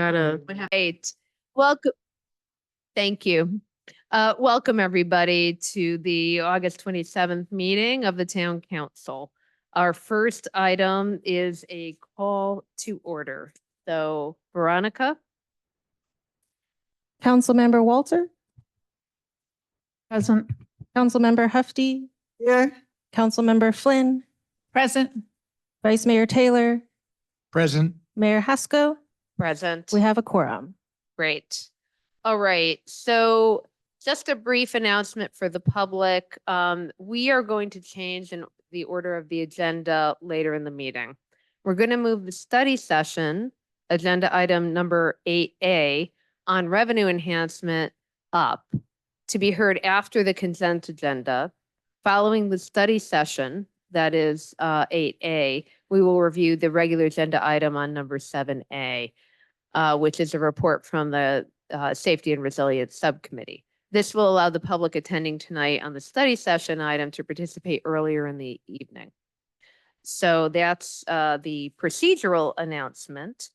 Gotta wait. Welcome. Thank you. Welcome everybody to the August 27th meeting of the Town Council. Our first item is a call to order. So Veronica, Councilmember Walter, Present. Councilmember Hefty, Here. Councilmember Flynn, Present. Vice Mayor Taylor, Present. Mayor Haskell. present. We have a quorum. Great. All right, so just a brief announcement for the public. We are going to change the order of the agenda later in the meeting. We're going to move the study session, agenda item number 8A on revenue enhancement up to be heard after the consent agenda. Following the study session, that is 8A, we will review the regular agenda item on number 7A. Which is a report from the Safety and Resilience Subcommittee. This will allow the public attending tonight on the study session item to participate earlier in the evening. So that's the procedural announcement.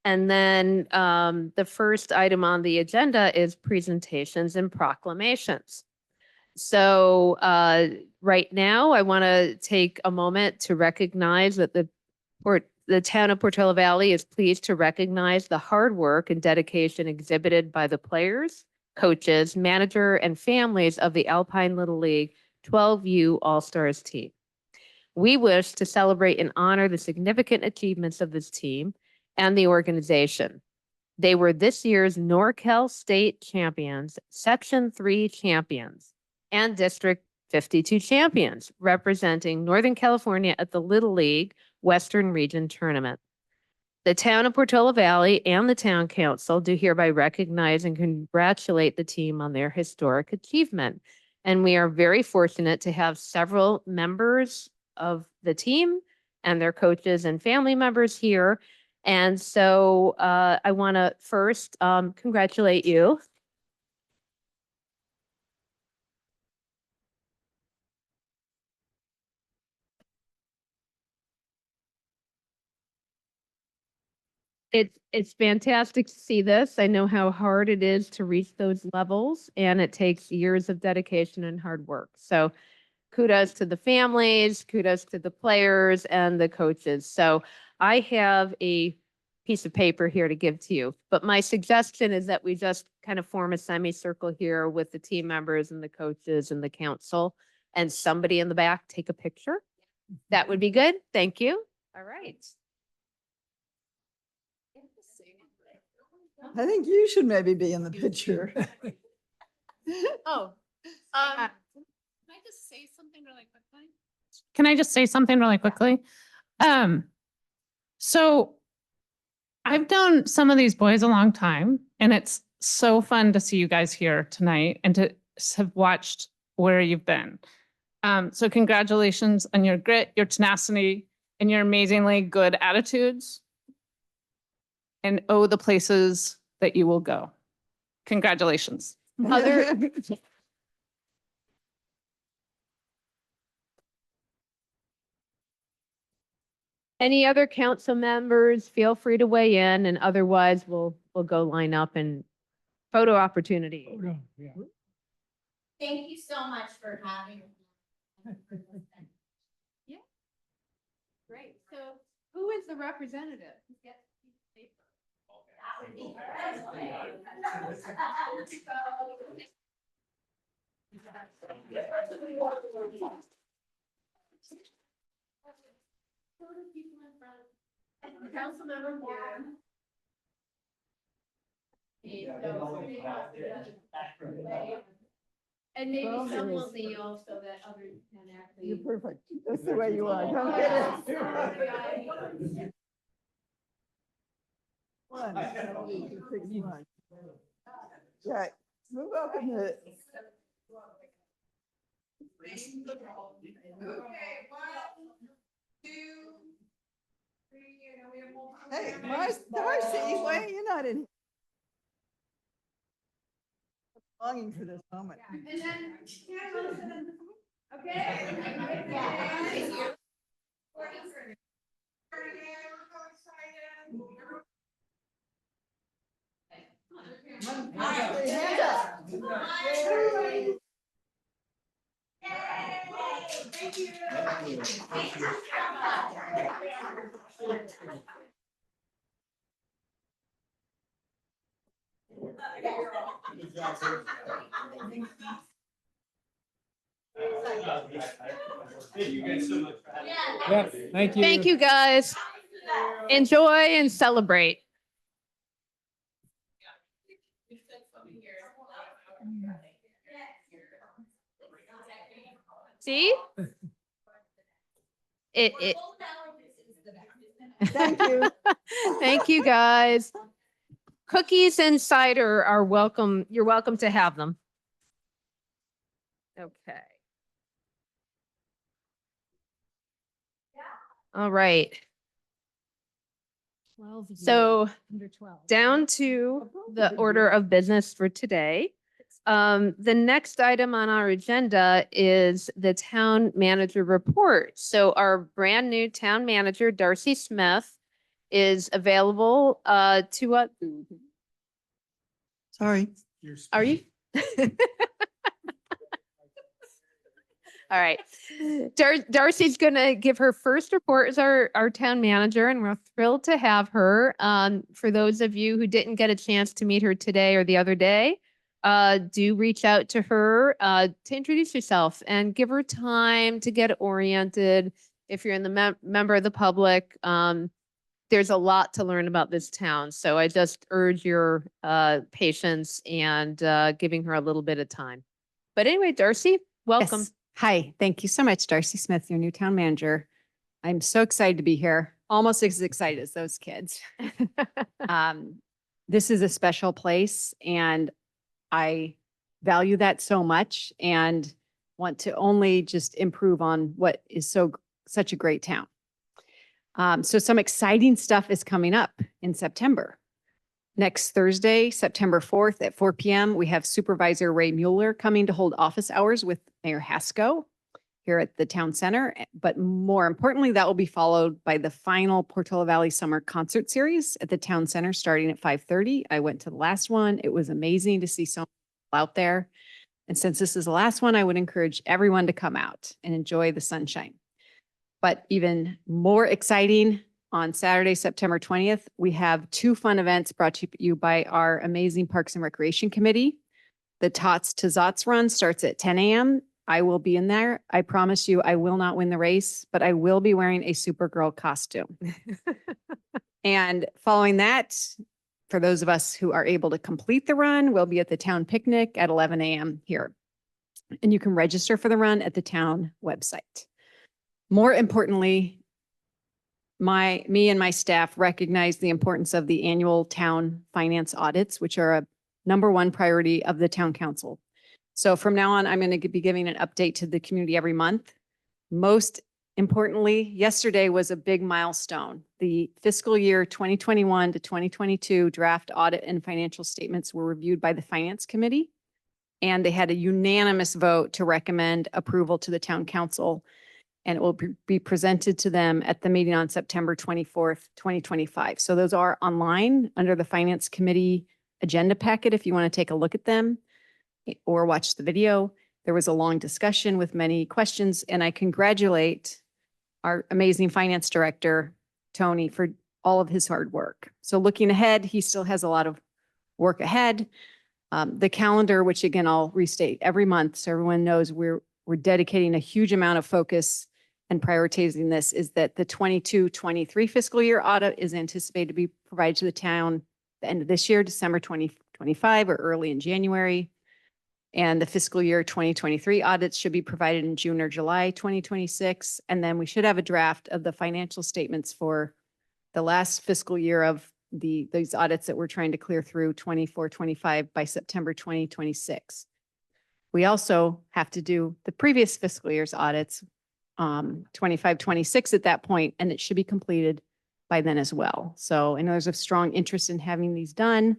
And then the first item on the agenda is presentations and proclamations. So right now, I want to take a moment to recognize that the town of Portola Valley is pleased to recognize the hard work and dedication exhibited by the players, coaches, manager, and families of the Alpine Little League 12U All-Stars team. We wish to celebrate and honor the significant achievements of this team and the organization. They were this year's NorCal State champions, Section 3 champions, and District 52 champions, representing Northern California at the Little League Western Region Tournament. The town of Portola Valley and the town council do hereby recognize and congratulate the team on their historic achievement. And we are very fortunate to have several members of the team and their coaches and family members here. And so I want to first congratulate you. It's fantastic to see this. I know how hard it is to reach those levels, and it takes years of dedication and hard work. So kudos to the families, kudos to the players and the coaches. So I have a piece of paper here to give to you, but my suggestion is that we just kind of form a semicircle here with the team members and the coaches and the council, and somebody in the back take a picture. That would be good. Thank you. All right. I think you should maybe be in the picture. Oh, Can I just say something really quickly? Can I just say something really quickly? So I've known some of these boys a long time, and it's so fun to see you guys here tonight and to have watched where you've been. So congratulations on your grit, your tenacity, and your amazingly good attitudes. And oh, the places that you will go. Congratulations. Other- Any other council members, feel free to weigh in, and otherwise we'll go line up and photo opportunity. Thank you so much for having me. Yeah. Great. So who is the representative? That would be Councilmember Moore. And maybe Oh, some yes. will kneel so that others can actually. You're perfect. That's the way you are. Don't get it. One. 6-1. Yeah, move up in the. Hey, Darcy, why you're not in? Longing for this moment. And then, okay? Hands up. Thank you. Yeah, thank you. Thank you, guys. Enjoy and celebrate. See? It. Thank you. Thank you, guys. Cookies and cider are welcome. You're welcome to have them. Okay. All right. So down to the order of business for today. The next item on our agenda is the town manager report. So our brand new town manager, Darcy Smith, is available to us. Sorry. Are you? All right. Darcy's going to give her first report as our town manager, and we're thrilled to have her. For those of you who didn't get a chance to meet her today or the other day, do reach out to her to introduce yourself and give her time to get oriented. If you're in the member of the public, there's a lot to learn about this town. So I just urge your patience and giving her a little bit of time. But anyway, Darcy, welcome. Yes. Hi, thank you so much, Darcy Smith, your new town manager. I'm so excited to be here, almost as excited as those kids. This is a special place and I value that so much and want to only just improve on what is such a great town. So some exciting stuff is coming up in September. Next Thursday, September 4th at 4 p.m., we have Supervisor Ray Mueller coming to hold office hours with Mayor Hasko here at the town center. But more importantly, that will be followed by the final Portola Valley Summer Concert Series at the town center starting at 5:30. I went to the last one. It was amazing to see so many people out there. And since this is the last one, I would encourage everyone to come out and enjoy the sunshine. But even more exciting, on Saturday, September 20th, we have two fun events brought to you by our amazing Parks and Recreation Committee. The Tots to Zots run starts at 10 a.m. I will be in there. I promise you, I will not win the race, but I will be wearing a Supergirl costume. And following that, for those of us who are able to complete the run, we'll be at the town picnic at 11 a.m. here. And you can register for the run at the town website. More importantly, me and my staff recognize the importance of the annual town finance audits, which are a #1 priority of the town council. So from now on, I'm going to be giving an update to the community every month. Most importantly, yesterday was a big milestone. The fiscal year 2021 to 2022 draft audit and financial statements were reviewed by the Finance Committee, and they had a unanimous vote to recommend approval to the town council. And it will be presented to them at the meeting on September 24th, 2025. So those are online under the Finance Committee agenda packet if you want to take a look at them or watch the video. There was a long discussion with many questions, and I congratulate our amazing finance director, Tony, for all of his hard work. So looking ahead, he still has a lot of work ahead. The calendar, which again, I'll restate every month so everyone knows we're dedicating a huge amount of focus and prioritizing this, is that the 22-23 fiscal year audit is anticipated to be provided to the town the end of this year, December 2025 or early in January. And the fiscal year 2023 audits should be provided in June or July 2026. And then we should have a draft of the financial statements for the last fiscal year of these audits that we're trying to clear through 24-25 by September 2026. We also have to do the previous fiscal year's audits, 25-26 at that point, and it should be completed by then as well. So I know there's a strong interest in having these done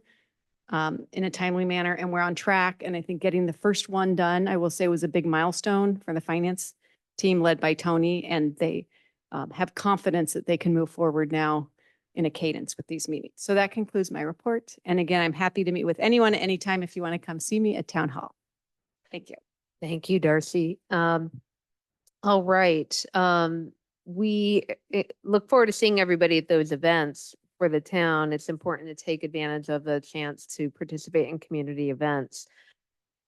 in a timely manner, and we're on track. And I think getting the first one done, I will say, was a big milestone for the finance team led by Tony, and they have confidence that they can move forward now in a cadence with these meetings. So that concludes my report. And again, I'm happy to meet with anyone anytime if you want to come see me at Town Hall. Thank you. Thank you, Darcy. All right. We look forward to seeing everybody at those events for the town. It's important to take advantage of the chance to participate in community events.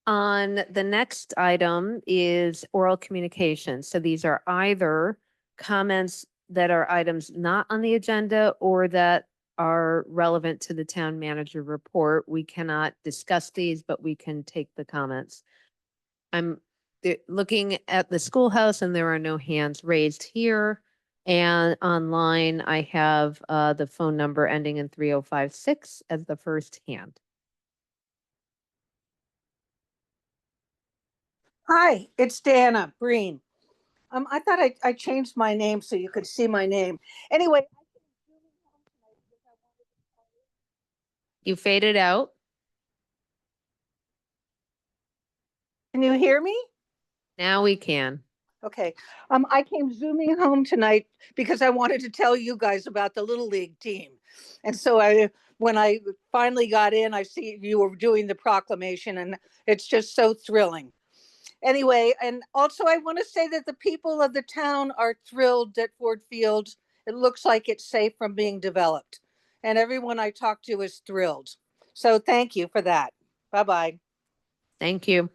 On the next item is oral communication. So these are either comments that are items not on the agenda or that are relevant to the town manager report. We cannot discuss these, but we can take the comments. I'm looking at the schoolhouse and there are no hands raised here. And online, I have the phone number ending in 3056 as the first hand. Hi, it's Dana Breen. I thought I changed my name so you could see my name. Anyway. You faded out. Can you hear me? Now we can. Okay. I came zooming home tonight because I wanted to tell you guys about the Little League team. And so when I finally got in, I see you were doing the proclamation and it's just so thrilling. Anyway, and also I want to say that the people of the town are thrilled that Ford Field, it looks like it's safe from being developed. And everyone I talked to is thrilled. So thank you for that. Bye-bye. Thank you.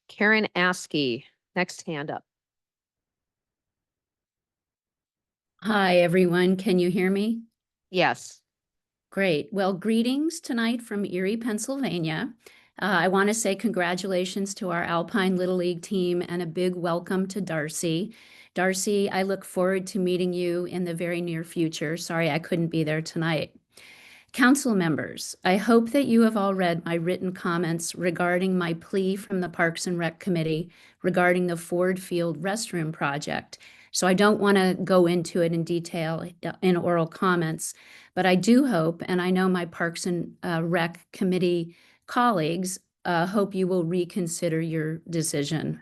Karen Askey, next hand up. Hi, everyone. Can you hear me? Yes. Great. Well, greetings tonight from Erie, Pennsylvania. I want to say congratulations to our Alpine Little League team and a big welcome to Darcy. Darcy, I look forward to meeting you in the very near future. Sorry I couldn't be there tonight. Council members, I hope that you have all read my written comments regarding my plea from the Parks and Rec Committee regarding the Ford Field restroom project. So I don't want to go into it in detail in oral comments, but I do hope, and I know my Parks and Rec Committee colleagues hope you will reconsider your decision.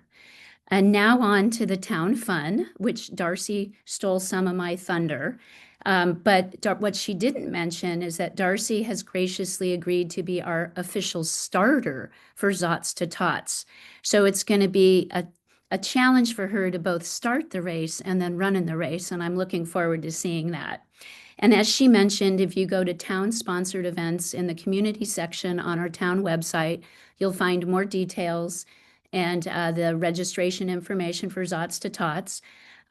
And now on to the town fun, which Darcy stole some of my thunder. But what she didn't mention is that Darcy has graciously agreed to be our official starter for Zots to Tots. So it's going to be a challenge for her to both start the race and then run in the race. And I'm looking forward to seeing that. And as she mentioned, if you go to town-sponsored events in the community section on our town website, you'll find more details and the registration information for Zots to Tots.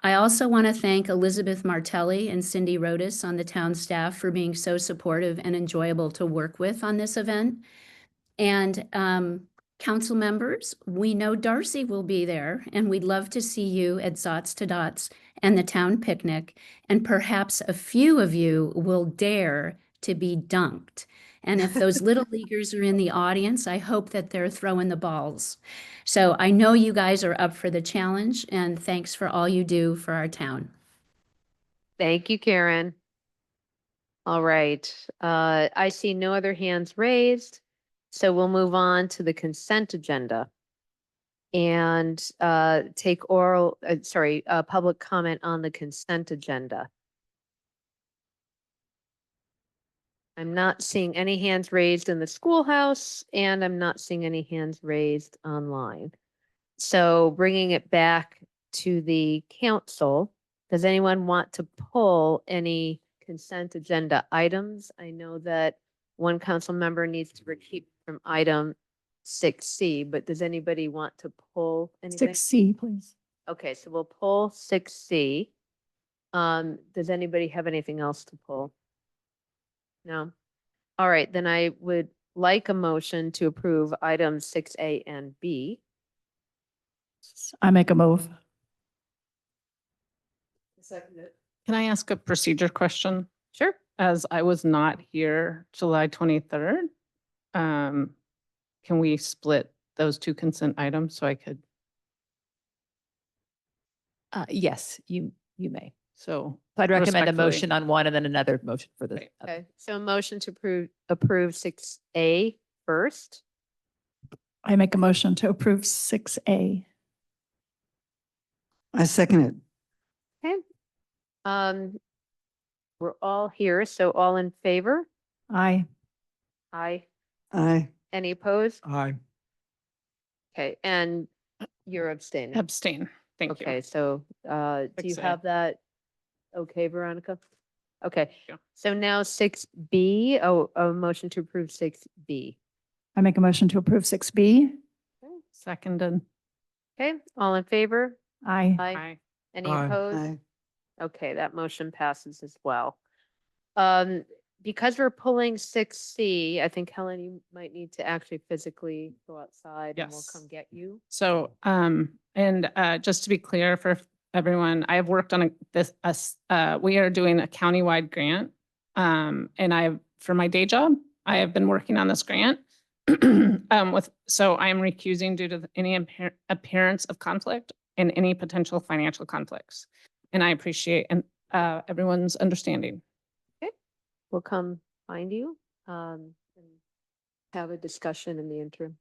I also want to thank Elizabeth Martelli and Cindy Rodas on the town staff for being so supportive and enjoyable to work with on this event. And council members, we know Darcy will be there, and we'd love to see you at Zots to Dots and the town picnic, and perhaps a few of you will dare to be dunked. And if those little leaguers are in the audience, I hope that they're throwing the balls. So I know you guys are up for the challenge, and thanks for all you do for our town. Thank you, Karen. All right. I see no other hands raised. So we'll move on to the consent agenda and take public comment on the consent agenda. I'm not seeing any hands raised in the schoolhouse, and I'm not seeing any hands raised online. So bringing it back to the council, does anyone want to pull any consent agenda items? I know that one council member needs to recuse from item 6C, but does anybody want to pull anything? 6C, please. Okay, so we'll pull 6C. Does anybody have anything else to pull? No? All right, then I would like a motion to approve items 6A and B. I make a move. Can I ask a procedure question? Sure. As I was not here July 23rd, can we split those two consent items so I could, Yes, you may. so. So I'd recommend a respectfully- motion on one and then another motion for the Right. other. Okay, so a motion to approve 6A first. I make a motion to approve 6A. I second it. Okay. we're all here, so all in favor? Aye. Aye. Aye. Any opposed? Aye. Okay, and you're abstaining. Abstain. Thank you. Okay, so do you Six A. have that? Okay, Veronica? Okay, you. so now 6B, a motion to approve 6B. I make a motion to approve 6B. Seconded. Okay, all in favor? Aye. Aye. Any Aye. opposed? Okay, that motion passes as well. Because we're pulling 6C, I think Helen, you might need to actually physically go outside and we'll Yes. come get you. So, just to be clear for everyone, I have worked on we are doing a countywide grant. For my day job, I have been working on this grant. So I am recusing due to any appearance of conflict and any potential financial conflicts. And I appreciate everyone's understanding. We'll come find you and have a discussion in the interim.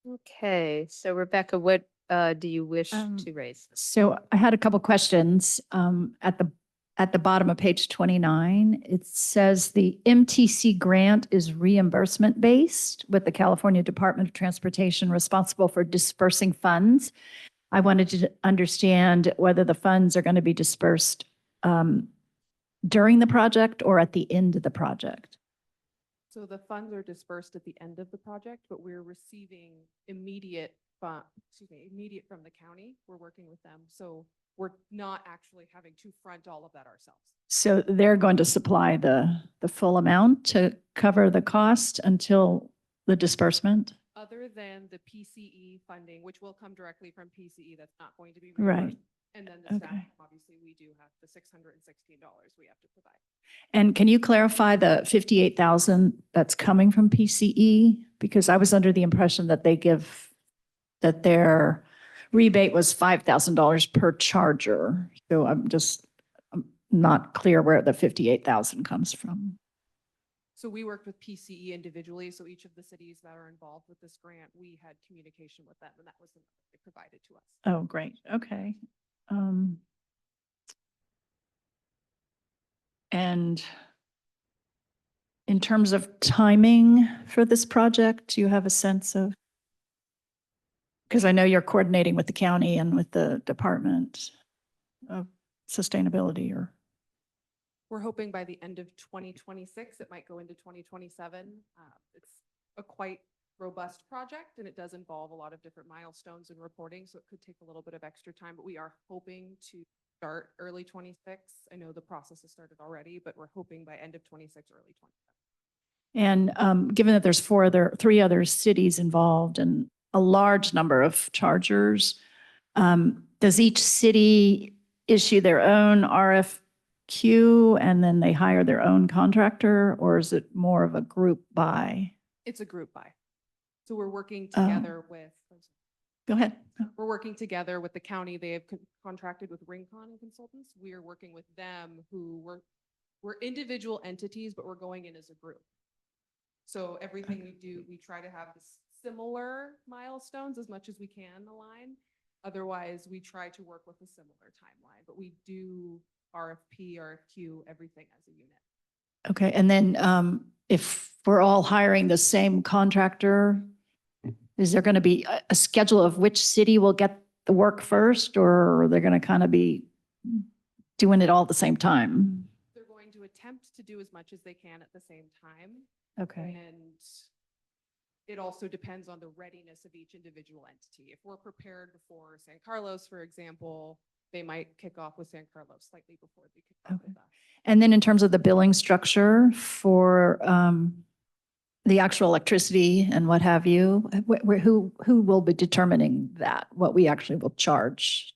Okay, so Rebecca, what do you wish to raise? So I had a couple questions. At the bottom of page 29, it says the MTC grant is reimbursement based with the California Department of Transportation responsible for dispersing funds. I wanted to understand whether the funds are going to be dispersed during the project or at the end of the project. So the funds are dispersed at the end of the project, but we're receiving immediate from the county. We're working with them. So we're not actually having to front all of that ourselves. So they're going to supply the full amount to cover the cost until the disbursement? Other than the PCE funding, which will come directly from PCE, that's not going to be Right. reimbursed. And then the staff, Okay. obviously, we do have the $616 we have to provide. And can you clarify the 58,000 that's coming from PCE? Because I was under the impression that that their rebate was $5,000 per charger. So I'm not clear where the 58,000 comes from. So we worked with PCE individually. So each of the cities that are involved with this grant, we had communication with them, and that was the number they provided to us. Oh, great. Okay. And in terms of timing for this project, do you have a sense of? Because I know you're coordinating with the county and with the Department of Sustainability or. We're hoping by the end of 2026, it might go into 2027. It's a quite robust project and it does involve a lot of different milestones and reporting. So it could take a little bit of extra time, but we are hoping to start early 26. I know the process has started already, but we're hoping by end of 26, early 27. And given that there's three other cities involved and a large number of chargers, does each city issue their own RFQ and then they hire their own contractor, or is it more of a group buy? It's a group buy. So we're working together with, Go ahead. we're working together with the county. They have contracted with Rincon Consultants. We are working with them who we're individual entities, but we're going in as a group. So everything we do, we try to have this similar milestones as much as we can align. Otherwise, we try to work with a similar timeline, but we do RFP, RFQ, everything as a unit. Okay. And then if we're all hiring the same contractor, is there going to be a schedule of which city will get the work first, or they're going to kind of be doing it all at the same time? They're going to attempt to do as much as they can at the same time. Okay. And it also depends on the readiness of each individual entity. If we're prepared before San Carlos, for example, they might kick off with San Carlos slightly before they kick off with us. And then in terms of the billing structure for the actual electricity and what have you, who will be determining that, what we actually will charge?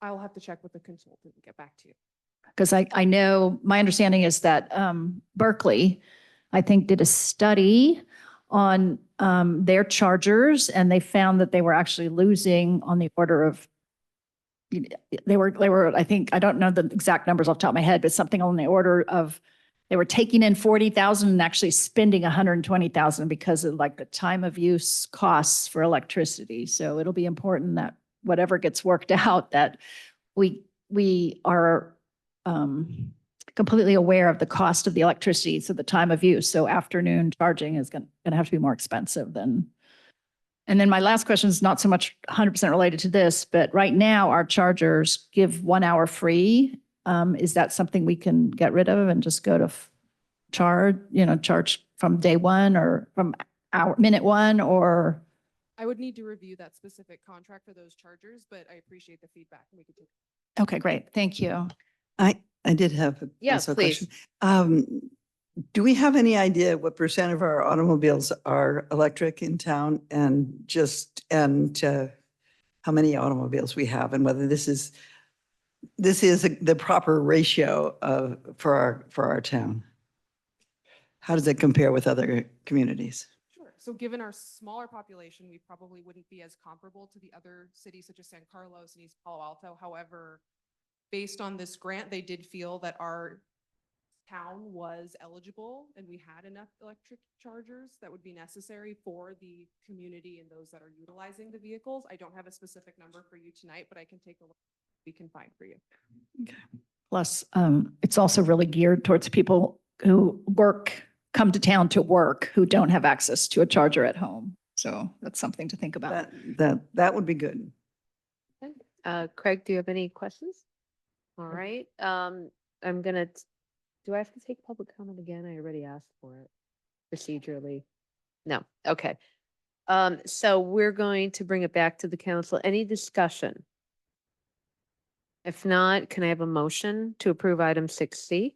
I'll have to check with the consultant and get back to you. Because I know, my understanding is that Berkeley, I think, did a study on their chargers, and they found that they were actually losing on the order of, they were, I think, I don't know the exact numbers off the top of my head, but something on the order of they were taking in 40,000 and actually spending 120,000 because of like the time of use costs for electricity. So it'll be important that whatever gets worked out, that we are completely aware of the cost of the electricity, so the time of use. So afternoon charging is going to have to be more expensive than. And then my last question is not so much 100% related to this, but right now our chargers give 1 hour free. Is that something we can get rid of and just go to charge from day one or from minute one, or? I would need to review that specific contract for those chargers, but I appreciate the feedback and we could take. Okay, great. Thank you. I did have Yeah, also a please. question. Do we have any idea what percent of our automobiles are electric in town, and how many automobiles we have, and whether this is the proper ratio for our town? How does it compare with other communities? Sure. So given our smaller population, we probably wouldn't be as comparable to the other cities such as San Carlos and East Palo Alto. However, based on this grant, they did feel that our town was eligible and we had enough electric chargers that would be necessary for the community and those that are utilizing the vehicles. I don't have a specific number for you tonight, but I can take a look we can find for you. Plus, it's also really geared towards people who come to town to work, who don't have access to a charger at home. So that's something to think about. That would be good. Craig, do you have any questions? All right, I'm gonna, do I have to take public comment again? I already asked for it procedurally. No, okay. So we're going to bring it back to the council. Any discussion? If not, can I have a motion to approve item 6C?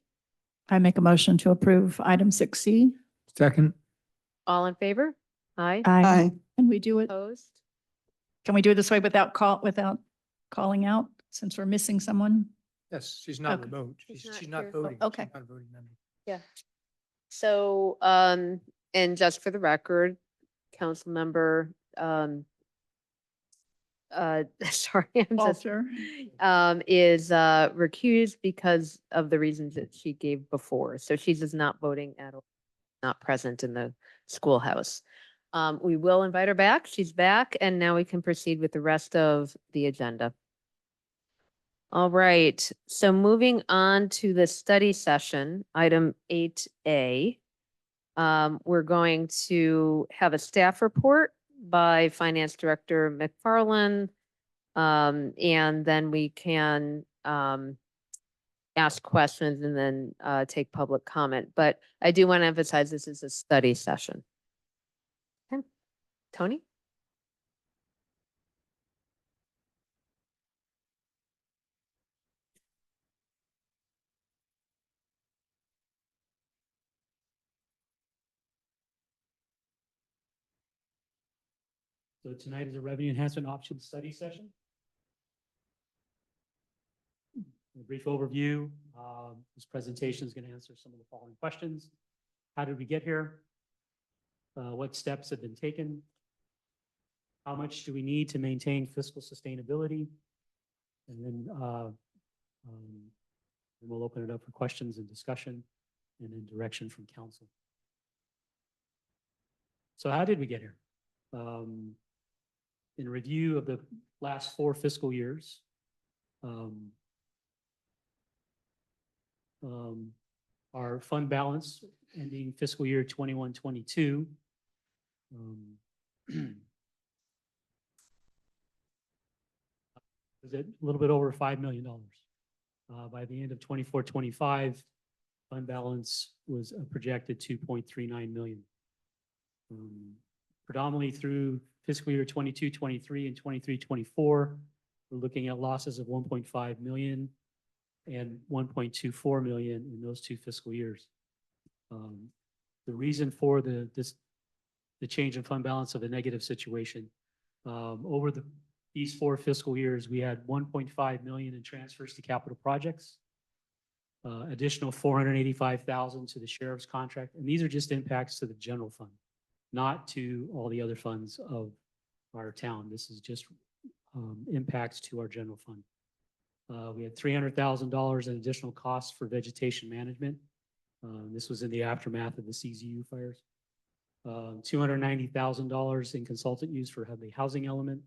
I make a motion to approve item 6C. Second. All in favor? Aye. Aye. Can we do it? Opposed? Can we do it this way without calling out, since we're missing someone? Yes, she's not Okay. remote. She's She's not she's not here. voting. Okay. She's not a voting member. Yeah. So, and just for the record, council member, sorry, I'm just, Walter. is recused because of the reasons that she gave before. So she's just not voting at all, not present in the schoolhouse. We will invite her back. She's back, and now we can proceed with the rest of the agenda. All right, so moving on to the study session, item 8A. We're going to have a staff report by Finance Director McFarland. And then we can ask questions and then take public comment. But I do want to emphasize this is a study session. Okay. Tony? So tonight is a revenue enhancement option study session. A brief overview. This presentation is going to answer some of the following questions. How did we get here? What steps have been taken? How much do we need to maintain fiscal sustainability? And then we'll open it up for questions and discussion and then direction from council. So how did we get here? In review of the last 4 fiscal years, our fund balance ending fiscal year 21-22 was a little bit over $5 million. By the end of 24-25, fund balance was projected 2.39 million. Predominantly through fiscal year 22-23 and 23-24, we're looking at losses of 1.5 million and 1.24 million in those 2 fiscal years. The reason for the change in fund balance of a negative situation, over these 4 fiscal years, we had 1.5 million in transfers to capital projects, additional 485,000 to the sheriff's contract, and these are just impacts to the general fund, not to all the other funds of our town. This is just impacts to our general fund. We had $300,000 in additional costs for vegetation management. This was in the aftermath of the CZU fires. $290,000 in consultant use for the housing element.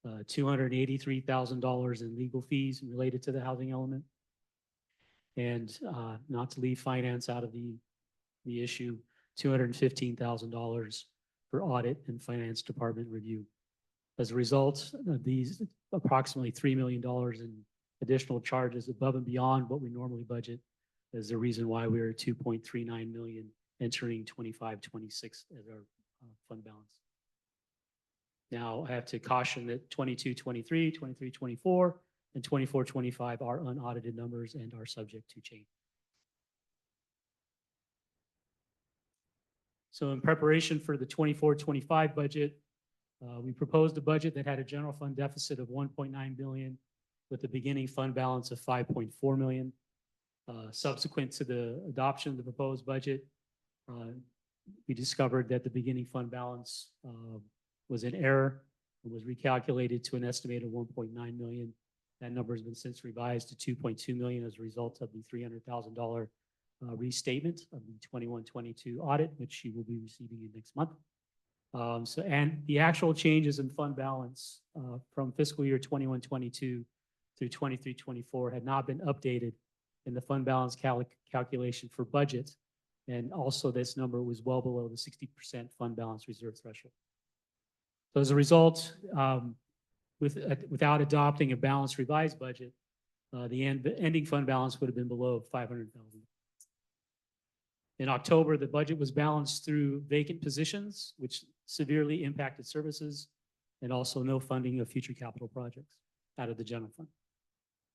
$283,000 in legal fees related to the housing element. And not to leave finance out of the issue, $215,000 for audit and finance department review. As a result of these approximately $3 million in additional charges above and beyond what we normally budget is the reason why we're at 2.39 million entering 25-26 as our fund balance. Now, I have to caution that 22-23, 23-24, and 24-25 are unaudited numbers and are subject to change. So in preparation for the 24-25 budget, we proposed a budget that had a general fund deficit of 1.9 billion with a beginning fund balance of 5.4 million. Subsequent to the adoption of the proposed budget, we discovered that the beginning fund balance was in error and was recalculated to an estimated 1.9 million. That number has been since revised to 2.2 million as a result of the $300,000 restatement of the 21-22 audit, which you will be receiving in next month. And the actual changes in fund balance from fiscal year 21-22 through 23-24 had not been updated in the fund balance calculation for budget. And also this number was well below the 60% fund balance reserve threshold. So as a result, without adopting a balanced revised budget, the ending fund balance would have been below 500,000. In October, the budget was balanced through vacant positions, which severely impacted services, and also no funding of future capital projects out of the general fund.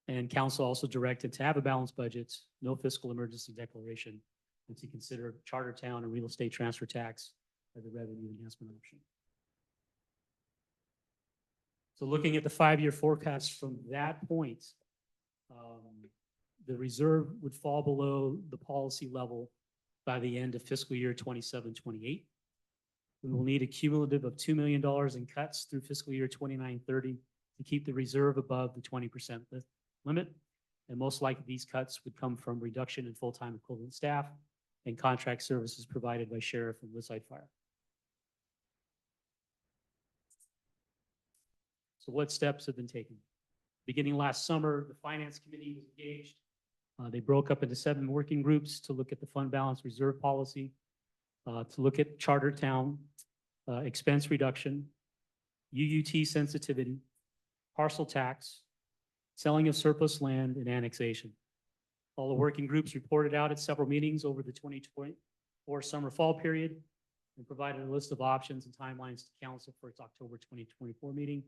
And council also directed to have a balanced budget, no fiscal emergency declaration, and to consider charter town and real estate transfer tax as a revenue enhancement option. So looking at the 5-year forecast from that point, the reserve would fall below the policy level by the end of fiscal year 27-28. We will need a cumulative of $2 million in cuts through fiscal year 29-30 to keep the reserve above the 20% limit. And most likely these cuts would come from reduction in full-time equivalent staff and contract services provided by Sheriff and Woodside Fire. So what steps have been taken? Beginning last summer, the Finance Committee was engaged. They broke up into 7 working groups to look at the fund balance reserve policy, to look at charter town, expense reduction, UUT sensitivity, parcel tax, selling of surplus land, and annexation. All the working groups reported out at several meetings over the 2024 summer-fall period and provided a list of options and timelines to council for its October 2024 meeting.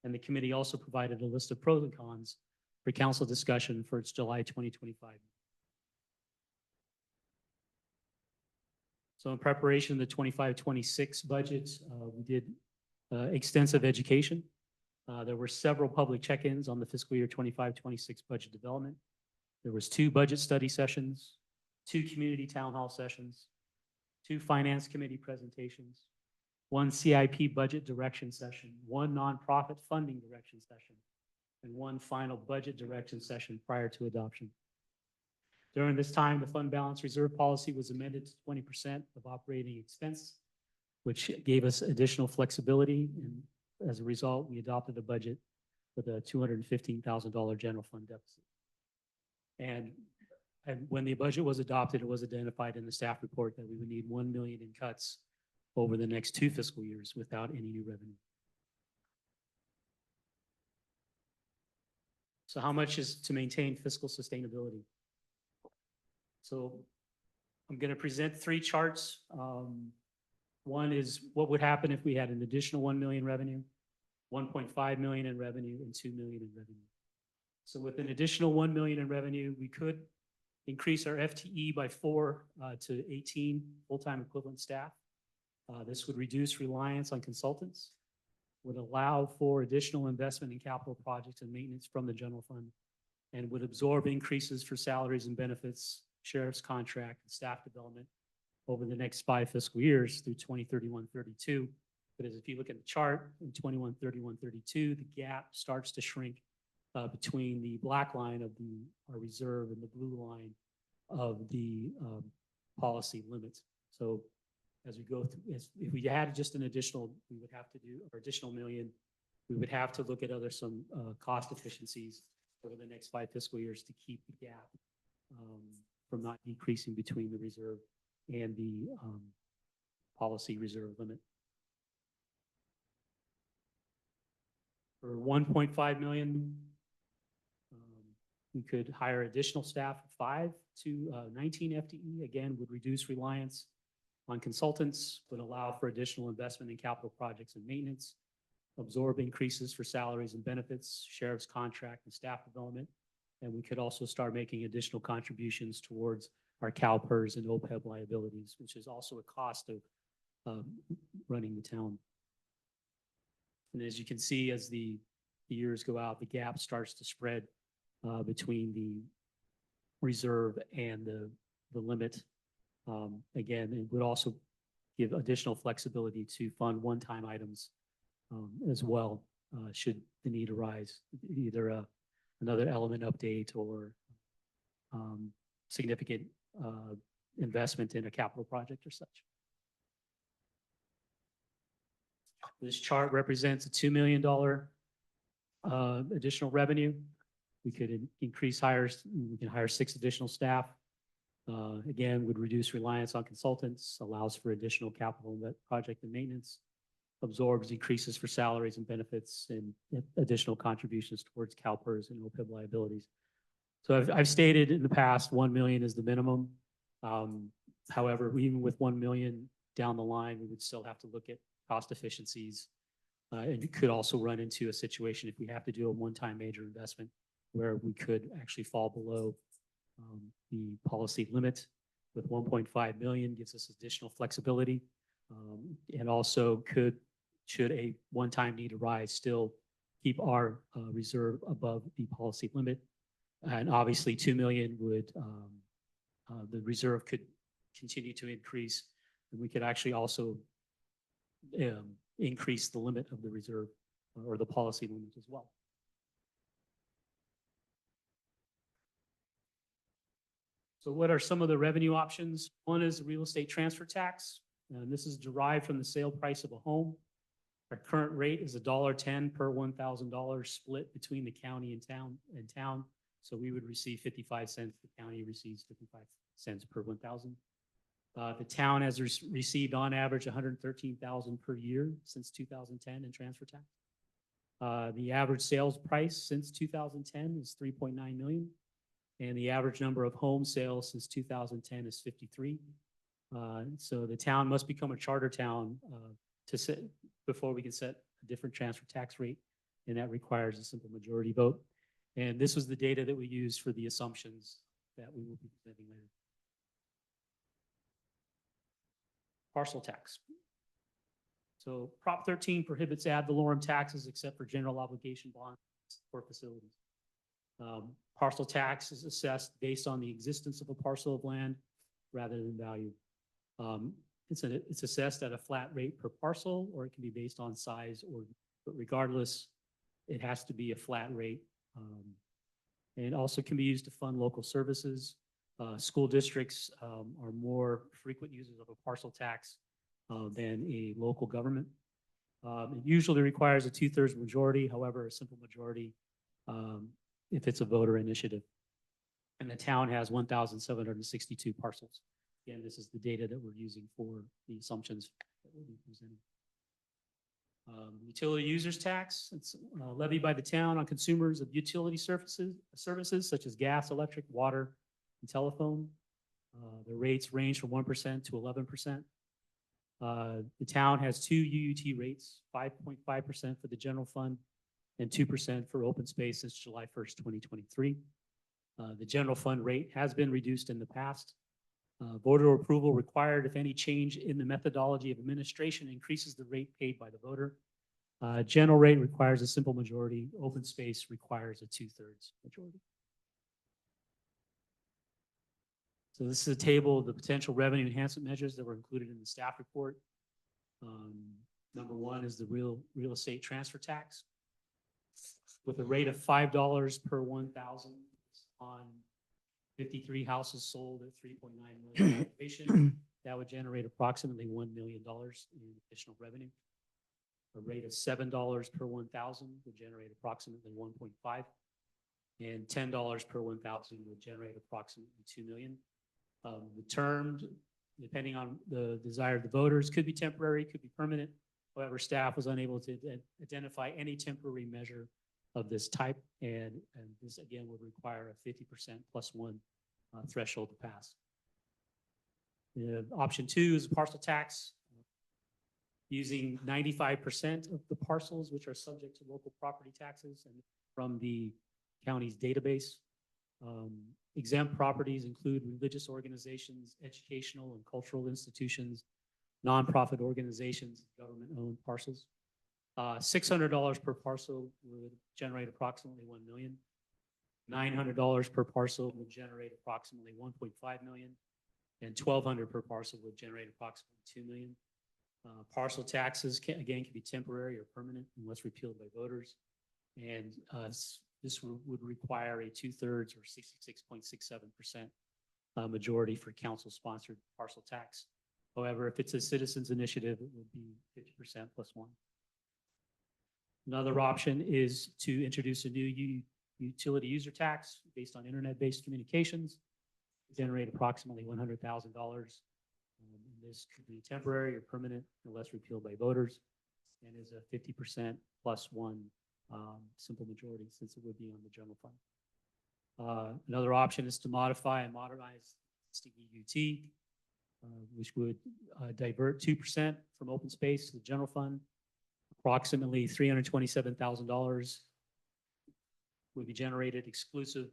And the committee also provided a list of pros and cons for council discussion for its July 2025. So in preparation of the 25-26 budget, we did extensive education. There were several public check-ins on the fiscal year 25-26 budget development. There was 2 budget study sessions, 2 community town hall sessions, 2 finance committee presentations, 1 CIP budget direction session, 1 nonprofit funding direction session, and 1 final budget direction session prior to adoption. During this time, the fund balance reserve policy was amended to 20% of operating expense, which gave us additional flexibility. And as a result, we adopted a budget with a $215,000 general fund deficit. And when the budget was adopted, it was identified in the staff report that we would need 1 million in cuts over the next 2 fiscal years without any new revenue. So how much is to maintain fiscal sustainability? So I'm going to present 3 charts. One is what would happen if we had an additional 1 million revenue, 1.5 million in revenue, and 2 million in revenue. So with an additional 1 million in revenue, we could increase our FTE by 4 to 18 full-time equivalent staff. This would reduce reliance on consultants, would allow for additional investment in capital projects and maintenance from the general fund, and would absorb increases for salaries and benefits, sheriff's contract, and staff development over the next 5 fiscal years through 2031-32. But as if you look at the chart in 21-31-32, the gap starts to shrink between the black line of our reserve and the blue line of the policy limits. So as we go through, if we had just an additional, we would have to do, or additional million, we would have to look at some cost efficiencies over the next 5 fiscal years to keep the gap from not decreasing between the reserve and the policy reserve limit. For 1.5 million, we could hire additional staff of 5 to 19 FTE. Again, would reduce reliance on consultants, would allow for additional investment in capital projects and maintenance, absorb increases for salaries and benefits, sheriff's contract and staff development. And we could also start making additional contributions towards our CalPERS and OPEB liabilities, which is also a cost of running the town. And as you can see, as the years go out, the gap starts to spread between the reserve and the limit. Again, it would also give additional flexibility to fund one-time items as well, should the need arise, either another element update or significant investment in a capital project or such. This chart represents a $2 million additional revenue. We could increase hires. We can hire 6 additional staff. Again, would reduce reliance on consultants, allows for additional capital project and maintenance, absorbs increases for salaries and benefits, and additional contributions towards CalPERS and OPEB liabilities. So I've stated in the past 1 million is the minimum. However, even with 1 million down the line, we would still have to look at cost efficiencies. And you could also run into a situation if we have to do a one-time major investment where we could actually fall below the policy limit. With 1.5 million gives us additional flexibility, and also should a one-time need arise, still keep our reserve above the policy limit. And obviously 2 million would, the reserve could continue to increase, and we could actually also increase the limit of the reserve or the policy limit as well. So what are some of the revenue options? One is the real estate transfer tax, and this is derived from the sale price of a home. Our current rate is $1.10 per $1,000 split between the county and town. So we would receive 55 cents. The county receives 55 cents per 1,000. The town has received on average 113,000 per year since 2010 in transfer tax. The average sales price since 2010 is 3.9 million. And the average number of home sales since 2010 is 53. So the town must become a charter town before we can set a different transfer tax rate, and that requires a simple majority vote. And this was the data that we used for the assumptions that we will be presenting later. Parcel tax. So Prop 13 prohibits ad valorem taxes except for general obligation bonds for facilities. Parcel tax is assessed based on the existence of a parcel of land rather than value. It's assessed at a flat rate per parcel, or it can be based on size, but regardless, it has to be a flat rate. And it also can be used to fund local services. School districts are more frequent users of a parcel tax than a local government. It usually requires a 2/3 majority, however, a simple majority if it's a voter initiative. And the town has 1,762 parcels. Again, this is the data that we're using for the assumptions that we'll be presenting. Utility users tax, it's levied by the town on consumers of utility services such as gas, electric, water, and telephone. The rates range from 1% to 11%. The town has 2 UUT rates, 5.5% for the general fund and 2% for open space since July 1st, 2023. The general fund rate has been reduced in the past. Voter approval required if any change in the methodology of administration increases the rate paid by the voter. General rate requires a simple majority. Open space requires a 2/3 majority. So this is a table of the potential revenue enhancement measures that were included in the staff report. Number 1 is the real estate transfer tax with a rate of $5 per 1,000 on 53 houses sold at 3.9 million valuation. That would generate approximately $1 million in additional revenue. A rate of $7 per 1,000 would generate approximately 1.5, and $10 per 1,000 would generate approximately 2 million. The term, depending on the desire of the voters, could be temporary, could be permanent. However, staff was unable to identify any temporary measure of this type, and this again would require a 50% plus one threshold to pass. Option 2 is parcel tax. Using 95% of the parcels which are subject to local property taxes and from the county's database. Exempt properties include religious organizations, educational and cultural institutions, nonprofit organizations, government-owned parcels. $600 per parcel would generate approximately 1 million. $900 per parcel would generate approximately 1.5 million, and $1,200 per parcel would generate approximately 2 million. Parcel taxes can be temporary or permanent unless repealed by voters. And this would require a 2/3 or 66.67% majority for council-sponsored parcel tax. However, if it's a citizens initiative, it would be 50% plus one. Another option is to introduce a new utility user tax based on internet-based communications, generate approximately $100,000. This could be temporary or permanent unless repealed by voters, and is a 50% plus one simple majority, since it would be on the general fund. Another option is to modify and modernize EUT, which would divert 2% from open space to the general fund. Approximately $327,000 would be generated exclusive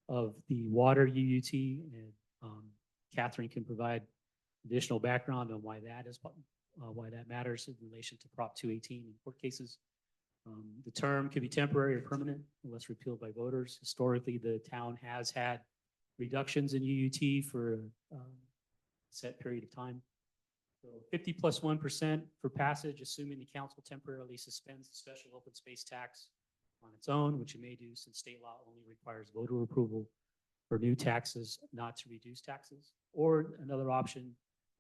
of the water UUT, and Catherine can provide additional background on why that matters in relation to Prop 218 in court cases. The term could be temporary or permanent unless repealed by voters. Historically, the town has had reductions in UUT for a set period of time. So 50 plus 1% for passage, assuming the council temporarily suspends the special open space tax on its own, which it may do since state law only requires voter approval for new taxes, not to reduce taxes. Or another option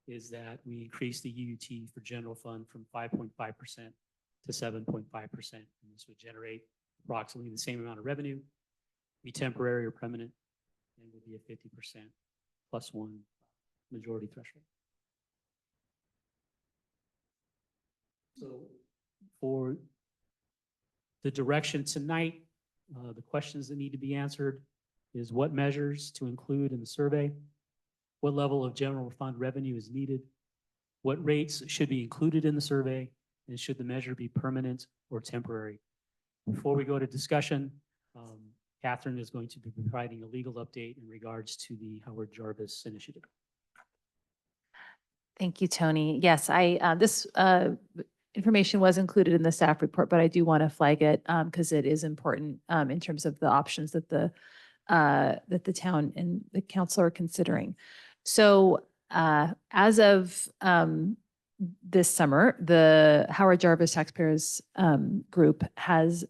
is that we increase the UUT for general fund from 5.5% to 7.5%. And this would generate approximately the same amount of revenue, be temporary or permanent, and would be a 50% plus one majority threshold. So for the direction tonight, the questions that need to be answered is what measures to include in the survey, what level of general fund revenue is needed, what rates should be included in the survey, and should the measure be permanent or temporary. Before we go to discussion, Catherine is going to be providing a legal update in regards to the Howard Jarvis initiative. Thank you, Tony. Yes, this information was included in the staff report, but I do want to flag it because it is important in terms of the options that the town and the council are considering. So as of this summer, the Howard Jarvis Taxpayers Group has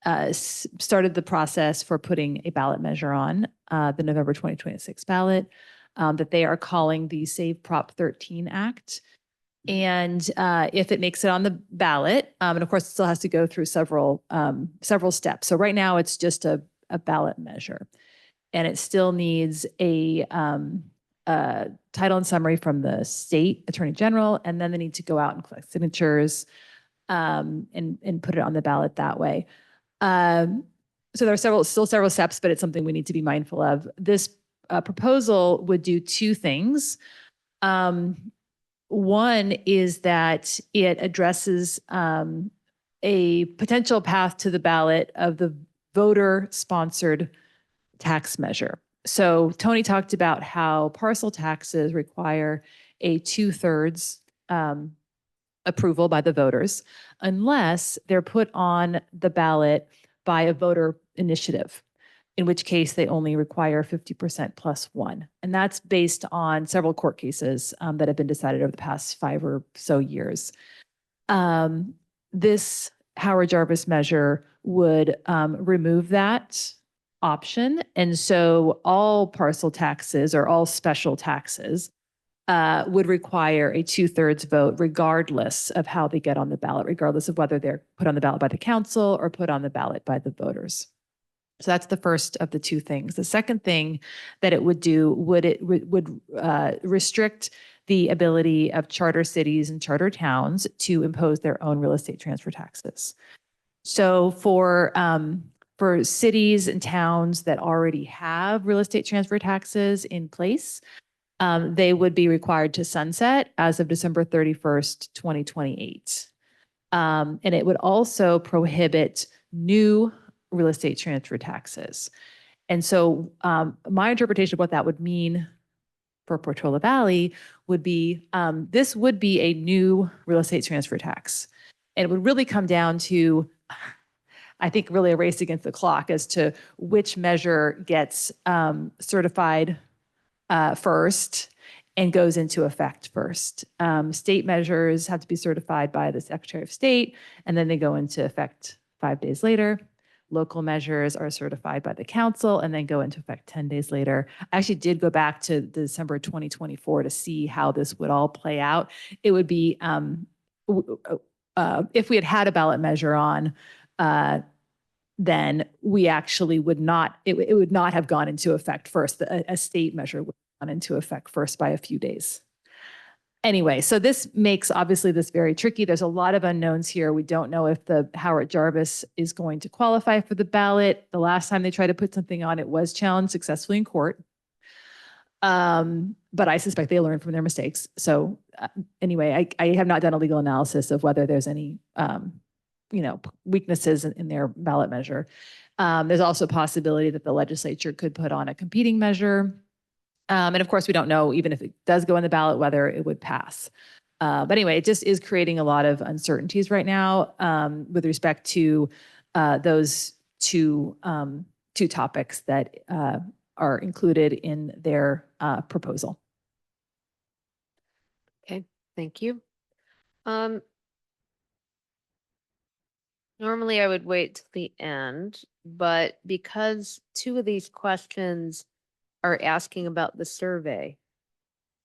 started the process for putting a ballot measure on the November 2026 ballot that they are calling the Save Prop 13 Act. And if it makes it on the ballot, and of course, it still has to go through several steps. So right now, it's just a ballot measure, and it still needs a title and summary from the state attorney general, and then they need to go out and collect signatures and put it on the ballot that way. So there are still several steps, but it's something we need to be mindful of. This proposal would do two things. One is that it addresses a potential path to the ballot of the voter-sponsored tax measure. So Tony talked about how parcel taxes require a 2/3 approval by the voters unless they're put on the ballot by a voter initiative, in which case they only require 50% plus one. And that's based on several court cases that have been decided over the past 5 or so years. This Howard Jarvis measure would remove that option. And so all parcel taxes or all special taxes would require a 2/3 vote regardless of how they get on the ballot, regardless of whether they're put on the ballot by the council or put on the ballot by the voters. So that's the first of the two things. The second thing that it would do would restrict the ability of charter cities and charter towns to impose their own real estate transfer taxes. So for cities and towns that already have real estate transfer taxes in place, they would be required to sunset as of December 31st, 2028. And it would also prohibit new real estate transfer taxes. And so my interpretation of what that would mean for Portola Valley would be, this would be a new real estate transfer tax. And it would really come down to, I think, really a race against the clock as to which measure gets certified first and goes into effect first. State measures have to be certified by the Secretary of State, and then they go into effect 5 days later. Local measures are certified by the council and then go into effect 10 days later. I actually did go back to December 2024 to see how this would all play out. It would be, if we had had a ballot measure on, then we actually would not, it would not have gone into effect first. A state measure would have gone into effect first by a few days. Anyway, so this makes obviously this very tricky. There's a lot of unknowns here. We don't know if the Howard Jarvis is going to qualify for the ballot. The last time they tried to put something on, it was challenged successfully in court. But I suspect they learned from their mistakes. So anyway, I have not done a legal analysis of whether there's any weaknesses in their ballot measure. There's also a possibility that the legislature could put on a competing measure. And of course, we don't know, even if it does go in the ballot, whether it would pass. But anyway, it just is creating a lot of uncertainties right now with respect to those two topics that are included in their proposal. Okay, thank you. Normally I would wait till the end, but because two of these questions are asking about the survey,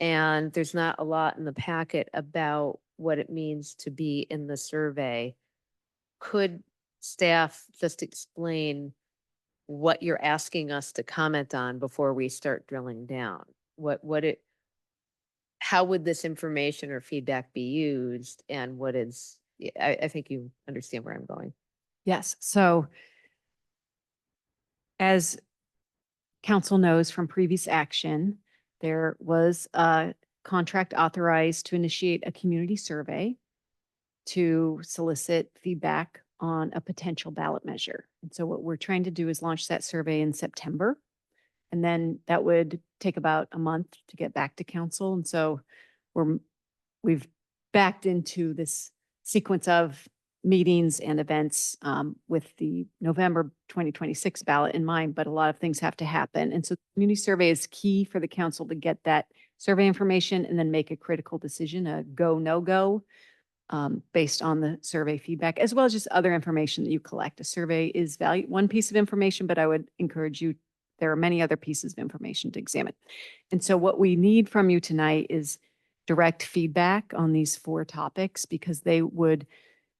and there's not a lot in the packet about what it means to be in the survey, could staff just explain what you're asking us to comment on before we start drilling down? How would this information or feedback be used, and what is, I think you understand where I'm going. Yes. So as council knows from previous action, there was a contract authorized to initiate a community survey to solicit feedback on a potential ballot measure. And so what we're trying to do is launch that survey in September. And then that would take about a month to get back to council. And so we've backed into this sequence of meetings and events with the November 2026 ballot in mind, but a lot of things have to happen. And so the community survey is key for the council to get that survey information and then make a critical decision, a go, no go, based on the survey feedback, as well as just other information that you collect. A survey is one piece of information, but I would encourage you, there are many other pieces of information to examine. And so what we need from you tonight is direct feedback on these 4 topics, because they would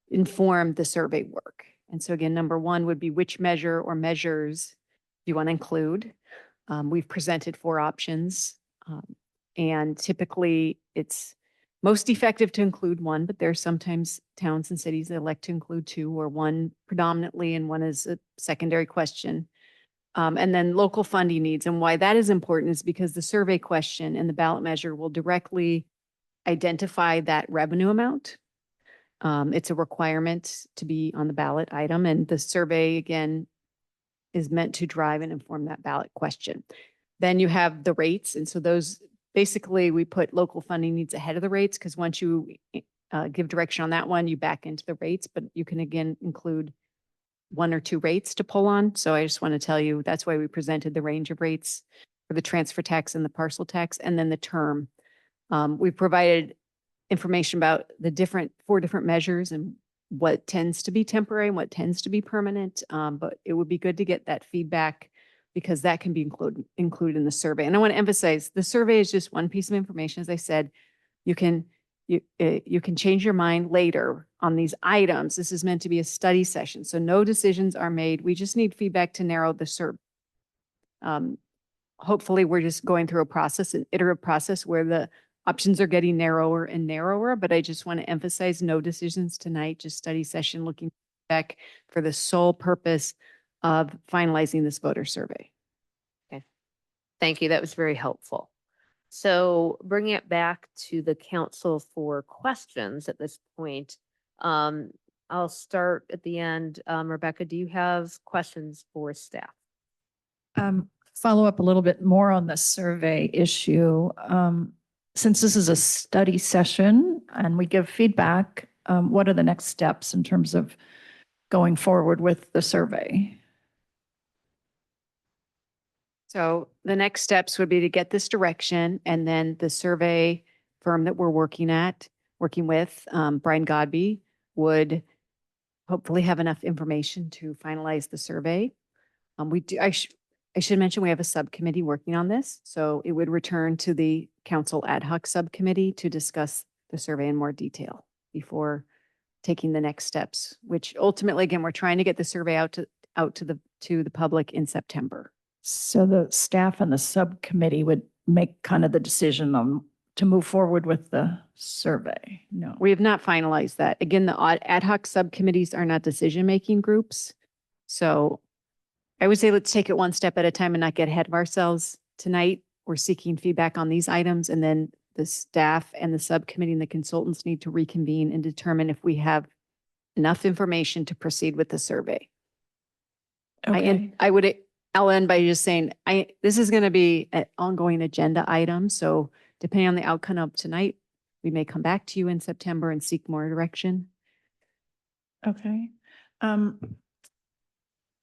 inform the survey work. And so again, number 1 would be which measure or measures you want to include. We've presented 4 options, and typically it's most effective to include 1, but there are sometimes towns and cities that elect to include 2, or 1 predominantly and 1 is a secondary question. And then local funding needs. And why that is important is because the survey question and the ballot measure will directly identify that revenue amount. It's a requirement to be on the ballot item, and the survey, again, is meant to drive and inform that ballot question. Then you have the rates. And so those, basically, we put local funding needs ahead of the rates, because once you give direction on that one, you back into the rates, but you can again include 1 or 2 rates to pull on. So I just want to tell you, that's why we presented the range of rates for the transfer tax and the parcel tax, and then the term. We provided information about the 4 different measures and what tends to be temporary and what tends to be permanent. But it would be good to get that feedback because that can be included in the survey. And I want to emphasize, the survey is just one piece of information. As I said, you can change your mind later on these items. This is meant to be a study session, so no decisions are made. We just need feedback to narrow the survey. Hopefully, we're just going through a process, an iterative process where the options are getting narrower and narrower, but I just want to emphasize no decisions tonight, just study session looking back for the sole purpose of finalizing this voter survey. Thank you. That was very helpful. So bringing it back to the council for questions at this point, I'll start at the end. Rebecca, do you have questions for staff? Follow up a little bit more on the survey issue. Since this is a study session and we give feedback, what are the next steps in terms of going forward with the survey? So the next steps would be to get this direction, and then the survey firm that we're working with, Brian Godby, would hopefully have enough information to finalize the survey. I should mention we have a subcommittee working on this, so it would return to the council ad hoc subcommittee to discuss the survey in more detail before taking the next steps, which ultimately, again, we're trying to get the survey out to the public in September. So the staff and the subcommittee would make kind of the decision on to move forward with the survey? No. We have not finalized that. Again, the ad hoc subcommittees are not decision-making groups. So I would say let's take it one step at a time and not get ahead of ourselves. Tonight, we're seeking feedback on these items, and then the staff and the subcommittee and the consultants need to reconvene and determine if we have enough information to proceed with the survey. Okay. I'll end by just saying, this is going to be an ongoing agenda item. So depending on the outcome of tonight, we may come back to you in September and seek more direction. Okay.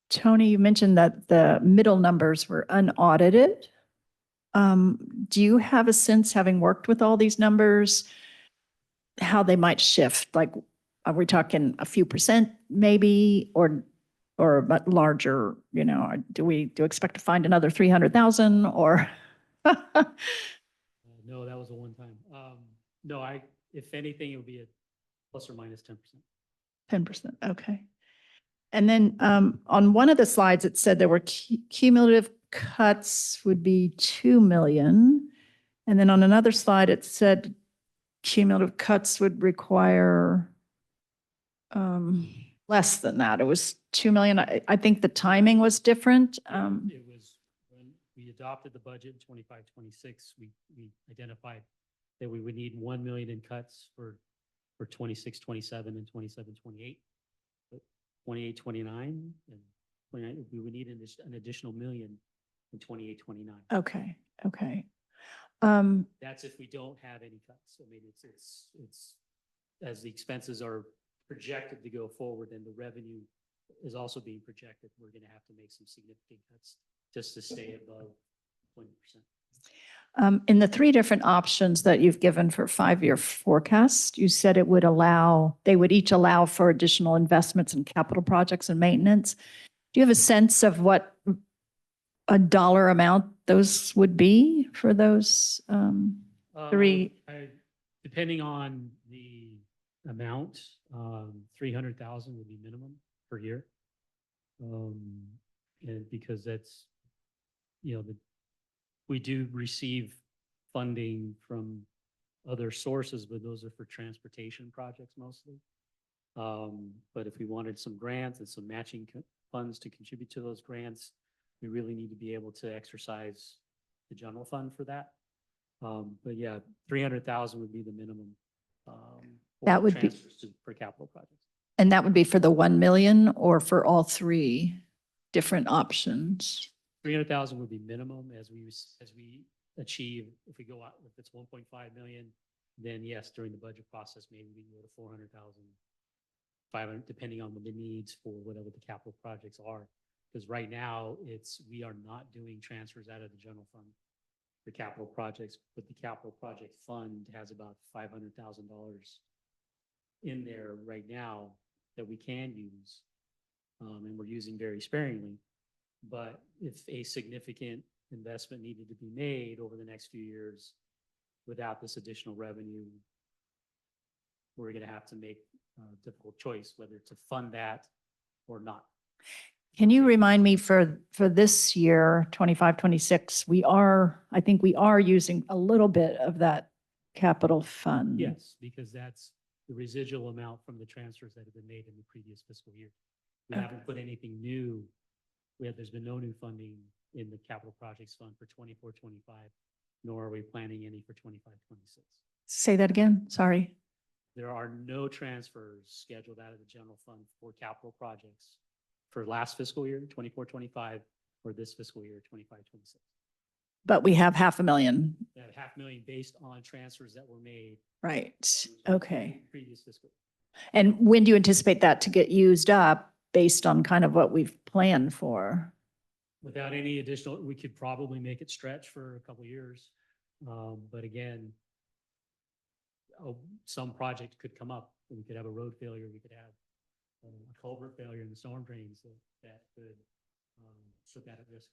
Tony, you mentioned that the middle numbers were unaudited. Do you have a sense, having worked with all these numbers, how they might shift? Like, are we talking a few percent maybe, or a much larger, do we expect to find another 300,000 or? No, that was a one time. No, if anything, it would be a plus or minus 10%. 10%, okay. And then on one of the slides, it said there were cumulative cuts would be 2 million. And then on another slide, it said cumulative cuts would require less than that. It was 2 million. I think the timing was different. It was when we adopted the budget in 25, 26, we identified that we would need 1 million in cuts for 26, 27 and 27, 28. But 28, 29 and 29, we would need an additional million in 28, 29. Okay. That's if we don't have any cuts. I mean, it's as the expenses are projected to go forward and the revenue is also being projected, we're going to have to make some significant cuts just to stay above 20%. In the 3 different options that you've given for 5-year forecast, you said they would each allow for additional investments in capital projects and maintenance. Do you have a sense of what a dollar amount those would be for those 3? Depending on the amount, 300,000 would be minimum per year. And because that's, we do receive funding from other sources, but those are for transportation projects mostly. But if we wanted some grants and some matching funds to contribute to those grants, we really need to be able to exercise the general fund for that. But yeah, 300,000 would be the minimum. That would be for capital projects. And that would be for the 1 million or for all 3 different options? 300,000 would be minimum as we achieve, if we go out, if it's 1.5 million, then yes, during the budget process, maybe we can go to 400,000, 500, depending on the needs for whatever the capital projects are. Because right now we are not doing transfers out of the general fund for capital projects, but the capital project fund has about $500,000 in there right now that we can use, and we're using very sparingly. But if a significant investment needed to be made over the next few years without this additional revenue, we're going to have to make a difficult choice whether to fund that or not. Can you remind me for this year, 25, 26, I think we are using a little bit of that capital fund. Yes, because that's the residual amount from the transfers that have been made in the previous fiscal year. We haven't put anything new. There's been no new funding in the capital projects fund for 24, 25, nor are we planning any for 25, 26. Say that again, sorry. There are no transfers scheduled out of the general fund for capital projects for last fiscal year, 24, 25, or this fiscal year, 25, 26. But we have 500,000. That $500,000 based on transfers that were made. Right, okay. Previous fiscal. And when do you anticipate that to get used up based on kind of what we've planned for? Without any additional, we could probably make it stretch for a couple of years. But again, some project could come up. We could have a road failure. We could have a culvert failure in the storm drains that could put that at risk.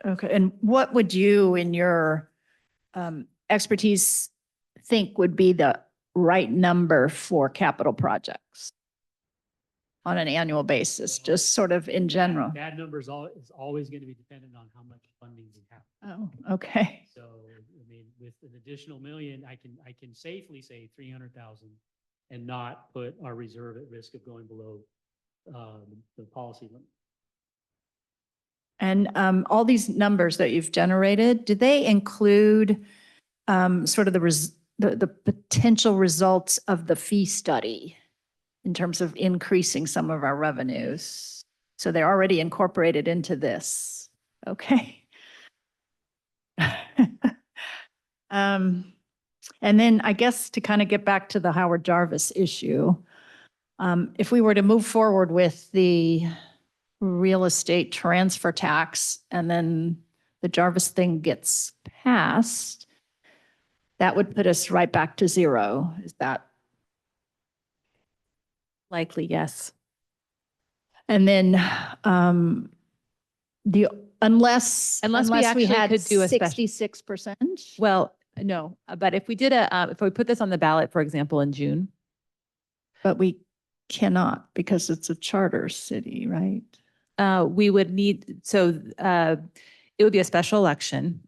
Okay, and what would you, in your expertise, think would be the right number for capital projects on an annual basis, just sort of in general? That number is always going to be dependent on how much funding we have. Oh, okay. So, I mean, with an additional $1 million, I can safely say 300,000 and not put our reserve at risk of going below the policy limit. And all these numbers that you've generated, do they include sort of the potential results of the fee study in terms of increasing some of our revenues? So they're already incorporated into this. Okay. And then I guess to kind of get back to the Howard Jarvis issue, if we were to move forward with the real estate transfer tax and then the Jarvis thing gets passed, that would put us right back to zero. Is that Likely, yes. And then unless we we actually had could do a special- 66%. Well, no, but if we did if we put this on the ballot, for example, in June, But we cannot because it's a charter city, right? we would need, it would be a special election.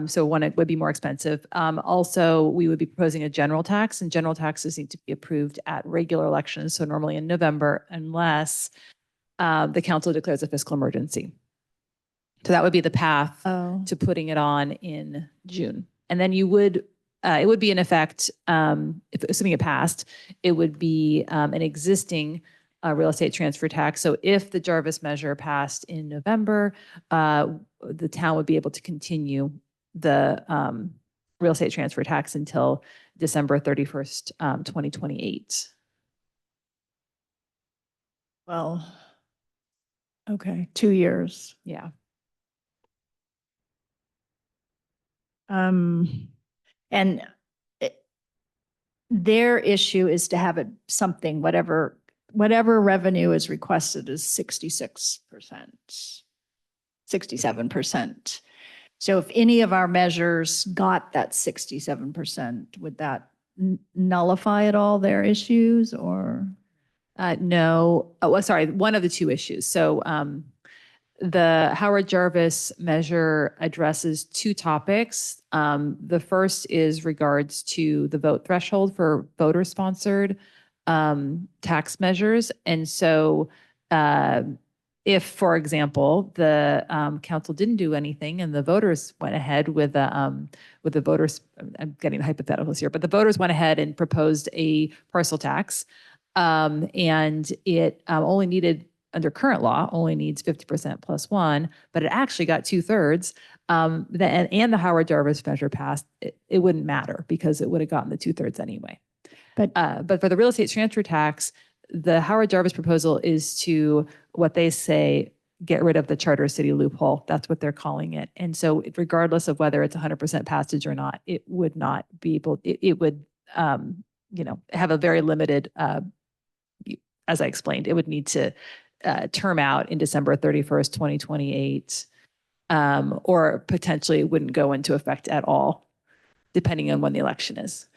So one, it would be more expensive. Also, we would be proposing a general tax, and general taxes need to be approved at regular elections. So normally in November, unless the council declares a fiscal emergency. So that would be the path Oh, to putting it on in June. And then you would, it would be in effect, if assuming it passed, it would be an existing real estate transfer tax. So if the Jarvis measure passed in November, the town would be able to continue the real estate transfer tax until December 31st, 2028. well, okay, 2 years. Yeah. And their issue is to have it something, whatever revenue is requested is 66%, 67%. So if any of our measures got that 67%, would that nullify at all their issues or? No, oh, well, sorry, one of the two issues. So the Howard Jarvis measure addresses two topics. The first is regards to the vote threshold for voter-sponsored tax measures. And so if, for example, the council didn't do anything and the voters went ahead with the voters, I'm getting hypotheticals here, but the voters went ahead and proposed a parcel tax, and it only needed, under current law, only needs 50% plus one, but it actually got 2/3. And the Howard Jarvis measure passed, it wouldn't matter because it would have gotten the 2/3 anyway. But for the real estate transfer tax, the Howard Jarvis proposal is to, what they say, get rid of the charter city loophole. That's what they're calling it. And so regardless of whether it's 100% passage or not, it would not be able, it would, have a very limited, as I explained, it would need to term out in December 31st, 2028, or potentially it wouldn't go into effect at all, depending on when the election is.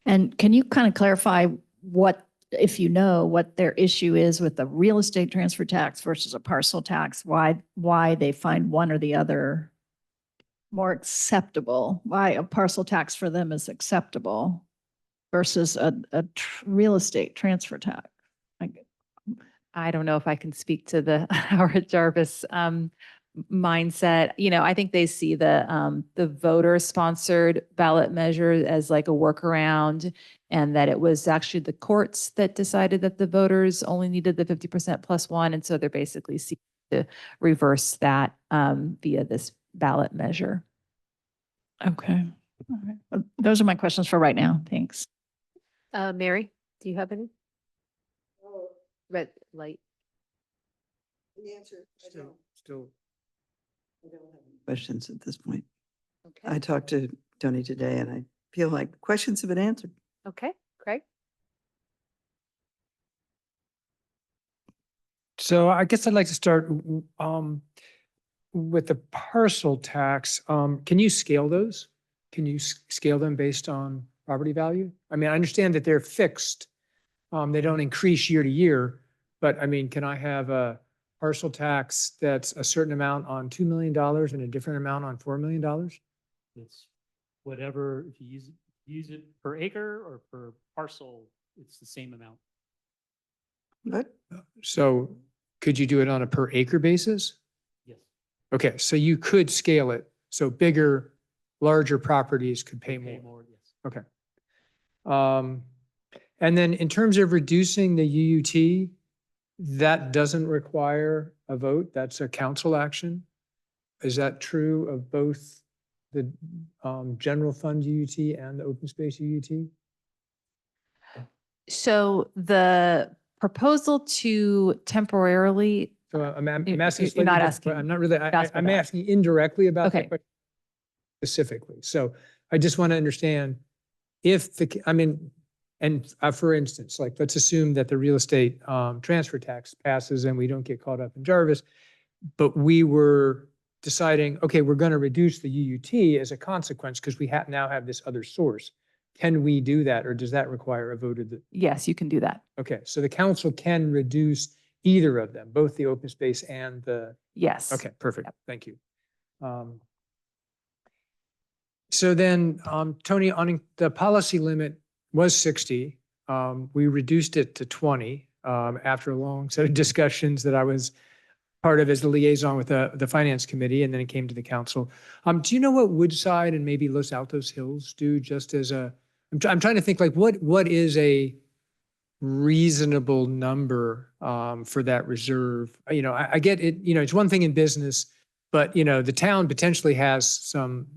And can you kind of clarify what, if you know, what their issue is with the real estate transfer tax versus a parcel tax? Why they find one or the other more acceptable? Why a parcel tax for them is acceptable versus a real estate transfer tax? I don't know if I can speak to the Howard Jarvis mindset. You know, I think they see the voter sponsored ballot measure as like a workaround, and that it was actually the courts that decided that the voters only needed the 50% plus one. And so they're basically seeking to reverse that via this ballot measure. Okay. All right. Well, those are my questions for right now. Thanks. Mary, do you have any? Red light. The answer, Still. I don't have any questions at this point. Okay. I talked to Tony today and I feel like the questions have been answered. Okay, Craig? So I guess I'd like to start with the parcel tax. Can you scale those? Can you scale them based on property value? I mean, I understand that they're fixed. They don't increase year to year, but I mean, can I have a parcel tax that's a certain amount on $2 million and a different amount on $4 million? It's whatever, if you use it per acre or per parcel, it's the same amount. What? So could you do it on a per acre basis? Yes. Okay, so you could scale it. So bigger, larger properties could pay Pay more. more, yes. Okay. And then in terms of reducing the UUT, that doesn't require a vote. That's a council action. Is that true of both the general fund UUT and the open space UUT? So the proposal to temporarily, So I'm You- asking. you're slightly not different, asking- but I'm not really, not asking I'm that. asking indirectly about that Okay. question specifically. So I just want to understand if I mean, and for instance, like, let's assume that the real estate transfer tax passes and we don't get caught up in Jarvis, but we were deciding, okay, we're going to reduce the UUT as a consequence because we now have this other source. Can we do that, or does that require a vote of the? yes, you can do that. Okay, so the council can reduce either of them, both the open space and the. Yes. Okay, perfect. Thank you. So then, Tony, on the policy limit was 60. We reduced it to 20 after a long set of discussions that I was part of as the liaison with the finance committee, and then it came to the council. Do you know what Woodside and maybe Los Altos Hills do, just as a, I'm trying to think, like, what is a reasonable number for that reserve? You know, I get it, you know, it's one thing in business, but you know, the town potentially has some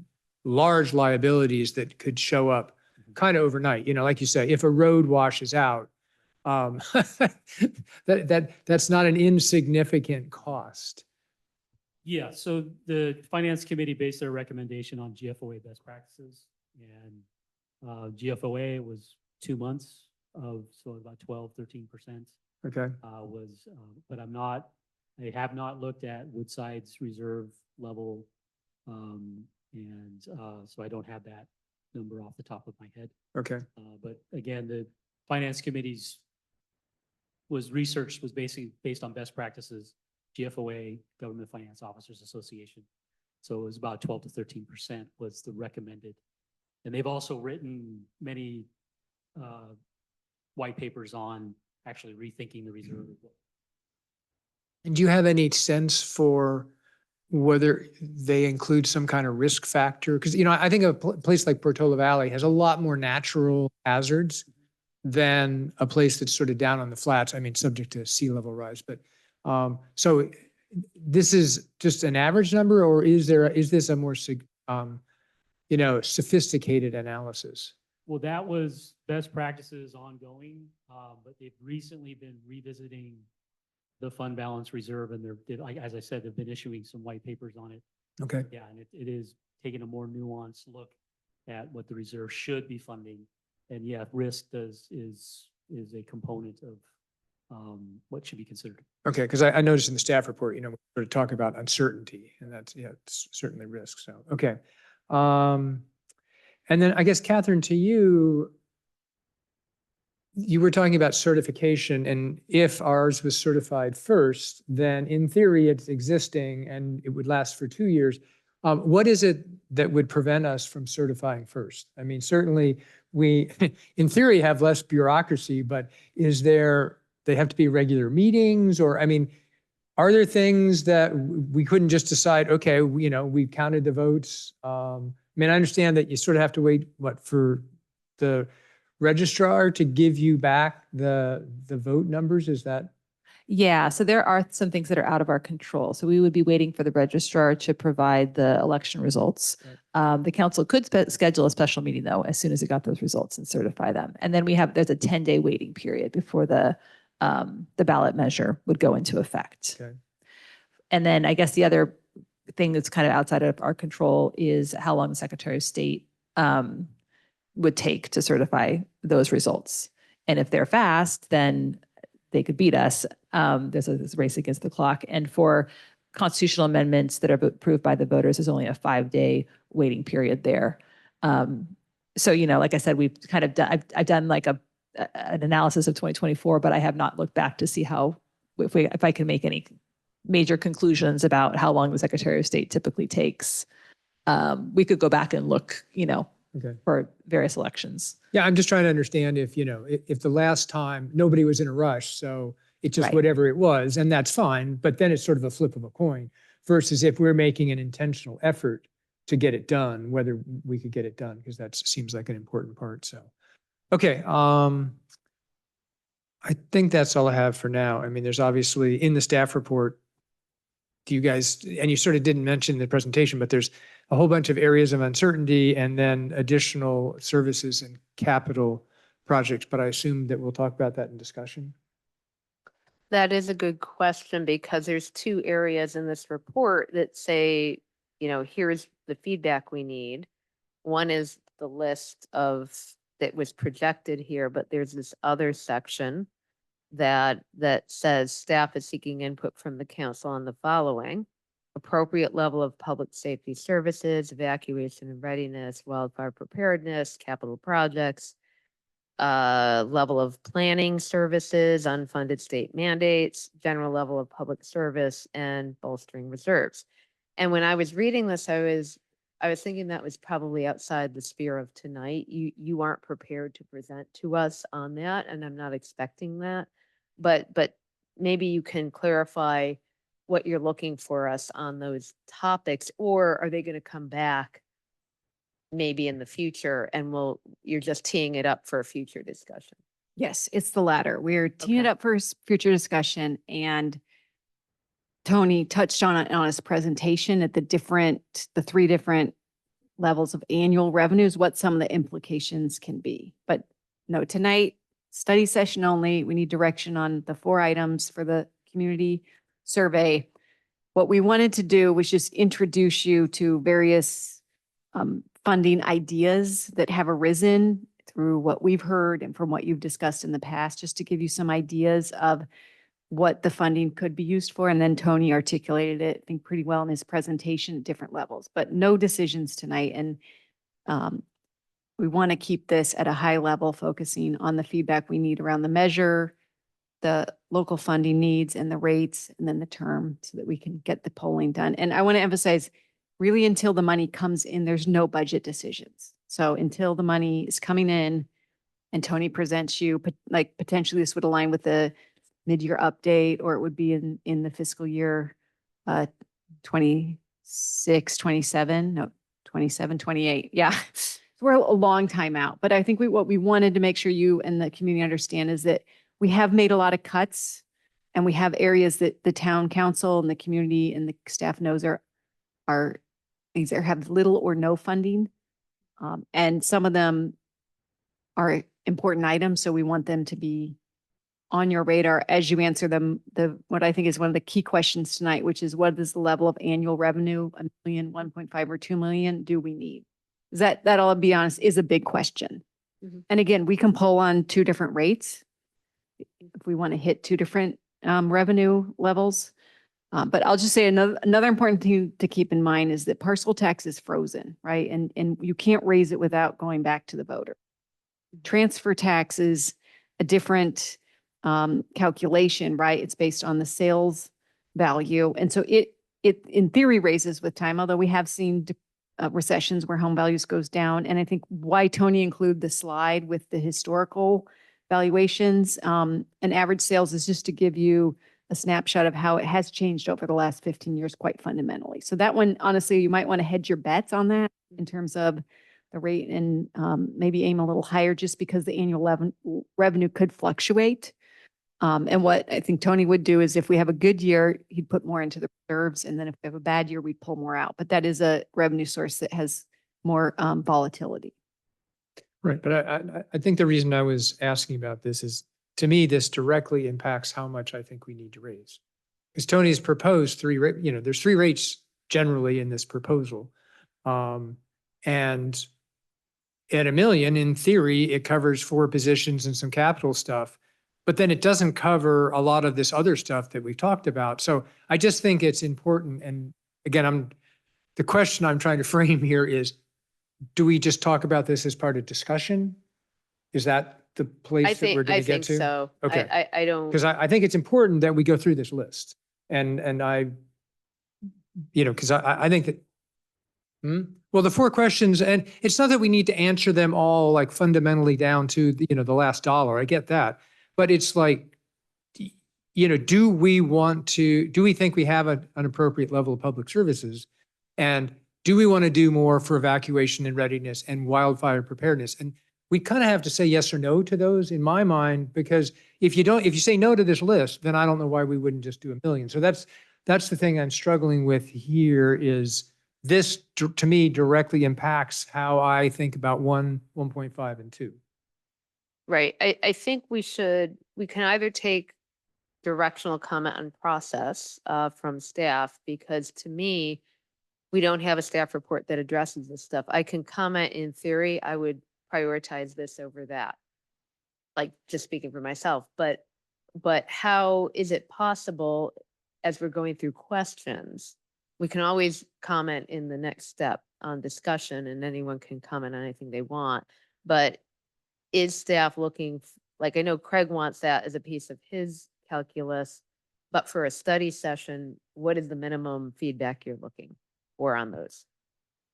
large liabilities that could show up kind of overnight. You know, like you say, if a road washes out, that's not an insignificant cost. Yeah, so the finance committee based their recommendation on GFOA best practices, and GFOA was 2 months of, so about 12-13% Okay. was, but I have not looked at Woodside's reserve level. So I don't have that number off the top of my head. Okay. But again, the finance committee's research was basically based on best practices, GFOA, Government Finance Officers Association. So it was about 12-13% was the recommended. And they've also written many white papers on actually rethinking the reserve. And do you have any sense for whether they include some kind of risk factor? Because, you know, I think a place like Portola Valley has a lot more natural hazards than a place that's sort of down on the flats. I mean, subject to sea level rise, but so this is just an average number, or is this a more, you know, sophisticated analysis? Well, that was best practices ongoing, but they've recently been revisiting the fund balance reserve, and as I said, they've been issuing some white papers on it. Okay. Yeah, and it is taking a more nuanced look at what the reserve should be funding. And yeah, risk is a component what should be considered. Okay, because I noticed in the staff report, we sort of talk about uncertainty, and that's, it's certainly risk, so, okay. And then I guess, Catherine, to you, you were talking about certification, and if ours was certified first, then in theory, it's existing and it would last for 2 years. What is it that would prevent us from certifying first? I mean, certainly we, in theory, have less bureaucracy, but they have to be regular meetings, or, I mean, are there things that we couldn't just decide, okay, we've counted the votes? I mean, I understand that you sort of have to wait, for the registrar to give you back the vote numbers? Is that? Yeah, so there are some things that are out of our control. So we would be waiting for the registrar to provide the election results. The council could schedule a special meeting, though, as soon as it got those results and certify them. And then there's a 10-day waiting period before the ballot measure would go into effect. Okay. And then I guess the other thing that's kind of outside of our control is how long the Secretary of State would take to certify those results. And if they're fast, then they could beat us. There's a race against the clock. And for constitutional amendments that are approved by the voters, there's only a 5-day waiting period there. So, like I said, we've kind of done, I've done like an analysis of 2024, but I have not looked back to see if I can make any major conclusions about how long the Secretary of State typically takes. We could go back and look, Okay. for various elections. Yeah, I'm just trying to understand if the last time nobody was in a rush, so it's just Right. whatever it was, and that's fine, but then it's sort of a flip of a coin versus if we're making an intentional effort to get it done, whether we could get it done, because that seems like an important part. So, okay. I think that's all I have for now. I mean, there's obviously in the staff report, you guys, and you sort of didn't mention in the presentation, but there's a whole bunch of areas of uncertainty and then additional services and capital projects, but I assume that we'll talk about that in discussion. That is a good question because there's 2 areas in this report that say, here's the feedback we need. One is the list that was projected here, but there's this other section that says staff is seeking input from the council on the following: appropriate level of public safety services, evacuation and readiness, wildfire preparedness, capital projects, level of planning services, unfunded state mandates, general level of public service, and bolstering reserves. And when I was reading this, I was thinking that was probably outside the sphere of tonight. You aren't prepared to present to us on that, and I'm not expecting that. But maybe you can clarify what you're looking for us on those topics, or are they going to come back maybe in the future and you're just teeing it up for a future discussion? Yes, it's the latter. We're teeing it Okay. up for future discussion, and Tony touched on it on his presentation at the 3 different levels of annual revenues, what some of the implications can be. But no, tonight, study session only. We need direction on the 4 items for the community survey. What we wanted to do was just introduce you to various funding ideas that have arisen through what we've heard and from what you've discussed in the past, just to give you some ideas of what the funding could be used for. And then Tony articulated it, I think, pretty well in his presentation at different levels, but no decisions tonight. And we want to keep this at a high level, focusing on the feedback we need around the measure, the local funding needs and the rates, and then the term, so that we can get the polling done. And I want to emphasize, really, until the money comes in, there's no budget decisions. So until the money is coming in and Tony presents you, potentially this would align with the mid-year update, or it would be in the fiscal year 26, 27, no, 27, 28. Yeah. So we're a long time out. But I think what we wanted to make sure you and the community understand is that we have made a lot of cuts, and we have areas that the town council and the community and the staff knows either have little or no funding. And some of them are important items, so we want them to be on your radar as you answer them. What I think is one of the key questions tonight, which is, what is the level of annual revenue, $1 million, 1.5 or 2 million do we need? That I'll be honest, is a big question. Mhm. And again, we can poll on 2 different rates. if we want to hit two different revenue levels. But I'll just say another important thing to keep in mind is that parcel tax is frozen, right? And you can't raise it without going back to the voter. Transfer tax is a different calculation, right? It's based on the sales value. And so it in theory raises with time, although we have seen recessions where home values goes down. And I think why Tony include the slide with the historical valuations and average sales is just to give you a snapshot of how it has changed over the last 15 years quite fundamentally. So that one, honestly, you might want to hedge your bets on that in terms of the rate and maybe aim a little higher just because the annual revenue could fluctuate. And what I think Tony would do is if we have a good year, he'd put more into the reserves. And then if we have a bad year, we'd pull more out. But that is a revenue source that has more volatility. Right, but I think the reason I was asking about this is, to me, this directly impacts how much I think we need to raise. Because Tony's proposed there's three rates generally in this proposal. And at $1 million, in theory, it covers 4 positions and some capital stuff, but then it doesn't cover a lot of this other stuff that we've talked about. So I just think it's important. And again, the question I'm trying to frame here is, do we just talk about this as part of discussion? Is that the place that we're going to get to? I think so. Okay. I don't. Because I think it's important that we go through this list. And I, because I think that, well, the 4 questions, and it's not that we need to answer them all like fundamentally down to, the last dollar. I get that. But it's like, do we think we have an appropriate level of public services? And do we want to do more for evacuation and readiness and wildfire preparedness? And we kind of have to say yes or no to those in my mind, because if you say no to this list, then I don't know why we wouldn't just do $1 million. So that's the thing I'm struggling with here is this to me directly impacts how I think about 1, 1.5 and 2. Right. I think we can either take directional comment on process from staff, because to me, we don't have a staff report that addresses this stuff. I can comment in theory, I would prioritize this over that. Like just speaking for myself, but how is it possible as we're going through questions? We can always comment in the next step on discussion and anyone can comment on anything they want, but is staff looking, like I know Craig wants that as a piece of his calculus, but for a study session, what is the minimum feedback you're looking for on those?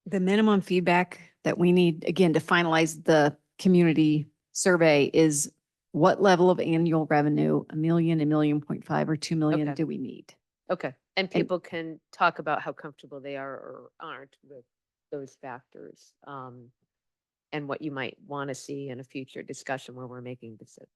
The minimum feedback that we need, again, to finalize the community survey is what level of annual revenue, $1 million, $1.5 million, or $2 million Okay. do we need? Okay, and people can talk about how comfortable they are or aren't with those factors. And what you might want to see in a future discussion where we're making decisions.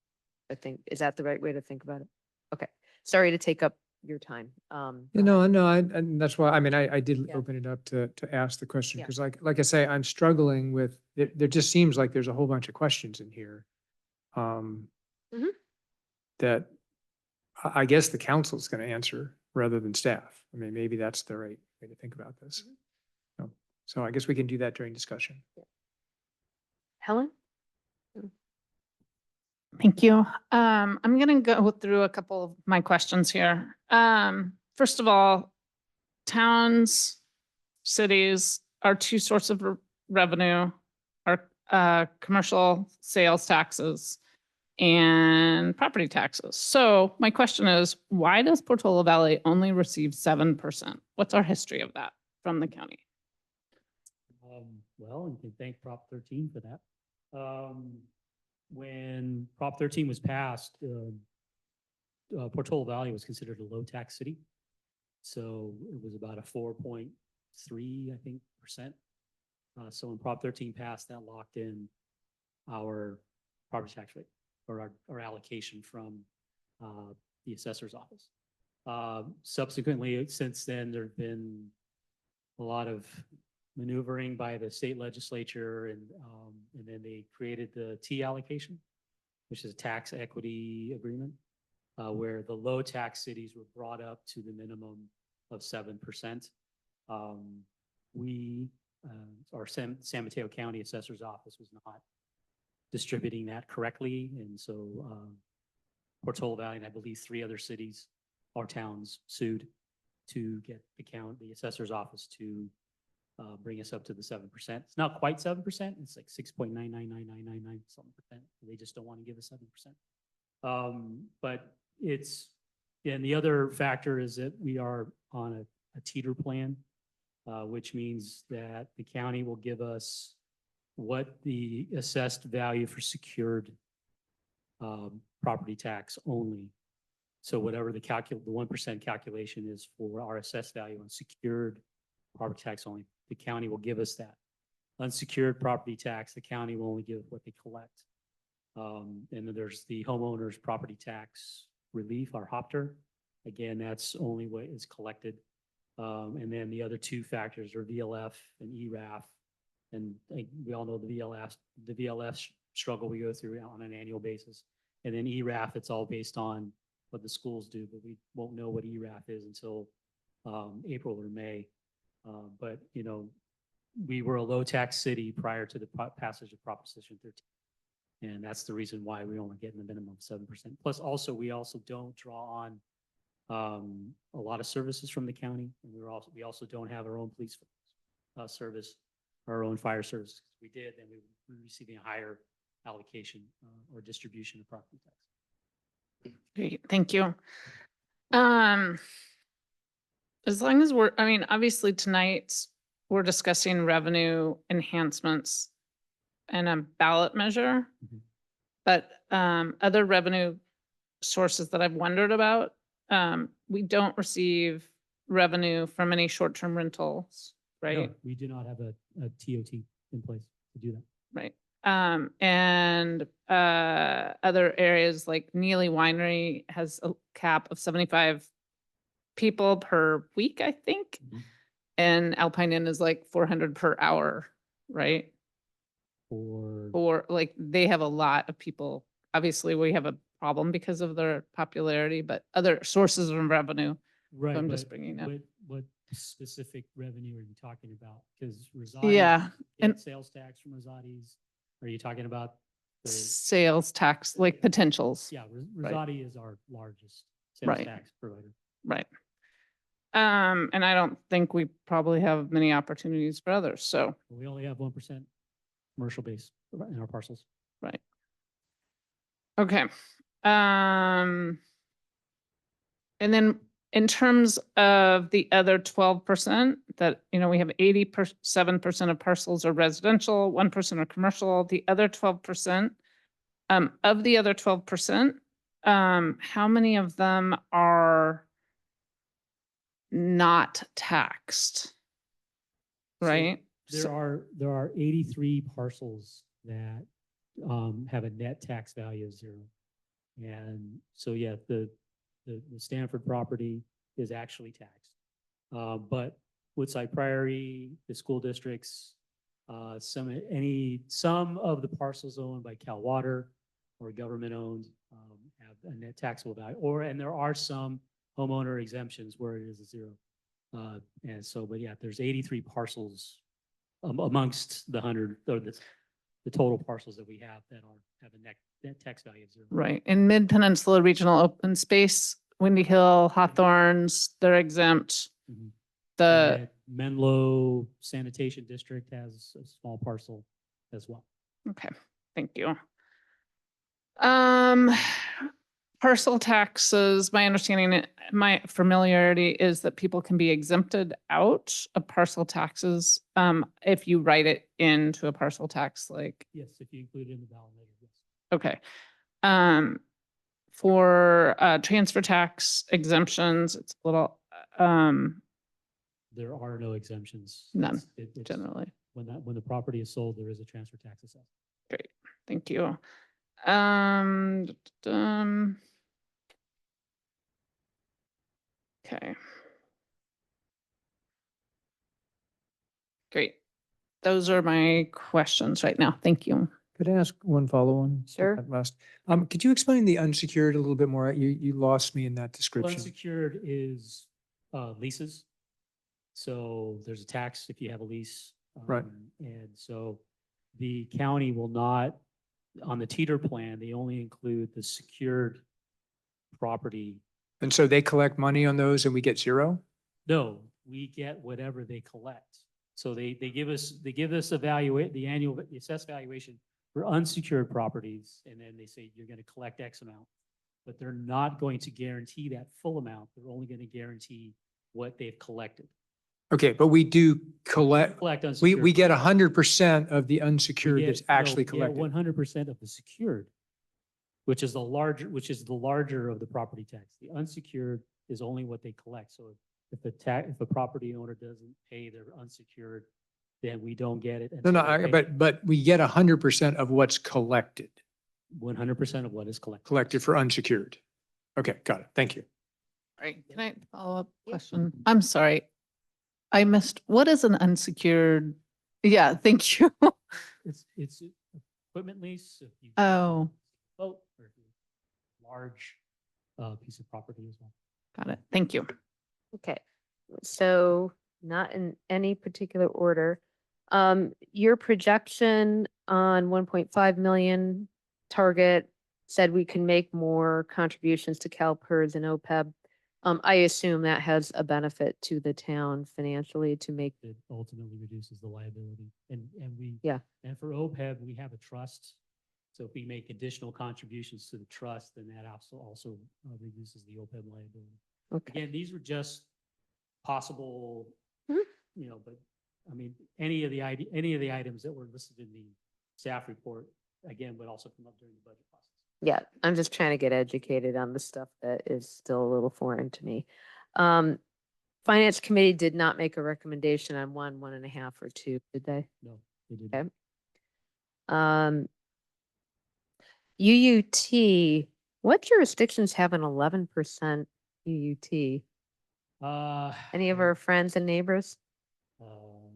I think, is that the right way to think about it? Okay, sorry to take up your time. No, and that's why, I did Yeah. open it up to ask the question, Yeah. because like I say, I'm struggling with, there just seems like there's a whole bunch of questions in here. That I guess the council's going to answer rather than staff. Maybe that's the right way to think about this. So I guess we can do that during discussion. Helen? Thank you. I'm going to go through a couple of my questions here. First of all, towns, cities, our 2 sources of revenue are commercial sales taxes and property taxes. So my question is, why does Portola Valley only receive 7%? What's our history of that from the county? Well, you can thank Prop 13 for that. When Prop 13 was passed, Portola Valley was considered a low tax city. So it was about a 4.3, I think, %. So when Prop 13 passed, that locked in our property tax rate or our allocation from the assessor's office. Subsequently, since then, there have been a lot of maneuvering by the state legislature, and then they created the T allocation, which is a tax equity agreement, where the low tax cities were brought up to the minimum of 7%. Our San Mateo County Assessor's Office was not distributing that correctly, and so Portola Valley, and I believe 3 other cities or towns sued to get the assessor's office to bring us up to the 7%. It's not quite 7%. It's like 6.999999 something percent. They just don't want to give us 7%. But it's, and the other factor is that we are on a teeter plan, which means that the county will give us what the assessed value for secured property tax only. So whatever the 1% calculation is for our assessed value on secured property tax only, the county will give us that. Unsecured property tax, the county will only give what they collect. And then there's the homeowner's property tax relief, our HOPTR. Again, that's only what is collected. And then the other 2 factors are VLF and ERAF. And we all know the VLF struggle we go through on an annual basis. And then ERAF, it's all based on what the schools do, but we won't know what ERAF is until April or May. But, you know, we were a low tax city prior to the passage of Proposition 13. And that's the reason why we only get in the minimum of 7%. Plus also, we also don't draw on a lot of services from the county. And we also don't have our own police service, our own fire services. If we did, then we would be receiving a higher allocation or distribution of property tax. Great, thank you. As long as I mean, obviously tonight we're discussing revenue enhancements and a ballot measure. Mhm. But other revenue sources that I've wondered about, we don't receive revenue from any short-term rentals, right? No, we do not have a TOT in place to do that. Right. And other areas like Neely Winery has a cap of 75 people per week, I think. Mhm. And Alpine Inn is like 400 per hour, right? Or like they have a lot of people. Obviously, we have a problem because of their popularity, but other sources of revenue. Right. I'm just but bringing up. What specific revenue are you talking about? Because Rosati's Yeah, get and- sales tax from Rosati's. Are you talking about the, Sales tax, like potentials. yeah, Right. Rosati is our largest sales Right. tax provider. Right. And I don't think we probably have many opportunities for others, so, We only have 1% commercial base in our parcels. right. Okay. And then in terms of the other 12% that, you know, we have 87% of parcels are residential, 1% are commercial, the other 12%, of the other 12%, how many of them are not taxed? So Right? There are 83 parcels that have a net tax value of 0. And so, yeah, the Stanford property is actually taxed. But Woodside Prairie, the school districts, some of the parcels owned by Cal Water or government owned have a net taxable value, and there are some homeowner exemptions where it is a 0. And so, but yeah, there's 83 parcels amongst the 100 or the total parcels that we have that have a net tax value of 0. Right. In Mid-Peninsula Regional Open Space, Windy Hill, Hawthorns, they're exempt. Mhm. The, And then Menlo Sanitation District has a small parcel as well. okay, thank you. Parcel taxes, my understanding, my familiarity is that people can be exempted out of parcel taxes if you write it into a parcel tax, like, Yes, if you include it in the ballot measure, yes. okay. For transfer tax exemptions, it's a little, There are no exemptions. None, It's generally. when the property is sold, there is a transfer tax assessed. Great, thank you. Okay. Great. Those are my questions right now. Thank you. Could I ask one follow-on? Sure. at last? Could you explain the unsecured a little bit more? You lost me in that description. Unsecured is leases. So there's a tax if you have a lease. Right. And so the county will not, on the teeter plan, they only include the secured property. And so they collect money on those and we get zero? No, we get whatever they collect. So they give us, the annual, the assessed valuation for unsecured properties, and then they say you're going to collect X amount. But they're not going to guarantee that full amount. They're only going to guarantee what they've collected. Okay, but we do collect, Collect we unsecured. get 100% of the unsecured that's actually collected. 100% of the secured, which is the larger of the property tax. The unsecured is only what they collect. So if a property owner doesn't pay their unsecured, then we don't get it. No, but we get 100% of what's collected, 100% of what is collected. collected for unsecured. Okay, got it. Thank you. Right, can I follow up question? I'm sorry. I missed, what is an unsecured? Yeah, thank you. It's equipment lease. If you Oh, boat or if you large piece of property as well. got it. Thank you. Okay, so not in any particular order. Your projection on 1.5 million target said we can make more contributions to CalPERS and OPEB. I assume that has a benefit to the town financially to make, It ultimately reduces the liability. And we, Yeah. and for OPEB, we have a trust. So if we make additional contributions to the trust, then that also reduces the OPEB liability. okay, Again, these were just possible, Mhm. But I mean, any of the items that were listed in the staff report, again, would also come up during the budget process. yeah, I'm just trying to get educated on the stuff that is still a little foreign to me. Finance Committee did not make a recommendation on 1.5, or 2, did they? No, they didn't. Okay. UUT, what jurisdictions have an 11% UUT? Any of our friends and neighbors? We'll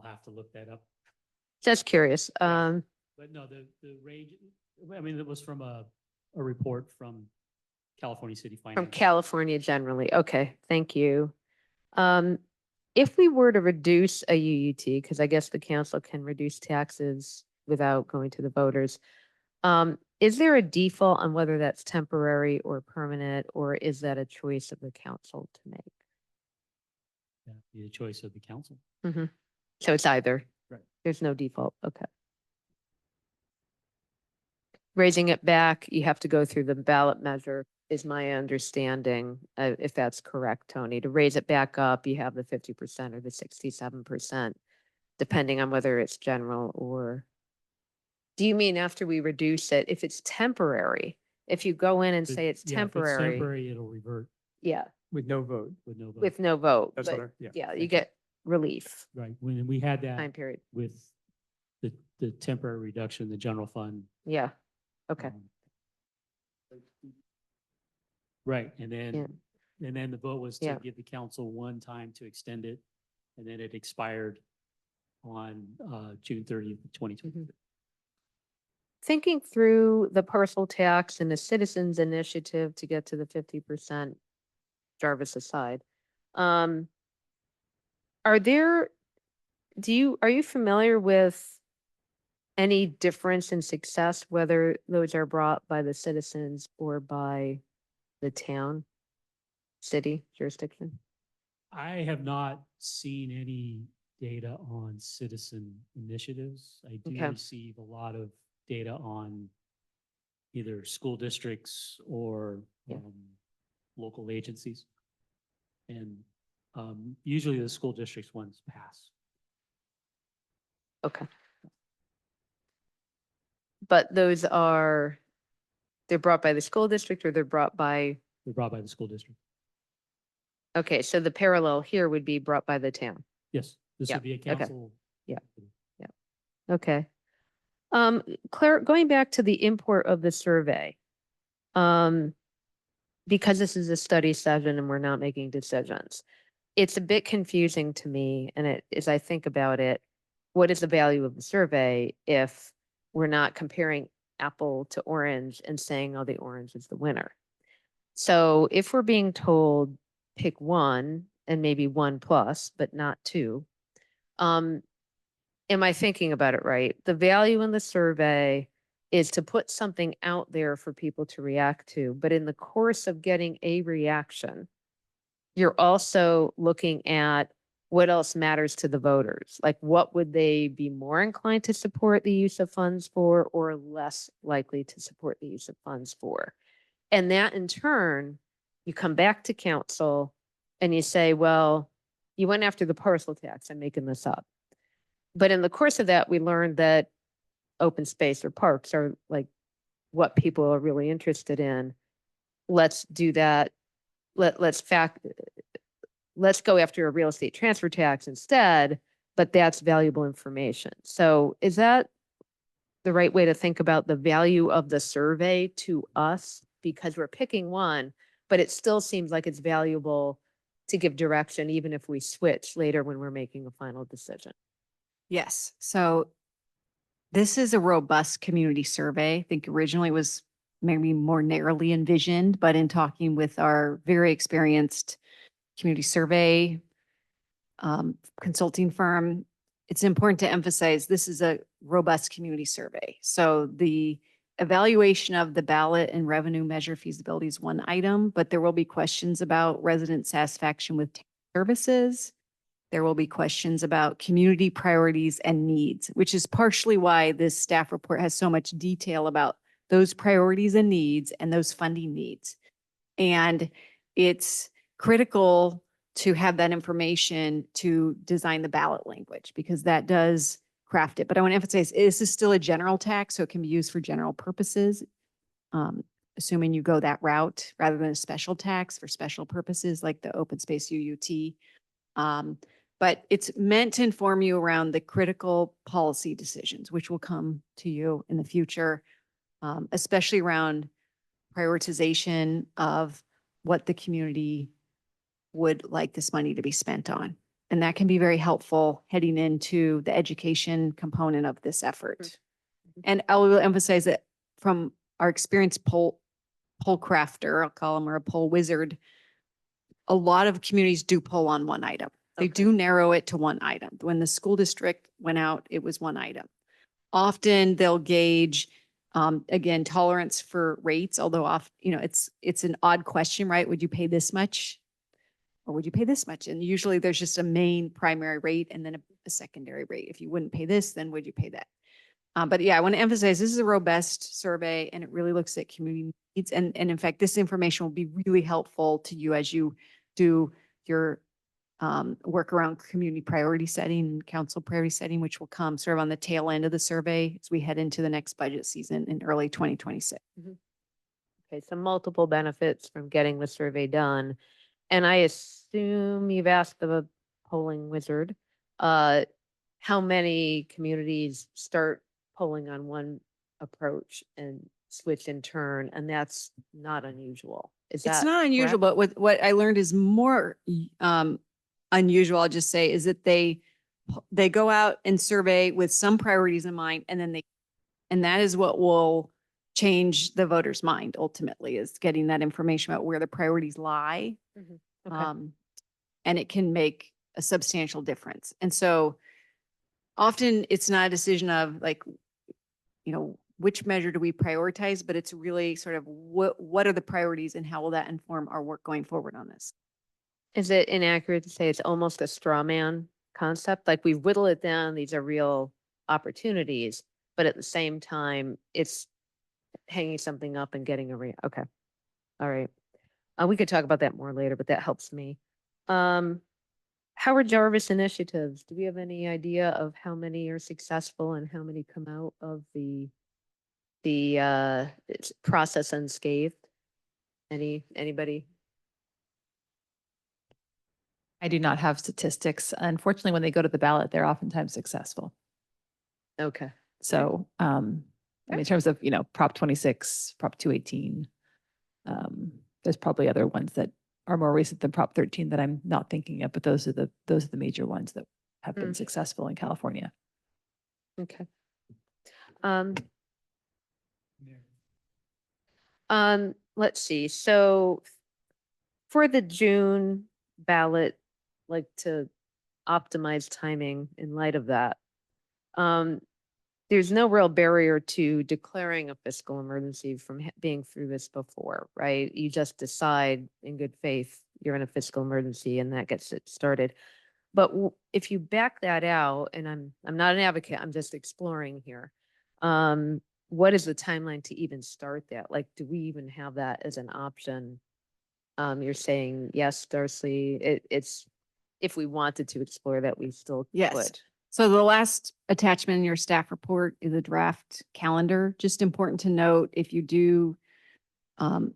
have to look that up. Just curious. But no, the range, I mean, it was from a report from California City Finance. From California generally. Okay, thank you. If we were to reduce a UUT, because I guess the council can reduce taxes without going to the voters, is there a default on whether that's temporary or permanent, or is that a choice of the council to make? That'd be the choice of the council. So it's either. Right. There's no default. Okay. Raising it back, you have to go through the ballot measure, is my understanding, if that's correct, Tony. To raise it back up, you have the 50% or the 67%, depending on whether it's general or. Do you mean after we reduce it, if it's temporary, if you go in and But, say it's yeah, if temporary? temporary, it'll revert Yeah, With no vote. with no vote. with no vote. That's but what I, yeah. Yeah, you Thank get relief Right, when we had time that period. with the temporary reduction in the general fund. Yeah, okay. um, Right, and then the vote was to Yeah. give the council one time to extend it, and then it expired on June 30th, 2020. Thinking through the parcel tax and the citizens initiative to get to the 50%, Jarvis aside. Are you familiar with any difference in success, whether those are brought by the citizens or by the town, city jurisdiction? I have not seen any data on citizen initiatives. I do Okay. receive a lot of data on either school districts or Yeah. local agencies. And usually the school districts ones pass. Okay. But they're brought by the school district or they're brought by, They're brought by the school district. okay, so the parallel here would be brought by the town. Yes, this Yeah, would be a okay. council. Yeah. Okay. Claire, going back to the import of the survey, because this is a study session and we're not making decisions, it's a bit confusing to me, and as I think about it, what is the value of the survey if we're not comparing apple to orange and saying, oh, the orange is the winner? So if we're being told pick one and maybe 1+, but not 2, am I thinking about it right? The value in the survey is to put something out there for people to react to. But in the course of getting a reaction, you're also looking at what else matters to the voters. Like, what would they be more inclined to support the use of funds for, or less likely to support the use of funds for? And that in turn, you come back to council and you say, well, you went after the parcel tax. I'm making this up. But in the course of that, we learned that open space or parks are like what people are really interested in. Let's do that. Let's go after a real estate transfer tax instead, but that's valuable information. So is that the right way to think about the value of the survey to us? Because we're picking one, but it still seems like it's valuable to give direction, even if we switch later when we're making a final decision. Yes, so this is a robust community survey. I think originally it was maybe more narrowly envisioned, but in talking with our very experienced community survey consulting firm, it's important to emphasize this is a robust community survey. So the evaluation of the ballot and revenue measure feasibility is one item, but there will be questions about resident satisfaction with services. There will be questions about community priorities and needs, which is partially why this staff report has so much detail about those priorities and needs and those funding needs. And it's critical to have that information to design the ballot language, because that does craft it. But I want to emphasize, this is still a general tax, so it can be used for general purposes. Assuming you go that route rather than a special tax for special purposes like the open space UUT. But it's meant to inform you around the critical policy decisions, which will come to you in the future, especially around prioritization of what the community would like this money to be spent on. And that can be very helpful heading into the education component of this effort. And I will emphasize that from our experienced poll crafter, I'll call him, or a poll wizard, a lot of communities do poll on one item. They do narrow it to one item. When the school district went out, it was one item. Often they'll gauge, again, tolerance for rates, although it's an odd question, right? Would you pay this much? Or would you pay this much? And usually there's just a main primary rate and then a secondary rate. If you wouldn't pay this, then would you pay that? But yeah, I want to emphasize this is a robust survey and it really looks at community needs. And in fact, this information will be really helpful to you as you do your work around community priority setting, council priority setting, which will come sort of on the tail end of the survey as we head into the next budget season in early 2026. Okay, so multiple benefits from getting the survey done. And I assume you've asked the polling wizard, how many communities start polling on one approach and switch in turn, and that's not unusual. Is that It's not unusual, correct? but what I learned is more unusual, I'll just say, is that they go out and survey with some priorities in mind, and that is what will change the voter's mind ultimately, is getting that information about where the priorities lie. Okay. And it can make a substantial difference. And so often it's not a decision of like, which measure do we prioritize, but it's really sort of what are the priorities and how will that inform our work going forward on this? Is it inaccurate to say it's almost a straw man concept? Like, we whittle it down, these are real opportunities, but at the same time, it's hanging something up and getting okay. All right. We could talk about that more later, but that helps me. Howard Jarvis initiatives. Do we have any idea of how many are successful and how many come out of the process unscathed? Anybody? I do not have statistics. Unfortunately, when they go to the ballot, they're oftentimes successful. Okay. So, in terms of, Prop 26, Prop 218, there's probably other ones that are more recent than Prop 13 that I'm not thinking of, but those are the major ones that have been successful in California. Okay. Let's see. So for the June ballot, like to optimize timing in light of that, there's no real barrier to declaring a fiscal emergency from being through this before, right? You just decide in good faith, you're in a fiscal emergency and that gets it started. But if you back that out, and I'm not an advocate, I'm just exploring here. What is the timeline to even start that? Like, do we even have that as an option? You're saying, yes, Darcy, it's, if we wanted to explore that, we still Yes. could. So the last attachment in your staff report is a draft calendar. Just important to note, if you do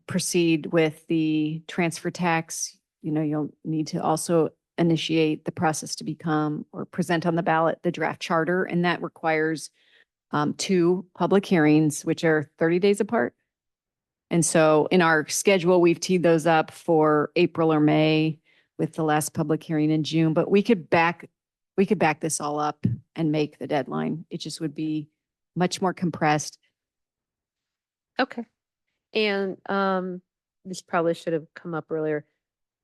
proceed with the transfer tax, you'll need to also initiate the process to become or present on the ballot the draft charter, and that requires 2 public hearings, which are 30 days apart. And so in our schedule, we've teed those up for April or May with the last public hearing in June, but we could back this all up and make the deadline. It just would be much more compressed. Okay. And this probably should have come up earlier.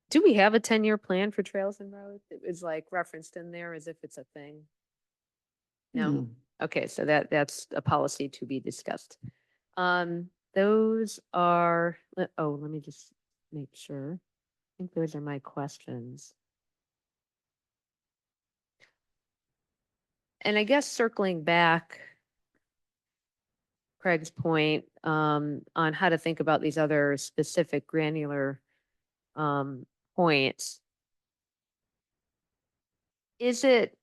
Do we have a 10-year plan for trails and roads? It was like referenced in there as if it's a thing. No? Okay, so that's a policy to be discussed. Those are, let me just make sure. I think those are my questions. And I guess circling back, Craig's point on how to think about these other specific granular points. Is it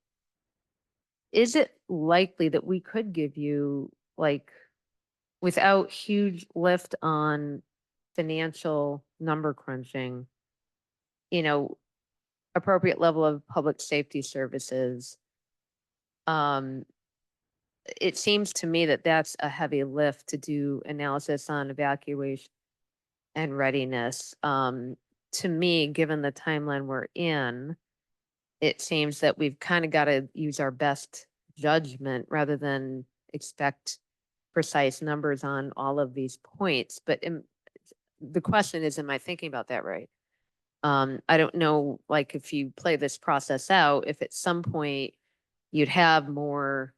likely that we could give you, like, without huge lift on financial number crunching, appropriate level of public safety services? It seems to me that that's a heavy lift to do analysis on evacuation and readiness. To me, given the timeline we're in, it seems that we've kind of got to use our best judgment rather than expect precise numbers on all of these points. But the question is, am I thinking about that right? I don't know, like, if you play this process out, if at some point you'd have more,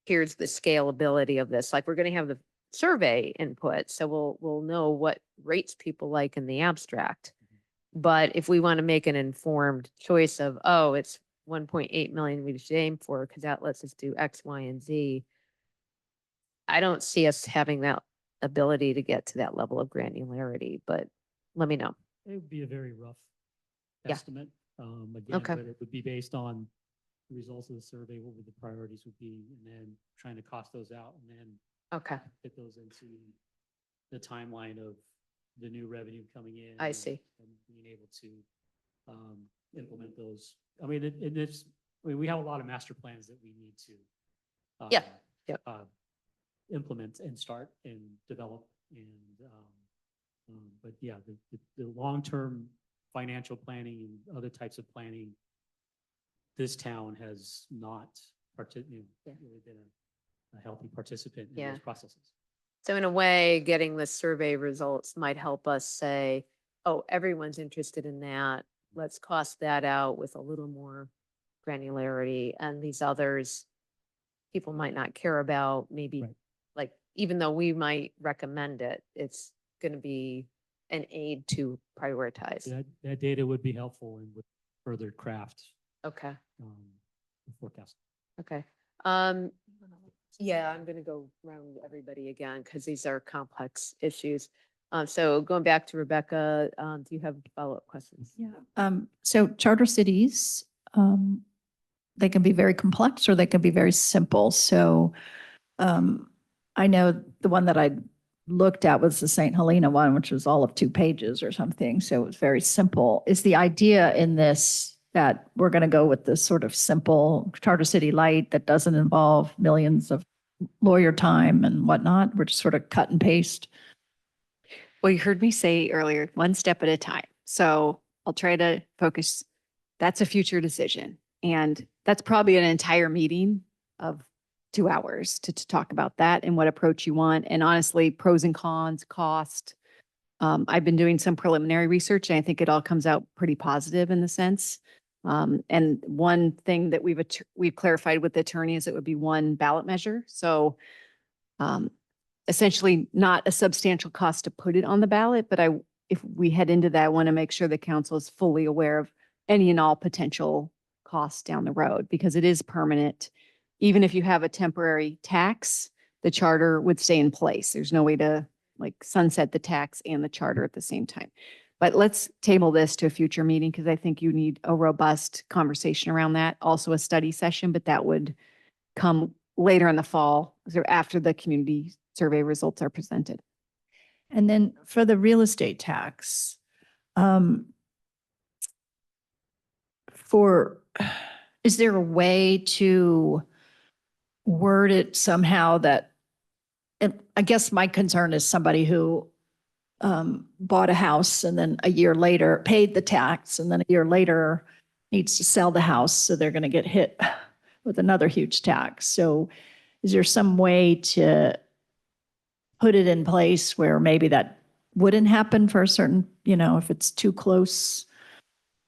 here's the scalability of this, like, we're going to have the survey input, so we'll know what rates people like in the abstract. But if we want to make an informed choice of, oh, it's 1.8 million we should aim for because that lets us do X, Y, and Z, I don't see us having that ability to get to that level of granularity, but let me know. It would be a very rough Yeah. estimate. Again, Okay. but it would be based on the results of the survey, what would the priorities would be, and then trying to cost those out and then Okay, fit those into the timeline of the new revenue coming in. I see. And being able to implement those. I mean, we have a lot of master plans that we need to Yeah. Yep. implement and start and develop but yeah, the long-term financial planning and other types of planning, this town has not really been a healthy participant in Yeah. those processes. so in a way, getting the survey results might help us say, oh, everyone's interested in that. Let's cost that out with a little more granularity, and these others, people might not care about, maybe, Right. like, even though we might recommend it, it's going to be an aid to prioritize. That data would be helpful and would further craft Okay, the forecast. okay. Yeah, I'm going to go around everybody again because these are complex issues. So going back to Rebecca, do you have follow-up questions? Yeah. So charter cities, they can be very complex or they can be very simple. So I know the one that I looked at was the St. Helena one, which was all of 2 pages or something. So it was very simple. Is the idea in this that we're going to go with this sort of simple charter city light that doesn't involve millions of lawyer time and whatnot? We're just sort of cut and paste. Well, you heard me say earlier, one step at a time. So I'll try to focus. That's a future decision. And that's probably an entire meeting of 2 hours to talk about that and what approach you want. And honestly, pros and cons, cost. I've been doing some preliminary research and I think it all comes out pretty positive in the sense. And one thing that we've clarified with the attorney is it would be one ballot measure. So essentially not a substantial cost to put it on the ballot, but if we head into that, I want to make sure the council is fully aware of any and all potential costs down the road, because it is permanent. Even if you have a temporary tax, the charter would stay in place. There's no way to like sunset the tax and the charter at the same time. But let's table this to a future meeting because I think you need a robust conversation around that. Also a study session, but that would come later in the fall, so after the community survey results are presented. And then for the real estate tax, is there a way to word it somehow that, and I guess my concern is somebody who bought a house and then a year later paid the tax and then a year later needs to sell the house. So they're going to get hit with another huge tax. So is there some way to put it in place where maybe that wouldn't happen for a certain, if it's too close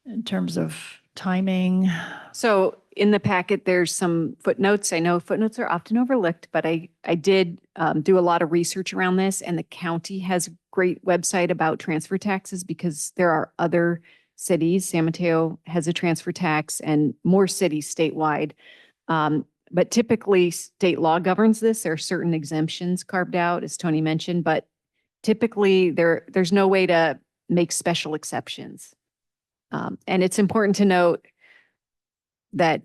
in terms of timing? So in the packet, there's some footnotes. I know footnotes are often overlooked, but I did do a lot of research around this, and the county has a great website about transfer taxes because there are other cities. San Mateo has a transfer tax and more cities statewide. But typically state law governs this. There are certain exemptions carved out, as Tony mentioned, but typically there's no way to make special exceptions. And it's important to note that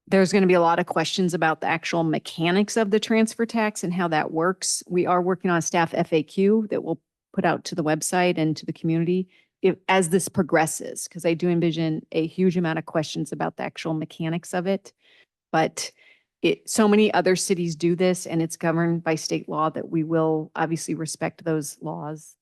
there's going to be a lot of questions about the actual mechanics of the transfer tax and how that works. We are working on a staff FAQ that we'll put out to the website and to the community as this progresses, because I do envision a huge amount of questions about the actual mechanics of it. But so many other cities do this, and it's governed by state law that we will obviously respect those laws.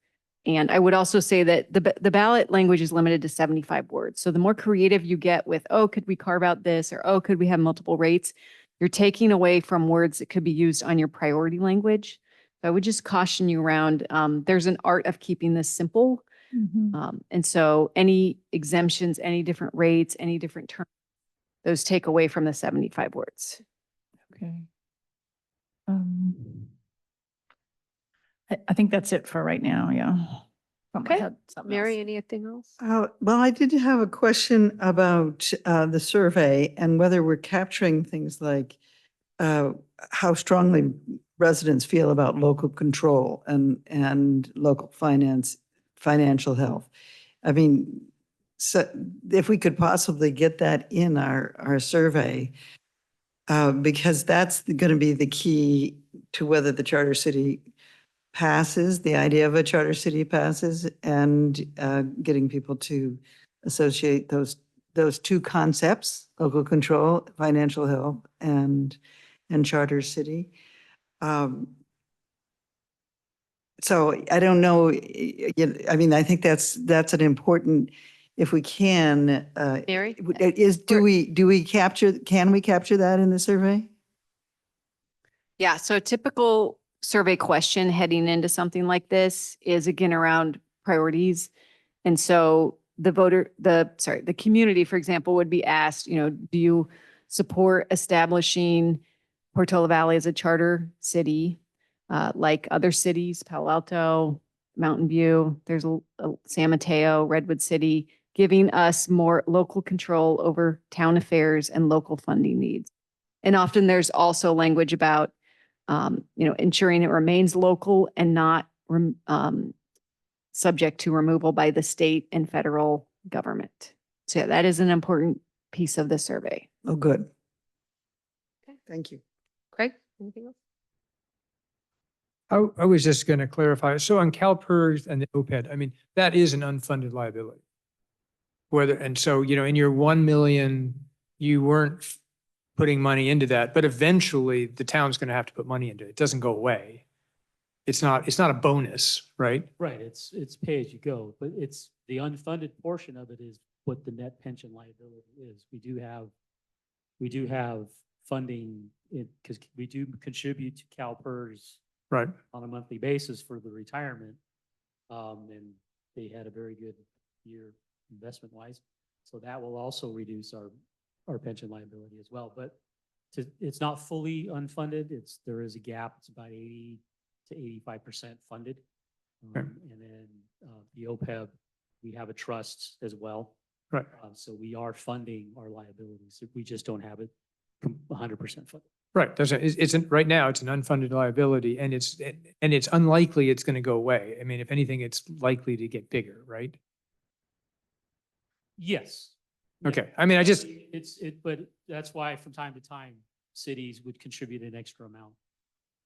And I would also say that the ballot language is limited to 75 words. So the more creative you get with, oh, could we carve out this? Or, oh, could we have multiple rates? You're taking away from words that could be used on your priority language. So I would just caution you around, there's an art of keeping this simple. And so any exemptions, any different rates, any different terms, those take away from the 75 words. Okay. I think that's it for right now. Yeah. Okay. Mary, anything else? Well, I did have a question about the survey and whether we're capturing things like how strongly residents feel about local control and local financial health. I mean, so if we could possibly get that in our survey, because that's going to be the key to whether the charter city passes, the idea of a charter city passes, and getting people to associate those two concepts, local control, financial health, and charter city. So I don't know, I mean, I think that's an important, if we can, Mary? can we capture that in the survey? Yeah, so a typical survey question heading into something like this is again around priorities. And so the community, for example, would be asked, do you support establishing Portola Valley as a charter city, like other cities, Palo Alto, Mountain View, there's a San Mateo, Redwood City, giving us more local control over town affairs and local funding needs. And often there's also language about ensuring it remains local and not subject to removal by the state and federal government. So yeah, that is an important piece of the survey. Oh, good. Okay. Thank you. Craig, anything else? I was just going to clarify. So on CalPERS and the OPEB, I mean, that is an unfunded liability. So, in your 1 million, you weren't putting money into that, but eventually the town's going to have to put money into it. It doesn't go away. It's not a bonus, right? Right, it's pay as you go, but it's the unfunded portion of it is what the net pension liability is. We do have funding because we do contribute to CalPERS Right. on a monthly basis for the retirement. And they had a very good year investment wise. So that will also reduce our pension liability as well. But it's not fully unfunded. There is a gap. It's about 80 to 85% funded. Okay. And then the OPEB, we have a trust as well. Right. So we are funding our liabilities. We just don't have it 100% funded. Right. Right now, it's an unfunded liability and it's unlikely it's going to go away. I mean, if anything, it's likely to get bigger, right? Yes. Yeah. Okay. I mean, But that's why from time to time, cities would contribute an extra amount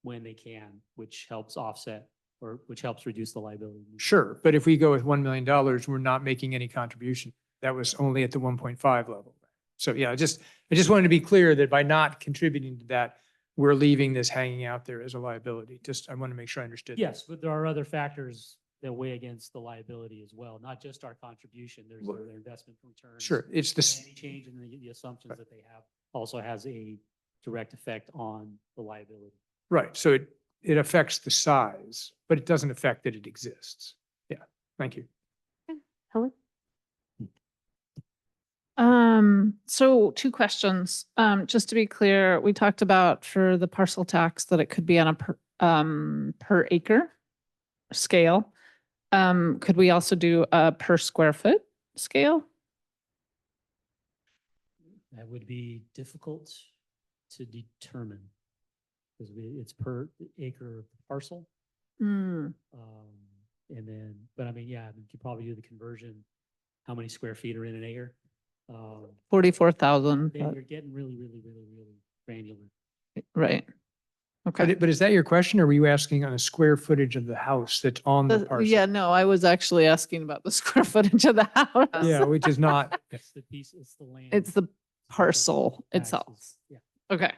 when they can, which helps offset or which helps reduce the liability. sure. But if we go with $1 million, we're not making any contribution. That was only at the 1.5 level. So yeah, I just wanted to be clear that by not contributing to that, we're leaving this hanging out there as a liability. I want to make sure I understood. that. Yes, but there are other factors that weigh against the liability as well, not just our contribution. There's Well, their investment returns. Sure. It's this, Any change in the assumptions that they have also has a direct effect on the liability. right. So it affects the size, but it doesn't affect that it exists. Yeah. Thank you. Helen? So 2 questions. Just to be clear, we talked about for the parcel tax that it could be on a per acre scale. Could we also do a per square foot scale? That would be difficult to determine because it's per acre parcel. Hmm, And then, but I mean, yeah, you could probably do the conversion. How many square feet are in an acre? 44,000, Then you're getting really granular. right? Okay. But is that your question, or were you asking on a square footage of the house that's on the parcel? Yeah, no, I was actually asking about the square footage of the house. Yeah, which is not, It's the piece, it's the land. It's the parcel itself. taxes. Yeah. Okay.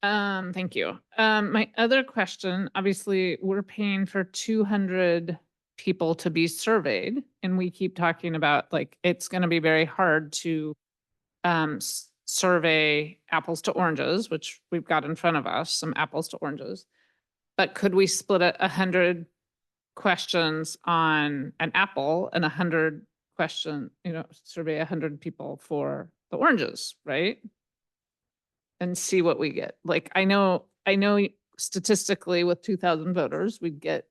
Thank you. My other question, obviously, we're paying for 200 people to be surveyed, and we keep talking about like, it's gonna be very hard to survey apples to oranges, which we've got in front of us, some apples to oranges. But could we split it 100 questions on an apple and 100 survey 100 people for the oranges, right? And see what we get. Like, I know statistically with 2,000 voters, we'd get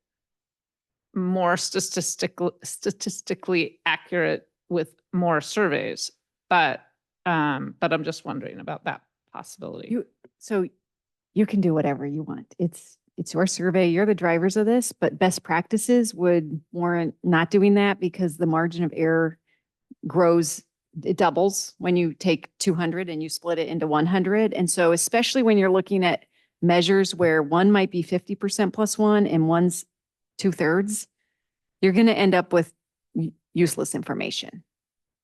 more statistically accurate with more surveys, but I'm just wondering about that possibility. So you can do whatever you want. It's your survey. You're the drivers of this, but best practices would warrant not doing that because the margin of error grows, it doubles when you take 200 and you split it into 100. And so especially when you're looking at measures where one might be 50% plus one and one's 2/3, you're going to end up with useless information.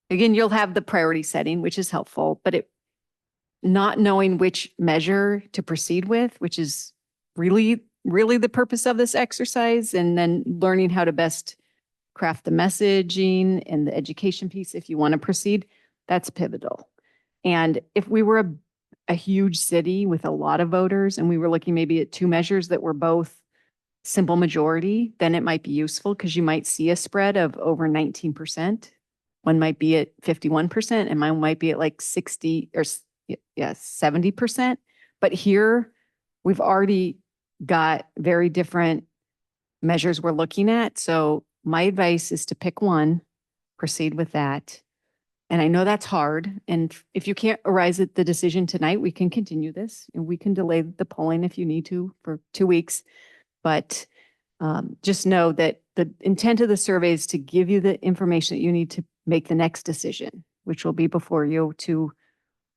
Again, you'll have the priority setting, which is helpful, but not knowing which measure to proceed with, which is really the purpose of this exercise, and then learning how to best craft the messaging and the education piece if you want to proceed, that's pivotal. And if we were a huge city with a lot of voters and we were looking maybe at 2 measures that were both simple majority, then it might be useful because you might see a spread of over 19%. One might be at 51% and mine might be at like 60 or 70%. But here we've already got very different measures we're looking at. So my advice is to pick one, proceed with that. And I know that's hard. And if you can't arise at the decision tonight, we can continue this and we can delay the polling if you need to for 2 weeks. But just know that the intent of the survey is to give you the information that you need to make the next decision, which will be before you to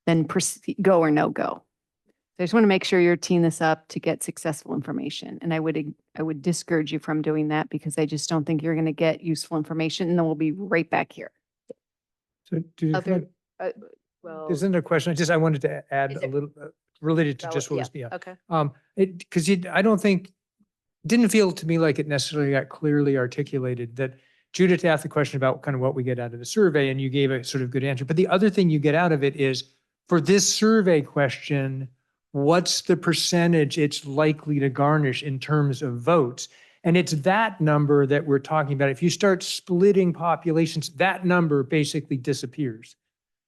then proceed, go or no go. So I just want to make sure you're teeing this up to get successful information. And I would discourage you from doing that because I just don't think you're going to get useful information and then we'll be right back here. so Well, isn't there a question? I wanted to add Is a it little related to rele- just what yeah, was, okay. because I don't think, didn't feel to me like it necessarily got clearly articulated that Judith asked the question about kind of what we get out of the survey and you gave a sort of good answer. But the other thing you get out of it is for this survey question, what's the percentage it's likely to garnish in terms of votes? And it's that number that we're talking about. If you start splitting populations, that number basically disappears.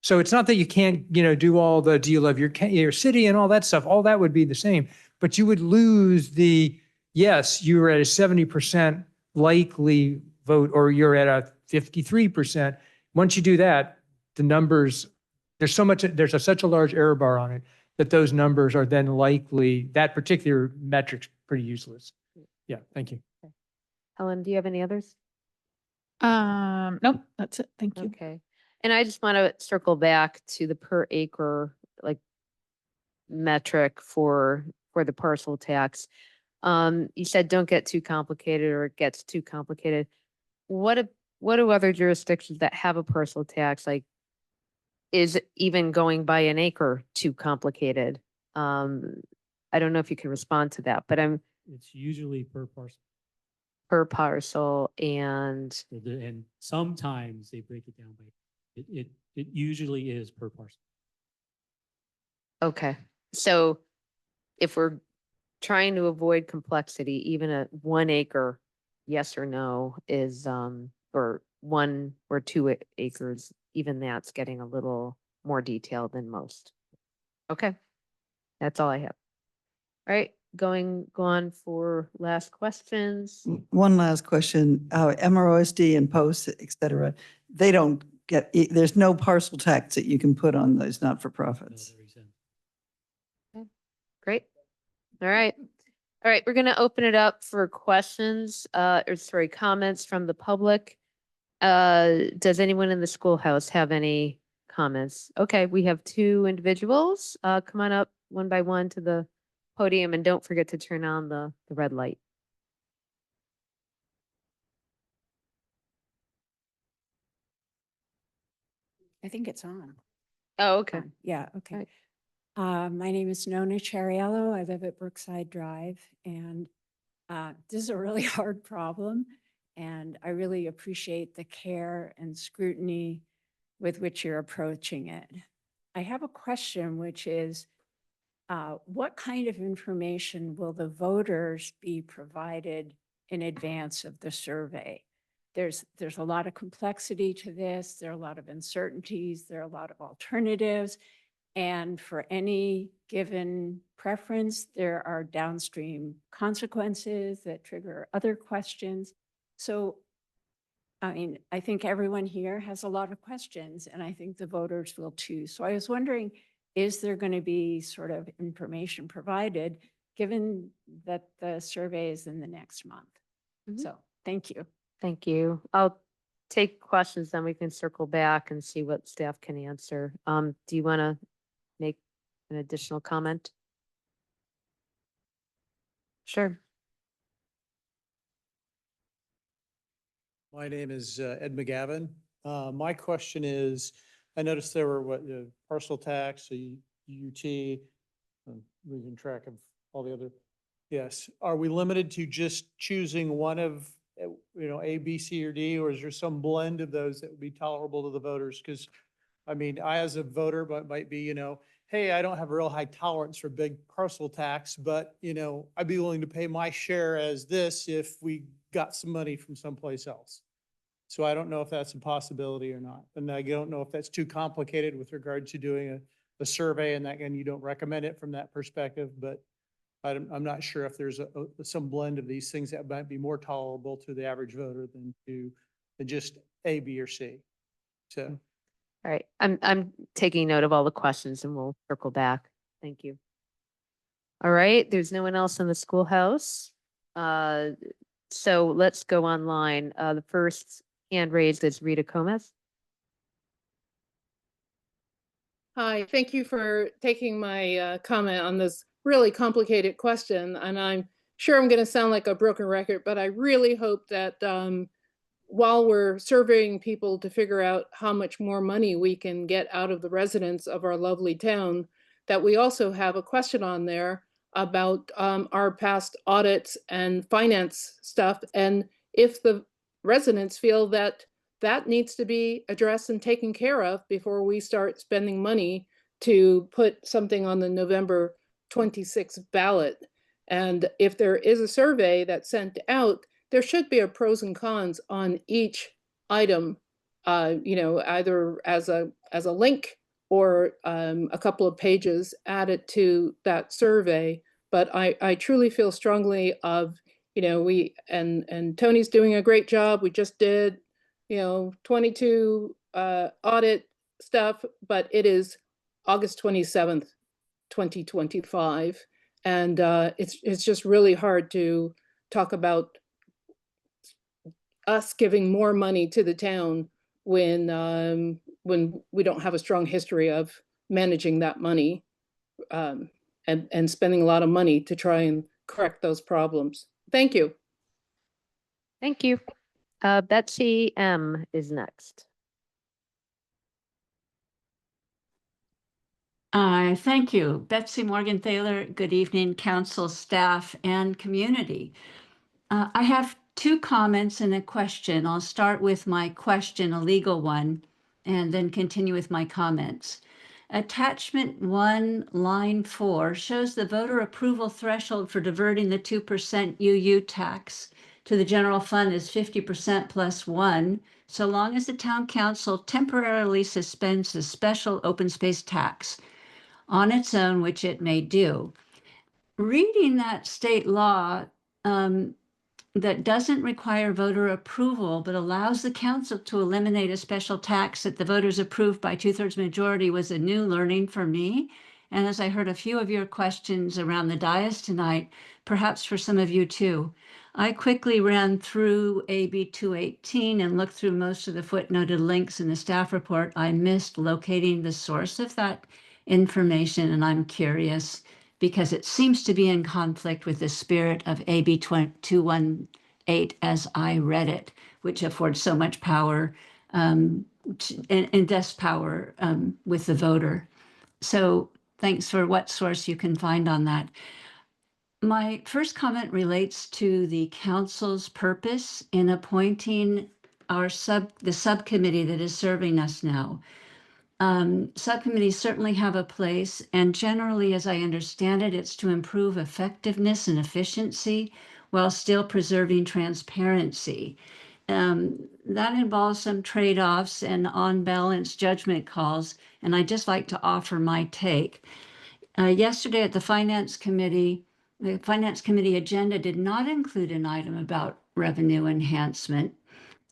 So it's not that you can't, you know, do all the, do you love your city and all that stuff? All that would be the same, but you would lose the, yes, you were at a 70% likely vote, or you're at a 53%. Once you do that, the numbers, there's such a large error bar on it that those numbers are then likely, that particular metric's pretty useless. Yeah, thank you. Helen, do you have any others? Nope, that's it. Thank you. Okay. And I just want to circle back to the per acre, like, metric for the parcel tax. You said don't get too complicated, or it gets too complicated. What do other jurisdictions that have a parcel tax, like, is even going by an acre too complicated? I don't know if you can respond to that, but I'm It's usually per parcel. per parcel, and And sometimes they break it down by, it usually is per parcel. okay. So if we're trying to avoid complexity, even a 1 acre, yes or no, is, or 1 or 2 acres, even that's getting a little more detailed than most. Okay. That's all I have. All right, go on for last questions. One last question, MROSD and posts, et cetera, they don't get, there's no parcel tax that you can put on those not-for-profits. Great. All right. All right, we're going to open it up for questions, or sorry, comments from the public. Does anyone in the schoolhouse have any comments? Okay, we have 2 individuals. Come on up one by one to the podium, and don't forget to turn on the red light. I think it's on. Oh, okay. Yeah, okay. Right. My name is Nona Chariello. I live at Brookside Drive, and this is a really hard problem. And I really appreciate the care and scrutiny with which you're approaching it. I have a question, which is, what kind of information will the voters be provided in advance of the survey? There's a lot of complexity to this. There are a lot of uncertainties. There are a lot of alternatives. And for any given preference, there are downstream consequences that trigger other questions. So, I mean, I think everyone here has a lot of questions, and I think the voters will too. So I was wondering, is there going to be sort of information provided, given that the survey is in the next month? Mhm. So, thank you. Thank you. I'll take questions, then we can circle back and see what staff can answer. Do you want to make an additional comment? Sure. My name is Ed McGavin. My question is, I noticed there were parcel tax, a UT, I'm losing track of all the other. Yes, are we limited to just choosing one of, A, B, C, or D, or is there some blend of those that would be tolerable to the voters? Because, I mean, I as a voter might be, hey, I don't have a real high tolerance for big parcel tax, but, I'd be willing to pay my share as this if we got some money from someplace else. So I don't know if that's a possibility or not. And I don't know if that's too complicated with regard to doing a survey, and that, again, you don't recommend it from that perspective, but I'm not sure if there's some blend of these things that might be more tolerable to the average voter than just A, B, or C. So. All right, I'm taking note of all the questions, and we'll circle back. Thank you. All right, there's no one else in the schoolhouse. So let's go online. The first hand raised is Rita Gomez. Hi, thank you for taking my comment on this really complicated question. And I'm sure I'm going to sound like a broken record, but I really hope that while we're surveying people to figure out how much more money we can get out of the residents of our lovely town, that we also have a question on there about our past audits and finance stuff. And if the residents feel that that needs to be addressed and taken care of before we start spending money to put something on the November 26th ballot. And if there is a survey that's sent out, there should be a pros and cons on each item, either as a link or a couple of pages added to that survey. But I truly feel strongly of, we, and Tony's doing a great job. We just did, 22 audit stuff, but it is August 27th, 2025. And it's just really hard to talk about us giving more money to the town when we don't have a strong history of managing that money, and spending a lot of money to try and correct those problems. Thank you. Thank you. Betsy M. is next. Thank you. Betsy Morgan Thaler, good evening, council, staff, and community. I have two comments and a question. I'll start with my question, a legal one, and then continue with my comments. Attachment 1, line 4, shows the voter approval threshold for diverting the 2% UU tax to the general fund is 50% plus 1, so long as the town council temporarily suspends the special open space tax on its own, which it may do. Reading that state law that doesn't require voter approval, but allows the council to eliminate a special tax that the voters approved by 2/3 majority was a new learning for me. And as I heard a few of your questions around the dais tonight, perhaps for some of you too, I quickly ran through AB 218 and looked through most of the footnoted links in the staff report. I missed locating the source of that information, and I'm curious because it seems to be in conflict with the spirit of AB 218 as I read it, which affords so much power and invests power with the voter. So thanks for what source you can find on that. My first comment relates to the council's purpose in appointing the subcommittee that is serving us now. Subcommittees certainly have a place, and generally, as I understand it, it's to improve effectiveness and efficiency while still preserving transparency. That involves some trade-offs and on-balance judgment calls, and I'd just like to offer my take. Yesterday at the Finance Committee agenda did not include an item about revenue enhancement.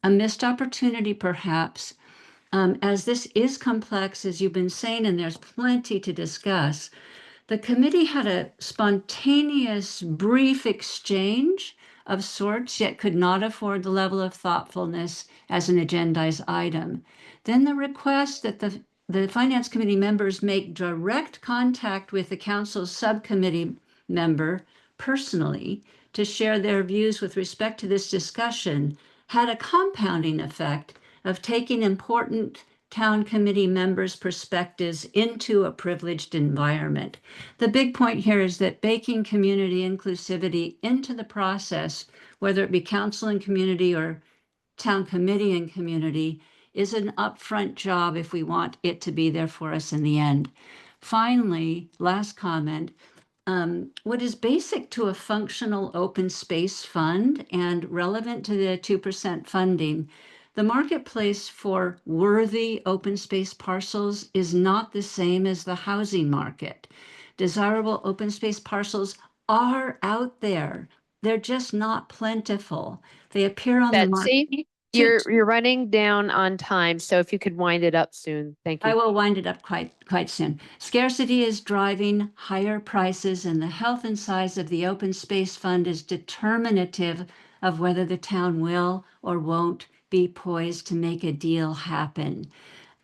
A missed opportunity, perhaps. As this is complex, as you've been saying, and there's plenty to discuss, the committee had a spontaneous, brief exchange of sorts, yet could not afford the level of thoughtfulness as an agendized item. Then the request that the Finance Committee members make direct contact with the council's subcommittee member personally to share their views with respect to this discussion had a compounding effect of taking important town committee members' perspectives into a privileged environment. The big point here is that baking community inclusivity into the process, whether it be council and community or town committee and community, is an upfront job if we want it to be there for us in the end. Finally, last comment, what is basic to a functional open space fund and relevant to the 2% funding, the marketplace for worthy open space parcels is not the same as the housing market. Desirable open space parcels are out there. They're just not plentiful. They appear on the market. Betsy, you're running down on time, so if you could wind it up soon. Thank you. I will wind it up quite soon. Scarcity is driving higher prices, and the health and size of the open space fund is determinative of whether the town will or won't be poised to make a deal happen.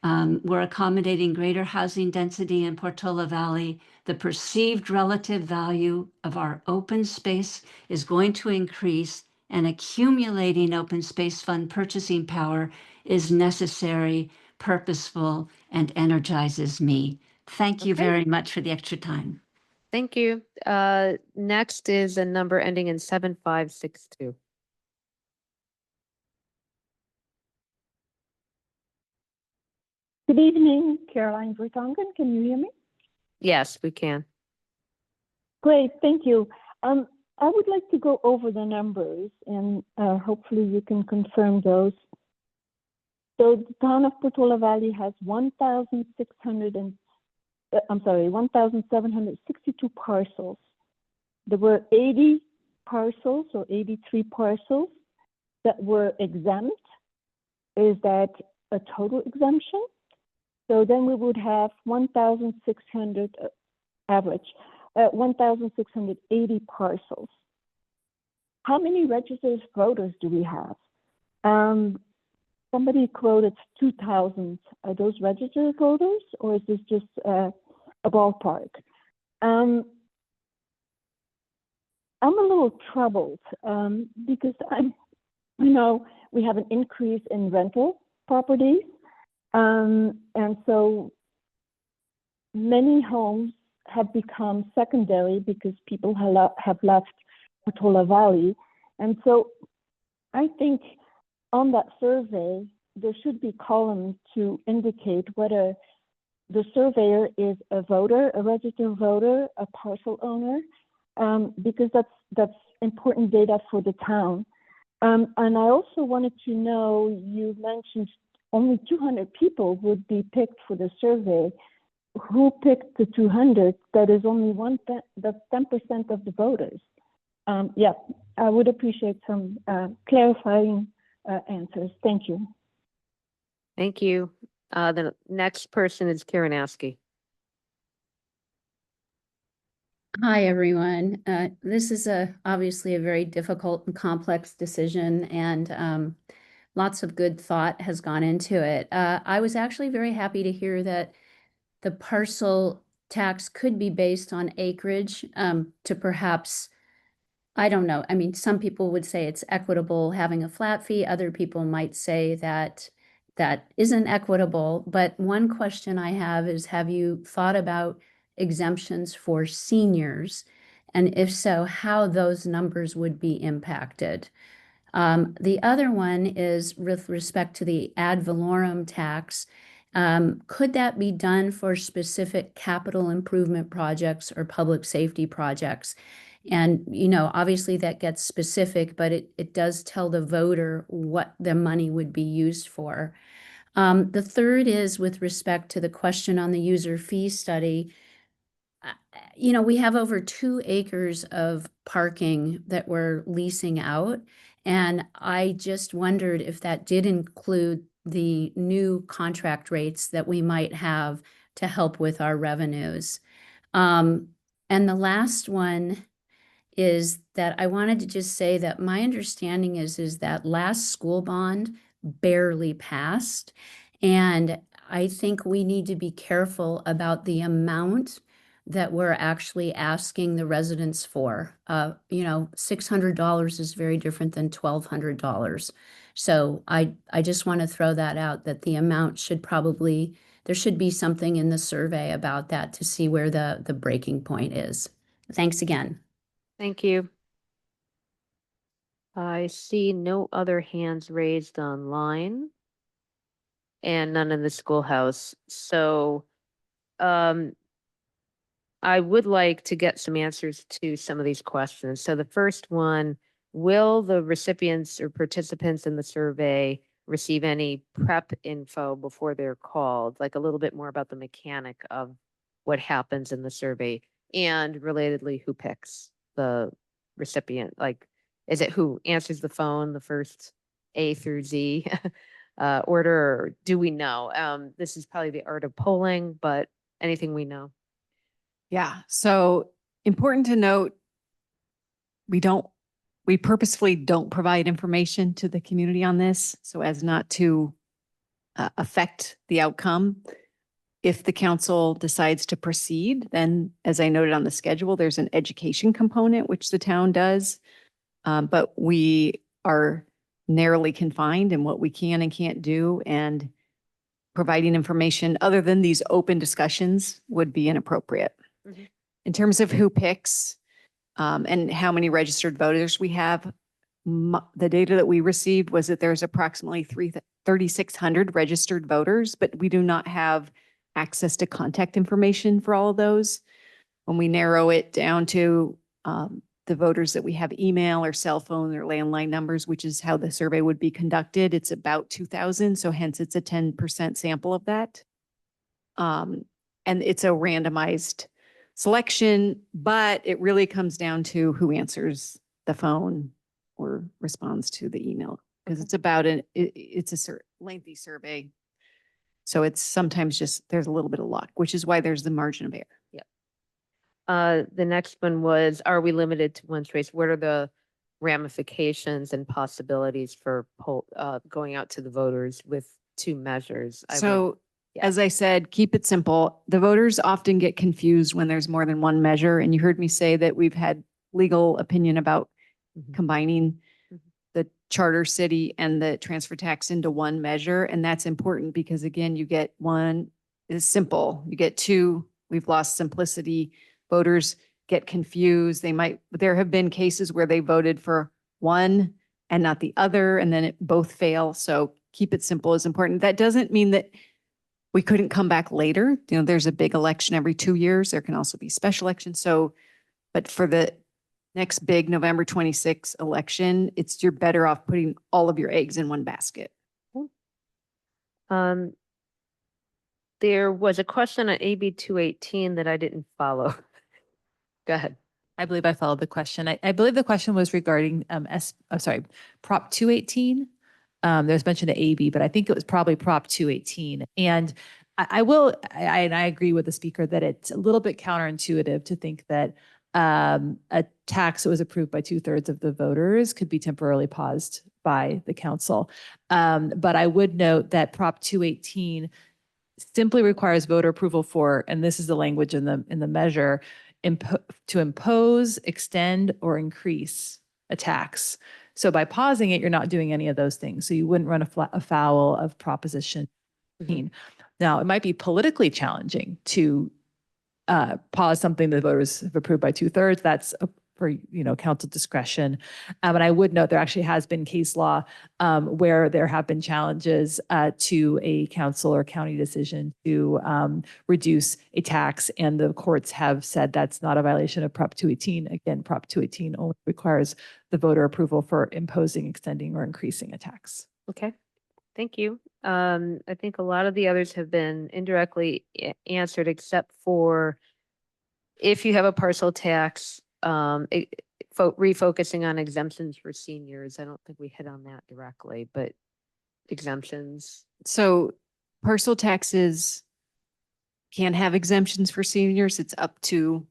We're accommodating greater housing density in Portola Valley. The perceived relative value of our open space is going to increase, and accumulating open space fund purchasing power is necessary, purposeful, and energizes me. Thank you Okay. very much for the extra time. Thank you. Next is a number ending in 7562. Good evening, Caroline Vertonghen. Can you hear me? Yes, we can. Great, thank you. I would like to go over the numbers and hopefully you can confirm those. So the town of Portola Valley has 1,762 parcels. There were 80 parcels or 83 parcels that were exempt. Is that a total exemption? So then we would have 1,600 average, 1,680 parcels. How many registered voters do we have? Somebody quoted 2,000. Are those registered voters, or is this just a ballpark? I'm a little troubled because we have an increase in rental properties, and so many homes have become secondary because people have left Portola Valley, and so I think on that survey there should be columns to indicate whether the surveyor is a voter, a registered voter, a parcel owner, because that's important data for the town. And I also wanted to know, you mentioned only 200 people would be picked for the survey. Who picked the 200? That is only that's 10% of the voters. Yeah, I would appreciate some clarifying answers. Thank you. Thank you. The next person is Karen Askey. Hi, everyone. This is obviously a very difficult and complex decision, and lots of good thought has gone into it. I was actually very happy to hear that the parcel tax could be based on acreage to perhaps, I don't know. I mean, some people would say it's equitable having a flat fee. Other people might say that that isn't equitable. But one question I have is, have you thought about exemptions for seniors? And if so, how those numbers would be impacted? The other one is with respect to the ad valorem tax. Could that be done for specific capital improvement projects or public safety projects? And, obviously that gets specific, but it does tell the voter what the money would be used for. The third is with respect to the question on the user fee study. We have over 2 acres of parking that we're leasing out. And I just wondered if that did include the new contract rates that we might have to help with our revenues. And the last one is that I wanted to just say that my understanding is that last school bond barely passed. And I think we need to be careful about the amount that we're actually asking the residents for. $600 is very different than $1,200. So I just want to throw that out, that the amount should probably, there should be something in the survey about that to see where the breaking point is. Thanks again. Thank you. I see no other hands raised online and none in the schoolhouse. So I would like to get some answers to some of these questions. So the first one, will the recipients or participants in the survey receive any prep info before they're called? Like a little bit more about the mechanic of what happens in the survey, and relatedly, who picks the recipient? Like, is it who answers the phone, the first A through Z order, or do we know? This is probably the art of polling, but anything we know? Yeah, so important to note, we purposefully don't provide information to the community on this so as not to affect the outcome. If the council decides to proceed, then as I noted on the schedule, there's an education component, which the town does. But we are narrowly confined in what we can and can't do, and providing information other than these open discussions would be inappropriate. Mhm. In terms of who picks and how many registered voters we have, the data that we received was that there's approximately 3,600 registered voters, but we do not have access to contact information for all of those. When we narrow it down to the voters that we have email or cell phone or landline numbers, which is how the survey would be conducted. It's about 2,000, so hence it's a 10% sample of that. And it's a randomized selection, but it really comes down to who answers the phone or responds to the email, because it's about it's a lengthy survey. So it's sometimes just, there's a little bit of luck, which is why there's the margin of error. Yep. The next one was, are we limited to one choice? What are the ramifications and possibilities for going out to the voters with two measures? So as I said, keep it simple. The voters often get confused when there's more than one measure. And you heard me say that we've had legal opinion about combining the charter city and the transfer tax into one measure. And that's important because again, you get one is simple. You get two, we've lost simplicity. Voters get confused. There have been cases where they voted for one and not the other, and then it both fail. So keep it simple is important. That doesn't mean that we couldn't come back later. You know, there's a big election every 2 years. There can also be special elections. So, but for the next big November 26th election, you're better off putting all of your eggs in one basket. There was a question on AB 218 that I didn't follow. Go ahead. I believe I followed the question. I believe the question was regarding Prop 218. There's mention of AB, but I think it was probably Prop 218. And I agree with the speaker that it's a little bit counterintuitive to think that a tax that was approved by 2/3 of the voters could be temporarily paused by the council. But I would note that Prop 218 simply requires voter approval for, and this is the language in the measure, to impose, extend, or increase a tax. So by pausing it, you're not doing any of those things. So you wouldn't run afoul of Proposition 18. Now, it might be politically challenging to pause something the voters have approved by 2/3. That's for council discretion. And I would note there actually has been case law where there have been challenges to a council or county decision to reduce a tax, and the courts have said that's not a violation of Prop 218. Again, Prop 218 only requires the voter approval for imposing, extending, or increasing a tax. Okay, thank you. I think a lot of the others have been indirectly answered, except for if you have a parcel tax, refocusing on exemptions for seniors. I don't think we hit on that directly, but exemptions. So parcel taxes can have exemptions for seniors. It's up to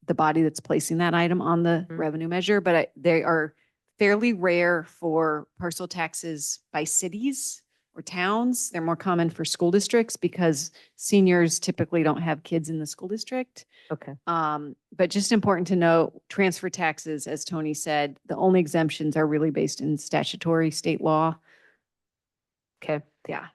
the body that's placing that item on the revenue measure, but they are fairly rare for parcel taxes by cities or towns. They're more common for school districts because seniors typically don't have kids in the school district. Okay. But just important to know, transfer taxes, as Tony said, the only exemptions are really based in statutory state law. Okay. Yeah.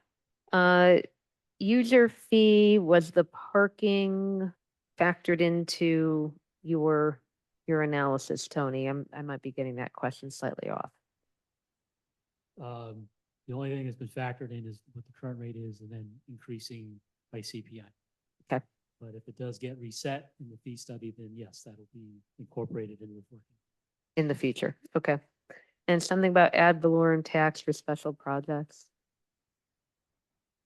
User fee, was the parking factored into your analysis, Tony? I might be getting that question slightly off. The only thing that's been factored in is what the current rate is and then increasing by CPI. Okay. But if it does get reset in the fee study, then yes, that'll be incorporated into the forecast. In the future, okay. And something about ad valorem tax for special projects?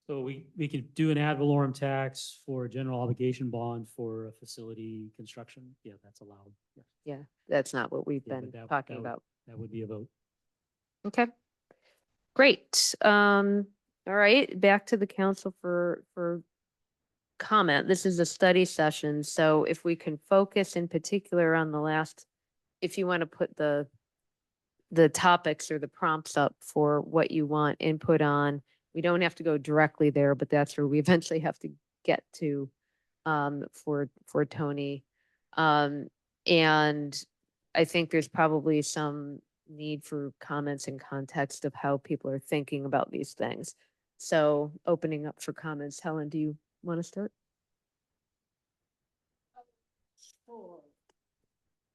So we can do an ad valorem tax for a general obligation bond for a facility construction. Yeah, that's allowed. Yeah. Yeah, that's not what we've Yeah, been but talking about. That would be a vote. Okay, great. All right, back to the council for comment. This is a study session, so if we can focus in particular on the last, if you want to put the topics or the prompts up for what you want input on. We don't have to go directly there, but that's where we eventually have to get to for Tony. And I think there's probably some need for comments and context of how people are thinking about these things. So opening up for comments. Helen, do you want to start?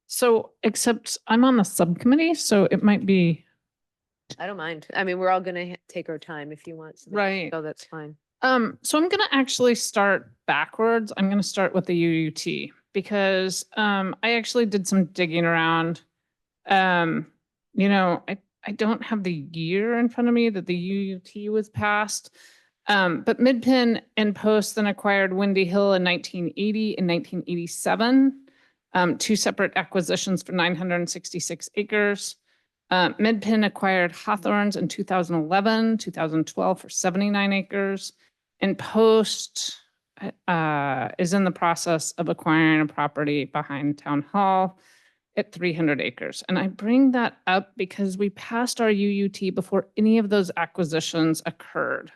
So, except I'm on the subcommittee, so it might be. I don't mind. I mean, we're all going to take our time if you want. Right. So that's fine. So I'm going to actually start backwards. I'm going to start with the UUT because I actually did some digging around. I don't have the year in front of me that the UUT was passed. But Midpin and Post then acquired Windy Hill in 1980 and 1987, two separate acquisitions for 966 acres. Midpin acquired Hawthorns in 2011, 2012 for 79 acres. And Post is in the process of acquiring a property behind Town Hall at 300 acres. And I bring that up because we passed our UUT before any of those acquisitions occurred.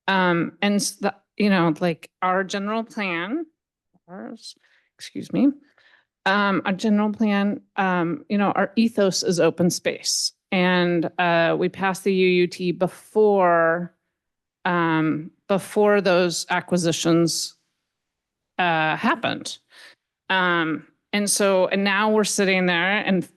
Like our general plan, our general plan, our ethos is open space. And we passed the UUT before those acquisitions happened. And now we're sitting there and,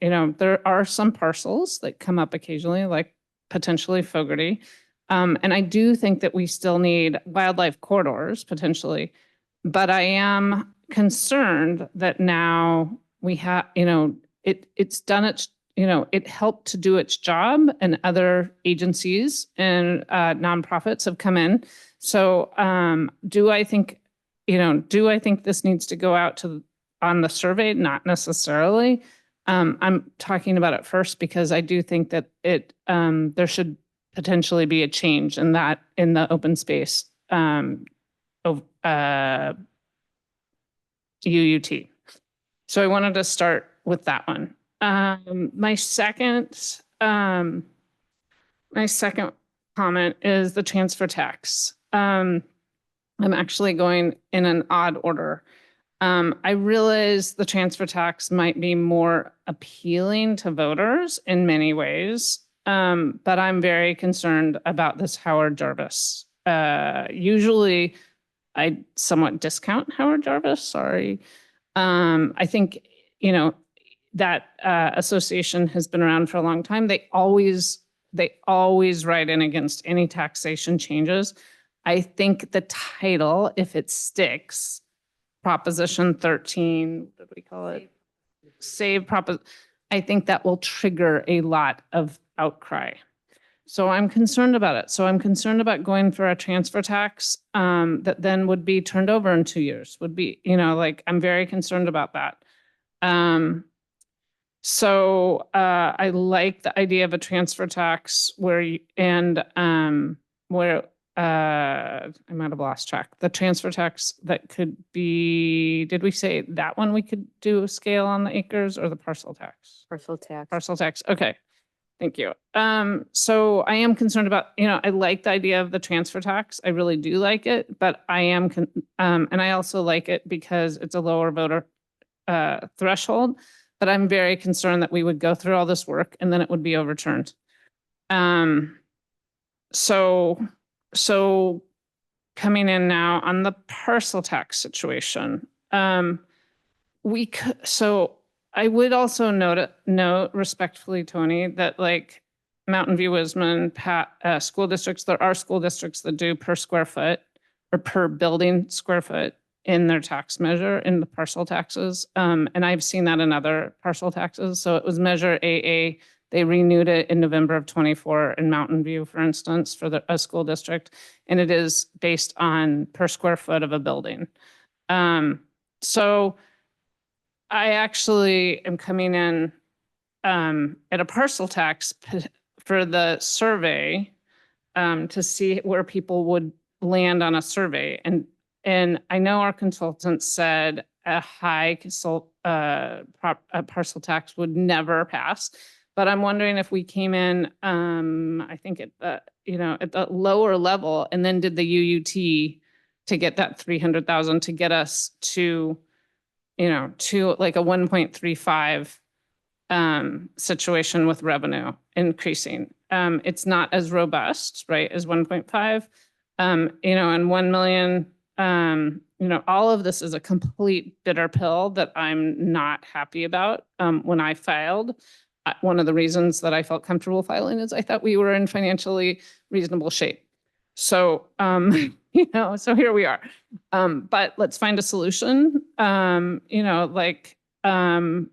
there are some parcels that come up occasionally, like potentially Fogarty. And I do think that we still need wildlife corridors potentially, but I am concerned that now we have, it's done its, it helped to do its job, and other agencies and nonprofits have come in. So do I think this needs to go out on the survey? Not necessarily. I'm talking about it first because I do think that there should potentially be a change in the open space UUT. So I wanted to start with that one. My second comment is the transfer tax. I'm actually going in an odd order. I realize the transfer tax might be more appealing to voters in many ways, but I'm very concerned about this Howard Jarvis. Usually I somewhat discount Howard Jarvis, sorry. I think, that association has been around for a long time. They always write in against any taxation changes. I think the title, if it sticks, Proposition 13, what do we call it? I think that will trigger a lot of outcry. So I'm concerned about it. So I'm concerned about going for a transfer tax that then would be turned over in 2 years, I'm very concerned about that. So I like the idea of a transfer tax I might have lost track. The transfer tax that could be, did we say that one we could do a scale on the acres, or the parcel tax? Parcel tax. Parcel tax. Okay. Thank you. So I am concerned about, I like the idea of the transfer tax. I really do like it, but I am, and I also like it because it's a lower voter threshold, but I'm very concerned that we would go through all this work and then it would be overturned. So coming in now on the parcel tax situation, I would also note respectfully, Tony, that like Mountain View, Wisman, school districts, there are school districts that do per square foot or per building square foot in their tax measure in the parcel taxes. And I've seen that in other parcel taxes. So it was Measure AA. They renewed it in November of 24 in Mountain View, for instance, for a school district. And it is based on per square foot of a building. So I actually am coming in at a parcel tax for the survey to see where people would land on a survey. And I know our consultant said a high parcel tax would never pass, but I'm wondering if we came in, I think at the lower level, and then did the UUT to get that 300,000 to get us to like a 1.35 situation with revenue increasing. It's not as robust, right, as 1.5, and 1 million, all of this is a complete bitter pill that I'm not happy about. When I filed, one of the reasons that I felt comfortable filing is I thought we were in financially reasonable shape. So you know, so here we are. But let's find a solution. You know, like, so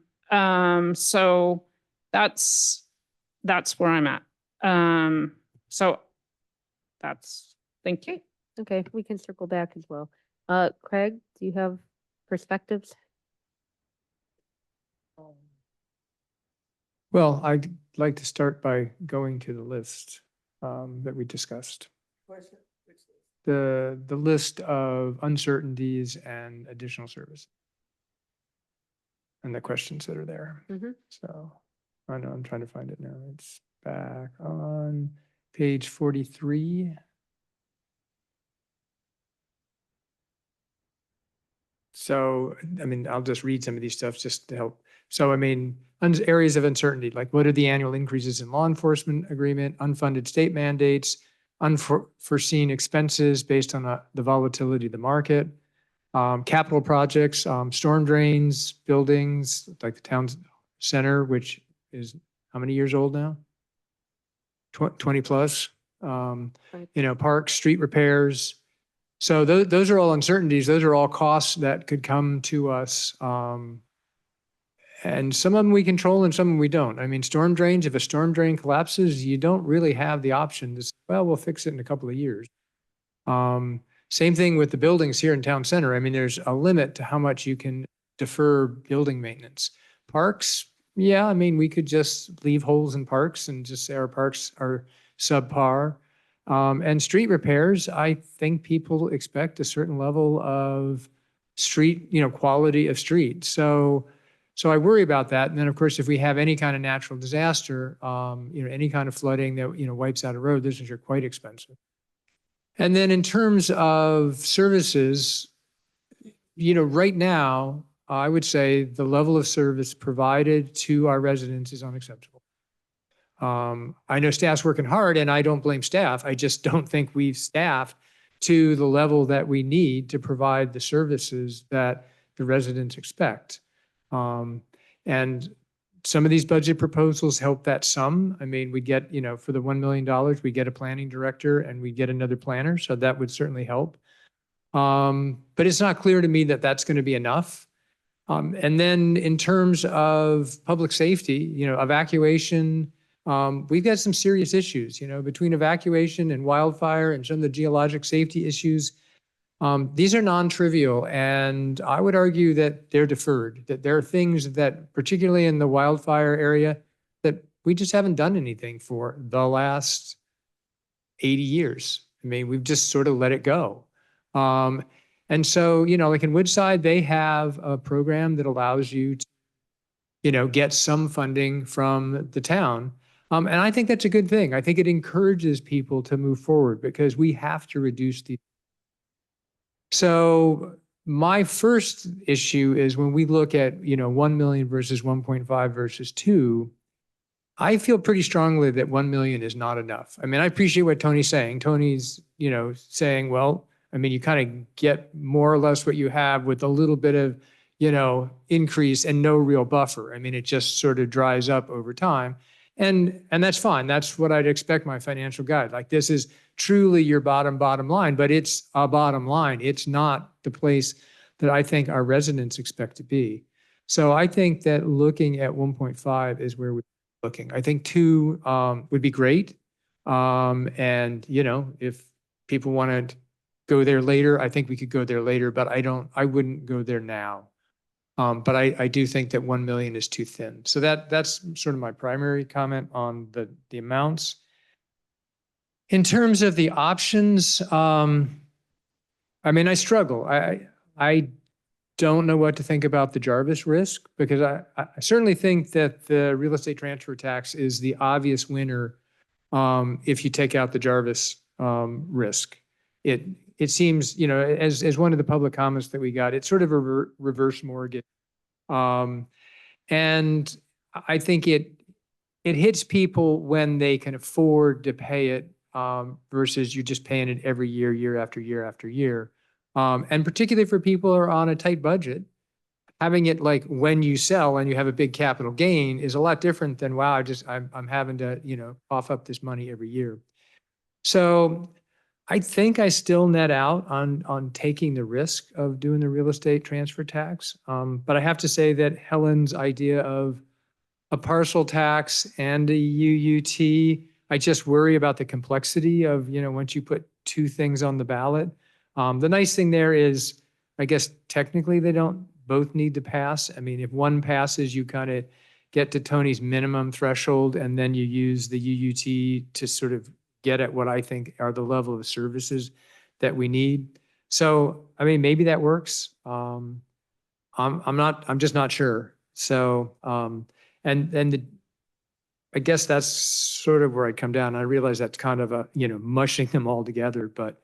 that's where I'm at. So thank you. Okay, we can circle back as well. Craig, do you have perspectives? Well, I'd like to start by going to the list that we discussed. The list of uncertainties and additional service. And the questions that are there. Mhm. So I know I'm trying to find it now. It's back on page 43. So, I mean, I'll just read some of these stuff just to help. So, I mean, areas of uncertainty, like what are the annual increases in law enforcement agreement, unfunded state mandates, unforeseen expenses based on the volatility of the market, capital projects, storm drains, buildings, like the town center, which is how many years old now? 20 plus, you know, parks, street repairs. So those are all uncertainties. Those are all costs that could come to us. And some of them we control and some of them we don't. I mean, storm drains, if a storm drain collapses, you don't really have the option to say, well, we'll fix it in a couple of years. Same thing with the buildings here in town center. I mean, there's a limit to how much you can defer building maintenance. Parks, yeah, I mean, we could just leave holes in parks and just say our parks are subpar. And street repairs, I think people expect a certain level of street, you know, quality of street. So I worry about that. And then of course, if we have any kind of natural disaster, you know, any kind of flooding that, you know, wipes out a road, those are quite expensive. And then in terms of services, you know, right now, I would say the level of service provided to our residents is unacceptable. I know staff's working hard and I don't blame staff. I just don't think we've staffed to the level that we need to provide the services that the residents expect. And some of these budget proposals help that some. I mean, we get, you know, for the $1 million, we get a planning director and we get another planner. So that would certainly help. But it's not clear to me that that's going to be enough. And then in terms of public safety, you know, evacuation, we've got some serious issues, you know, between evacuation and wildfire and some of the geologic safety issues. These are non-trivial, and I would argue that they're deferred, that there are things that, particularly in the wildfire area, that we just haven't done anything for the last 80 years. I mean, we've just sort of let it go. And so, you know, like in Woodside, they have a program that allows you to, you know, get some funding from the town. And I think that's a good thing. I think it encourages people to move forward because we have to reduce the. So my first issue is when we look at, you know, 1 million versus 1.5 versus 2, I feel pretty strongly that 1 million is not enough. I mean, I appreciate what Tony's saying. Tony's, you know, saying, well, I mean, you kind of get more or less what you have with a little bit of, you know, increase and no real buffer. I mean, it just sort of dries up over time. And that's fine. That's what I'd expect my financial guide. Like this is truly your bottom line, but it's a bottom line. It's not the place that I think our residents expect to be. So I think that looking at 1.5 is where we're looking. I think 2 would be great. And, you know, if people want to go there later, I think we could go there later, but I wouldn't go there now. But I do think that 1 million is too thin. So that's sort of my primary comment on the amounts. In terms of the options, I mean, I struggle. I don't know what to think about the Jarvis risk because I certainly think that the real estate transfer tax is the obvious winner if you take out the Jarvis risk. It seems, you know, as one of the public comments that we got, it's sort of a reverse mortgage. And I think it hits people when they can afford to pay it versus you just paying it every year, year after year after year. And particularly for people who are on a tight budget, having it like when you sell and you have a big capital gain is a lot different than, wow, I'm having to, you know, cough up this money every year. So I think I still net out on taking the risk of doing the real estate transfer tax. But I have to say that Helen's idea of a parcel tax and a UUT, I just worry about the complexity of, once you put two things on the ballot. The nice thing there is, I guess technically they don't both need to pass. I mean, if one passes, you kind of get to Tony's minimum threshold and then you use the UUT to sort of get at what I think are the level of services that we need. So, I mean, maybe that works. I'm just not sure. So, I guess that's sort of where I come down. I realize that's kind of mushing them all together, but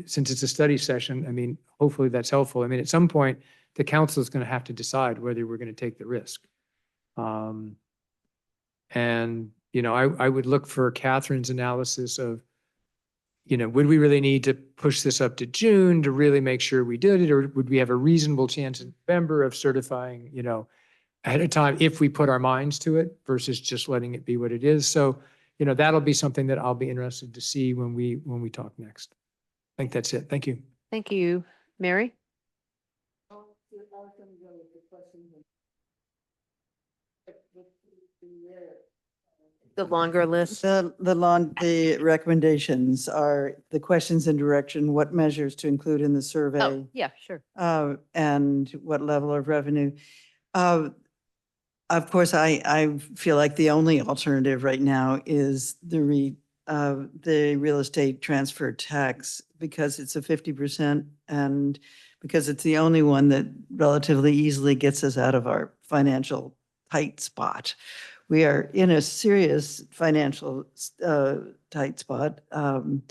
since it's a study session, I mean, hopefully that's helpful. I mean, at some point, the council is going to have to decide whether we're going to take the risk. I would look for Catherine's analysis of, would we really need to push this up to June to really make sure we did it? Or would we have a reasonable chance in November of certifying, ahead of time if we put our minds to it versus just letting it be what it is? So, that'll be something that I'll be interested to see when we talk next. I think that's it. Thank you. Thank you. Mary? The longer list. The recommendations are the questions and direction, what measures to include in the survey. Oh, yeah, sure. And what level of revenue. Of course, I feel like the only alternative right now is the real estate transfer tax, because it's a 50% and because it's the only one that relatively easily gets us out of our financial tight spot. We are in a serious financial tight spot. The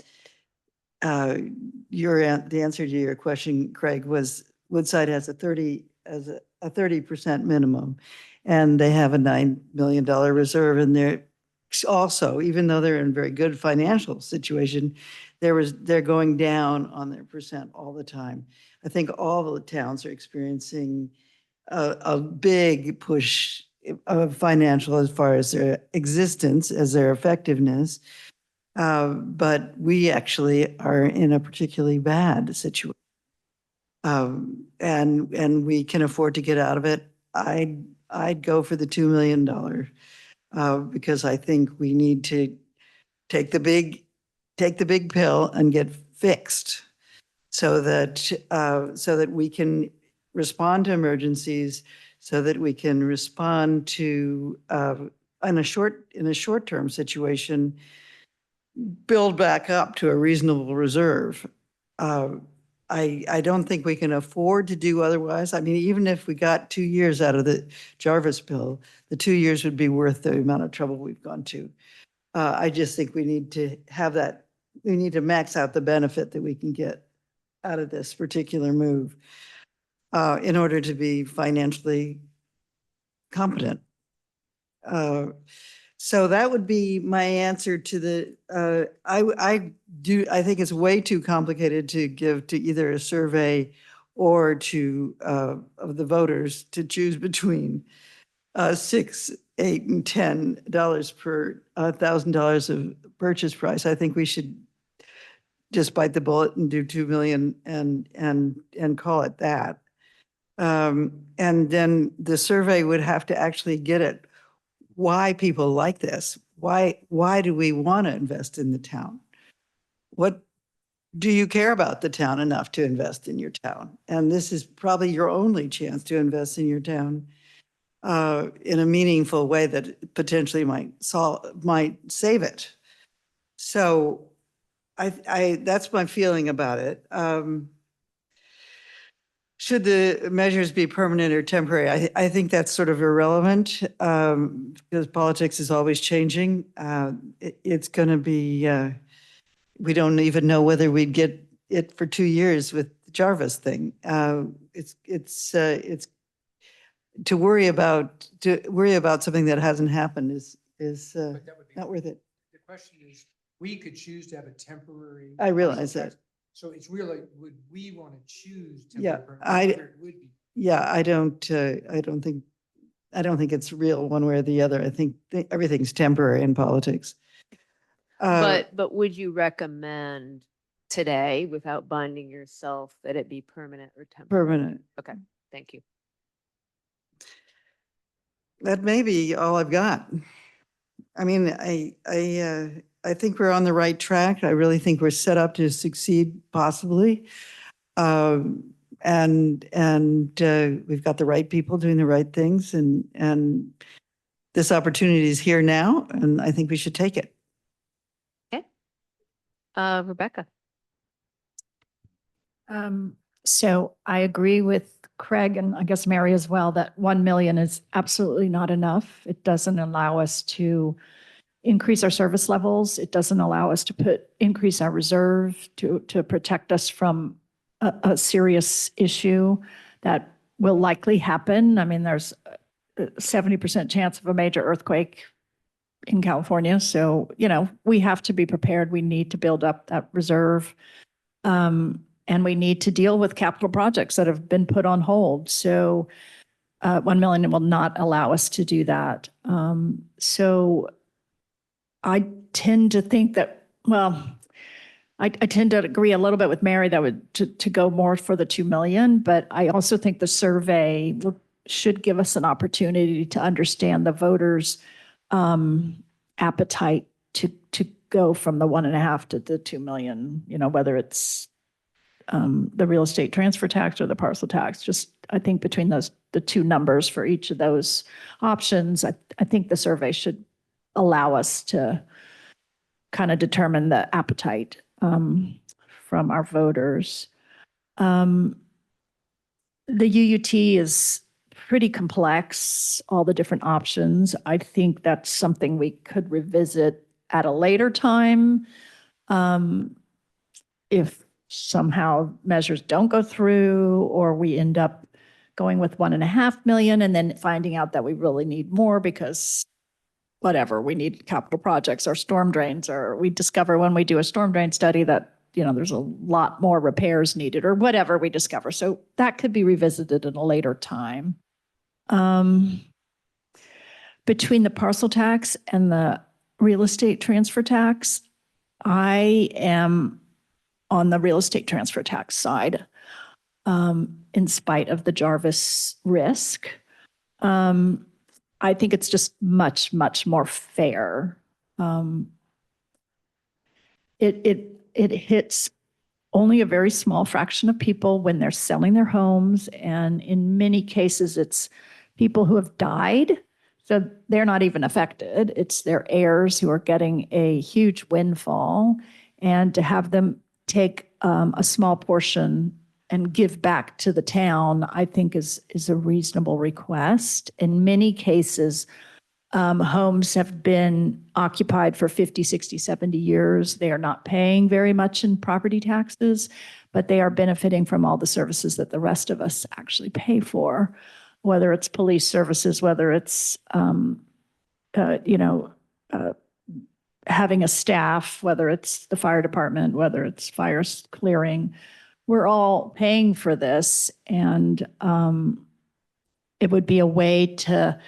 answer to your question, Craig, was Woodside has a 30% minimum, and they have a $9 million reserve. And they're also, even though they're in a very good financial situation, they're going down on their percent all the time. I think all the towns are experiencing a big push of financial as far as their existence, as their effectiveness. But we actually are in a particularly bad situation. And we can afford to get out of it. I'd go for the $2 million because I think we need to take the big pill and get fixed so that we can respond to emergencies, so that we can respond to in a short-term situation, build back up to a reasonable reserve. I don't think we can afford to do otherwise. I mean, even if we got 2 years out of the Jarvis bill, the 2 years would be worth the amount of trouble we've gone to. I just think we need to have that. We need to max out the benefit that we can get out of this particular move in order to be financially competent. So that would be my answer to the, I think it's way too complicated to give to either a survey or to of the voters to choose between $6, $8, and $10 per $1,000 of purchase price. I think we should just bite the bullet and do 2 million and call it that. And then the survey would have to actually get at why people like this. Why do we want to invest in the town? What do you care about the town enough to invest in your town? And this is probably your only chance to invest in your town in a meaningful way that potentially might save it. So I that's my feeling about it. Should the measures be permanent or temporary? I think that's sort of irrelevant because politics is always changing. It's going to be, we don't even know whether we'd get it for 2 years with the Jarvis thing. It's to worry about something that hasn't happened is not worth it. The question is, we could choose to have a temporary. I realize that. So it's really, would we want to choose? Yeah, whether it would be? Yeah, I don't think it's real one way or the other. I think everything's temporary in politics. But would you recommend today, without binding yourself, that it be permanent or temporary? Permanent. Okay, thank you. That may be all I've got. I mean, I think we're on the right track. I really think we're set up to succeed possibly. And we've got the right people doing the right things, and this opportunity is here now, and I think we should take it. Okay. Rebecca. So I agree with Craig and I guess Mary as well, that 1 million is absolutely not enough. It doesn't allow us to increase our service levels. It doesn't allow us to increase our reserve to protect us from a serious issue that will likely happen. I mean, there's a 70% chance of a major earthquake in California. So, we have to be prepared. We need to build up that reserve. And we need to deal with capital projects that have been put on hold. So 1 million will not allow us to do that. So I tend to think that, I tend to agree a little bit with Mary that to go more for the 2 million, but I also think the survey should give us an opportunity to understand the voters' appetite to go from the 1.5 to the 2 million, whether it's the real estate transfer tax or the parcel tax. Just, I think between the two numbers for each of those options, I think the survey should allow us to kind of determine the appetite from our voters. The UUT is pretty complex, all the different options. I think that's something we could revisit at a later time. If somehow measures don't go through, or we end up going with 1.5 million and then finding out that we really need more because whatever, we need capital projects or storm drains, or we discover when we do a storm drain study that, there's a lot more repairs needed, or whatever we discover. So that could be revisited in a later time. Between the parcel tax and the real estate transfer tax, I am on the real estate transfer tax side, in spite of the Jarvis risk. I think it's just much, much more fair. It hits only a very small fraction of people when they're selling their homes. And in many cases, it's people who have died. So they're not even affected. It's their heirs who are getting a huge windfall. And to have them take a small portion and give back to the town, I think is a reasonable request. In many cases, homes have been occupied for 50, 60, 70 years. They are not paying very much in property taxes, but they are benefiting from all the services that the rest of us actually pay for, whether it's police services, whether it's, having a staff, whether it's the fire department, whether it's fire clearing. We're all paying for this, and it would be a way to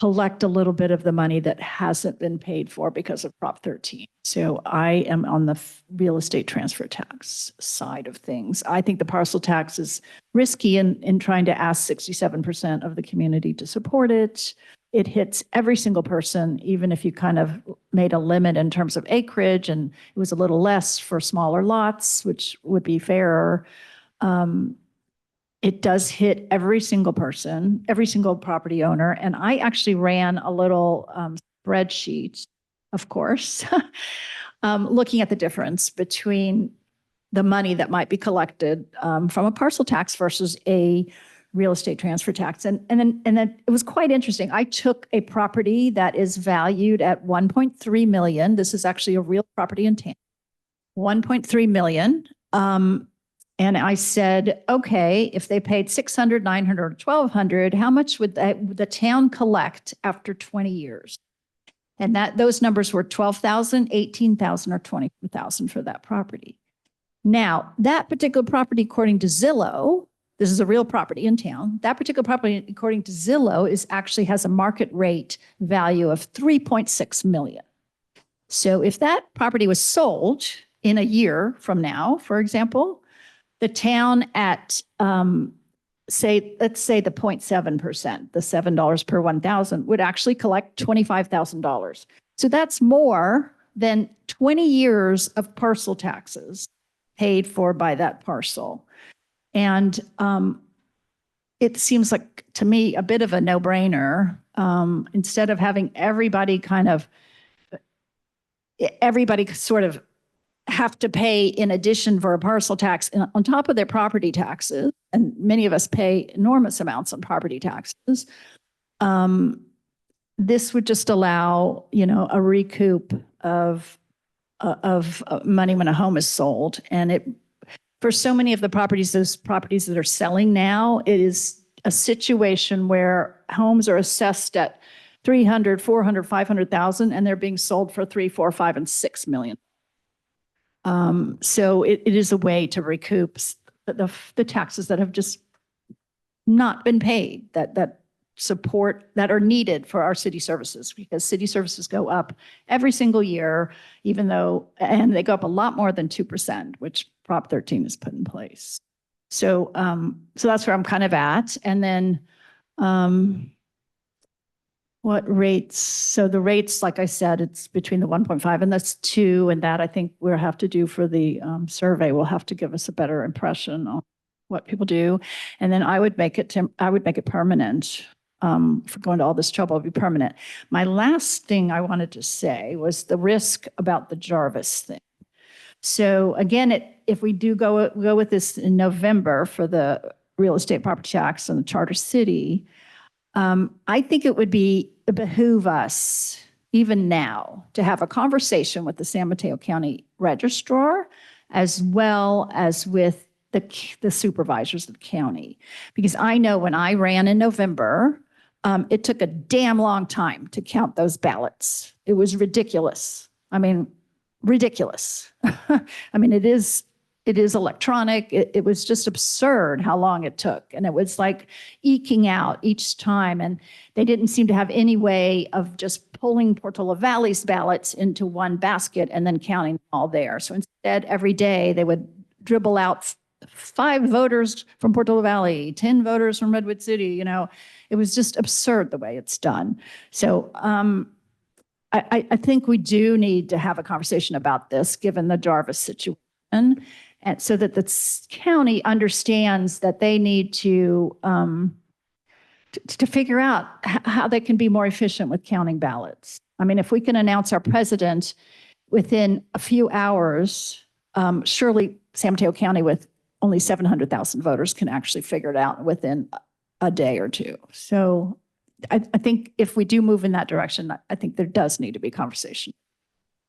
collect a little bit of the money that hasn't been paid for because of Prop 13. So I am on the real estate transfer tax side of things. I think the parcel tax is risky in trying to ask 67% of the community to support it. It hits every single person, even if you kind of made a limit in terms of acreage, and it was a little less for smaller lots, which would be fairer. It does hit every single person, every single property owner. And I actually ran a little spreadsheet, of course, looking at the difference between the money that might be collected from a parcel tax versus a real estate transfer tax. And then it was quite interesting. I took a property that is valued at 1.3 million. This is actually a real property in town, 1.3 million. And I said, okay, if they paid 600, 900, 1,200, how much would the town collect after 20 years? And those numbers were 12,000, 18,000, or 20,000 for that property. Now, that particular property, according to Zillow, this is a real property in town. That particular property, according to Zillow, actually has a market rate value of 3.6 million. So if that property was sold in a year from now, for example, the town at, let's say the 0.7%, the $7 per 1,000 would actually collect $25,000. So that's more than 20 years of parcel taxes paid for by that parcel. And it seems like, to me, a bit of a no-brainer. Instead of having everybody sort of have to pay in addition for a parcel tax on top of their property taxes, and many of us pay enormous amounts on property taxes. This would just allow, a recoup of money when a home is sold. And for so many of the properties, those properties that are selling now, it is a situation where homes are assessed at 300, 400, 500,000, and they're being sold for 3, 4, 5, and 6 million. So it is a way to recoup the taxes that have just not been paid, that are needed for our city services, because city services go up every single year, and they go up a lot more than 2%, which Prop 13 has put in place. So that's where I'm kind of at. And then what rates? So the rates, like I said, it's between the 1.5 and that's 2, and that I think we'll have to do for the survey. Will have to give us a better impression on what people do. And then I would make it permanent. For going to all this trouble, it'd be permanent. My last thing I wanted to say was the risk about the Jarvis thing. So again, if we do go with this in November for the real estate property tax and the charter city, I think it would behoove us even now to have a conversation with the San Mateo County registrar, as well as with the supervisors of the county. Because I know when I ran in November, it took a damn long time to count those ballots. It was ridiculous. I mean, ridiculous. I mean, it is electronic. It was just absurd how long it took. And it was like eking out each time. And they didn't seem to have any way of just pulling Portola Valley's ballots into one basket and then counting them all there. So instead, every day they would dribble out 5 voters from Portola Valley, 10 voters from Redwood City. It was just absurd the way it's done. So I think we do need to have a conversation about this, given the Jarvis situation, and so that the county understands that they need to figure out how they can be more efficient with counting ballots. I mean, if we can announce our president within a few hours, surely San Mateo County, with only 700,000 voters, can actually figure it out within a day or two. So I think if we do move in that direction, I think there does need to be conversation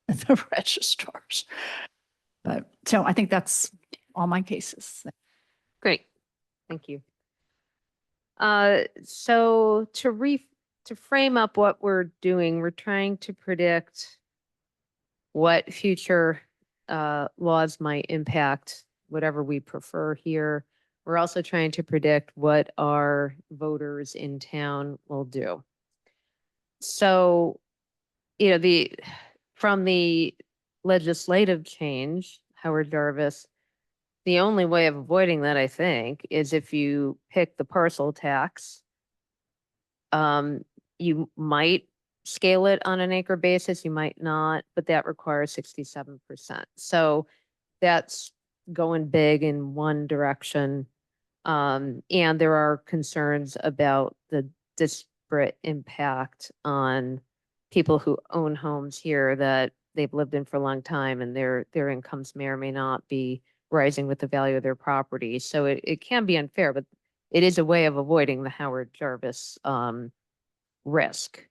with the registrars. So I think that's all my cases. Great. Thank you. So to frame up what we're doing, we're trying to predict what future laws might impact whatever we prefer here. We're also trying to predict what our voters in town will do. So, from the legislative change, Howard Jarvis, the only way of avoiding that, I think, is if you pick the parcel tax. You might scale it on an acre basis, you might not, but that requires 67%. So that's going big in one direction. And there are concerns about the disparate impact on people who own homes here that they've lived in for a long time, and their incomes may or may not be rising with the value of their property. So it can be unfair, but it is a way of avoiding the Howard Jarvis risk.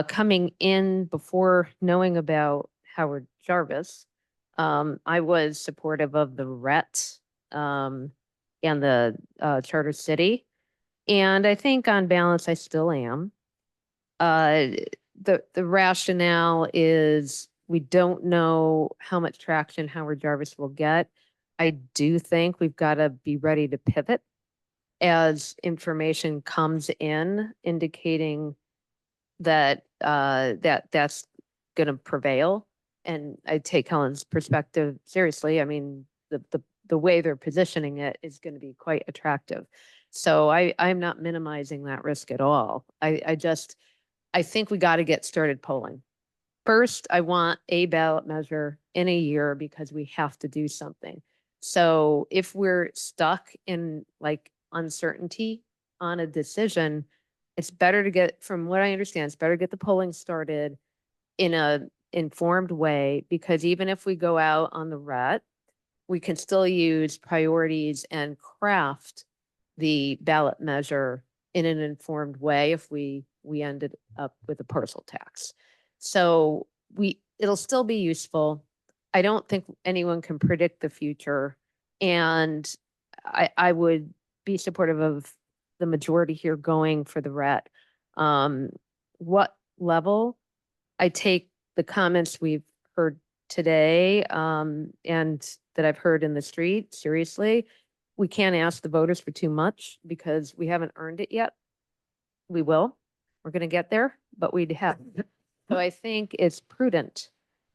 Coming in before knowing about Howard Jarvis, I was supportive of the RET and the charter city. And I think on balance, I still am. The rationale is we don't know how much traction Howard Jarvis will get. I do think we've got to be ready to pivot as information comes in indicating that that's going to prevail. and I take Helen's perspective seriously. I mean, the way they're positioning it is going to be quite attractive. So I'm not minimizing that risk at all. I think we got to get started polling. First, I want a ballot measure in a year because we have to do something. So if we're stuck in like uncertainty on a decision, it's better to get, from what I understand, it's better to get the polling started in a informed way, because even if we go out on the RET, we can still use priorities and craft the ballot measure in an informed way if we ended up with a parcel tax. So it'll still be useful. I don't think anyone can predict the future. And I would be supportive of the majority here going for the RET. What level? I take the comments we've heard today and that I've heard in the street seriously. We can't ask the voters for too much because we haven't earned it yet. We will. We're going to get there, but we'd have. So I think it's prudent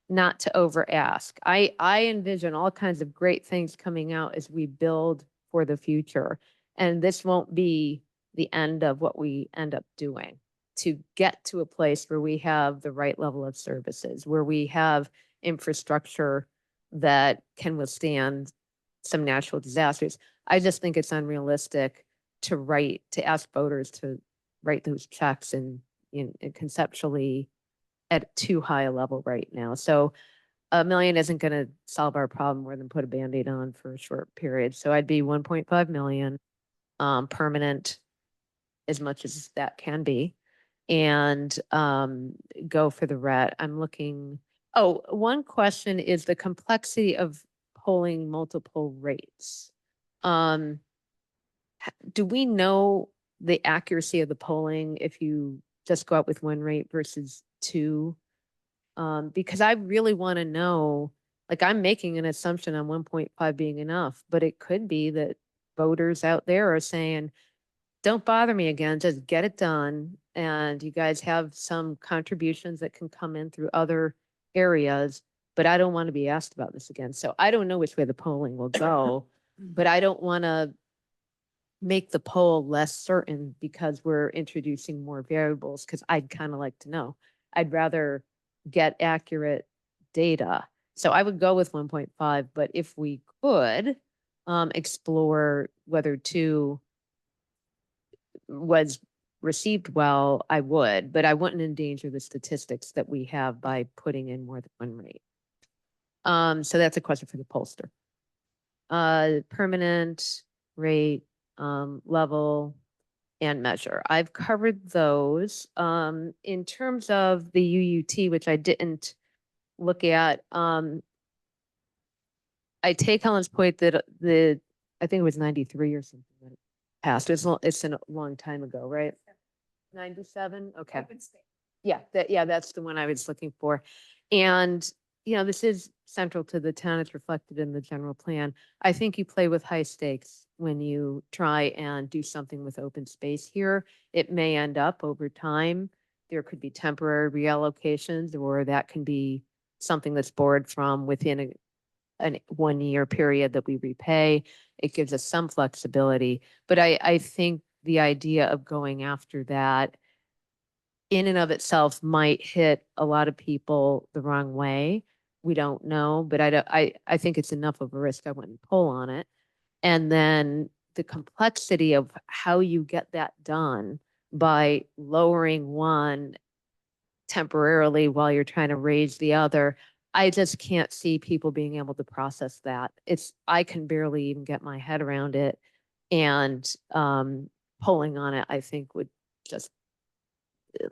not to over ask. I envision all kinds of great things coming out as we build for the future. And this won't be the end of what we end up doing to get to a place where we have the right level of services, where we have infrastructure that can withstand some natural disasters. I just think it's unrealistic to ask voters to write those checks and conceptually at too high a level right now. So $1 million isn't going to solve our problem more than put a Band-Aid on for a short period. So I'd be 1.5 million permanent, as much as that can be, and go for the RET. I'm looking. Oh, one question is the complexity of polling multiple rates. Do we know the accuracy of the polling if you just go out with one rate versus two? Because I really want to know, like, I'm making an assumption on 1.5 being enough, but it could be that voters out there are saying, don't bother me again, just get it done. And you guys have some contributions that can come in through other areas, but I don't want to be asked about this again. So I don't know which way the polling will go, but I don't want to make the poll less certain because we're introducing more variables, because I'd kind of like to know. I'd rather get accurate data. So I would go with 1.5, but if we could explore whether 2 was received well, I would, but I wouldn't endanger the statistics that we have by putting in more than one rate. So that's a question for the pollster. Permanent rate, level, and measure. I've covered those. In terms of the UUT, which I didn't look at, I take Helen's point that I think it was 93 or something that it passed. It's a long time ago, right? 97? Okay. Yeah, that's the one I was looking for. And, this is central to the town. It's reflected in the general plan. I think you play with high stakes when you try and do something with open space here. It may end up over time. There could be temporary reallocations, or that can be something that's borrowed from within a 1-year period that we repay. It gives us some flexibility. But I think the idea of going after that in and of itself might hit a lot of people the wrong way. We don't know, but I think it's enough of a risk. I wouldn't pull on it. And then the complexity of how you get that done by lowering one temporarily while you're trying to raise the other. I just can't see people being able to process that. I can barely even get my head around it. And pulling on it, I think would just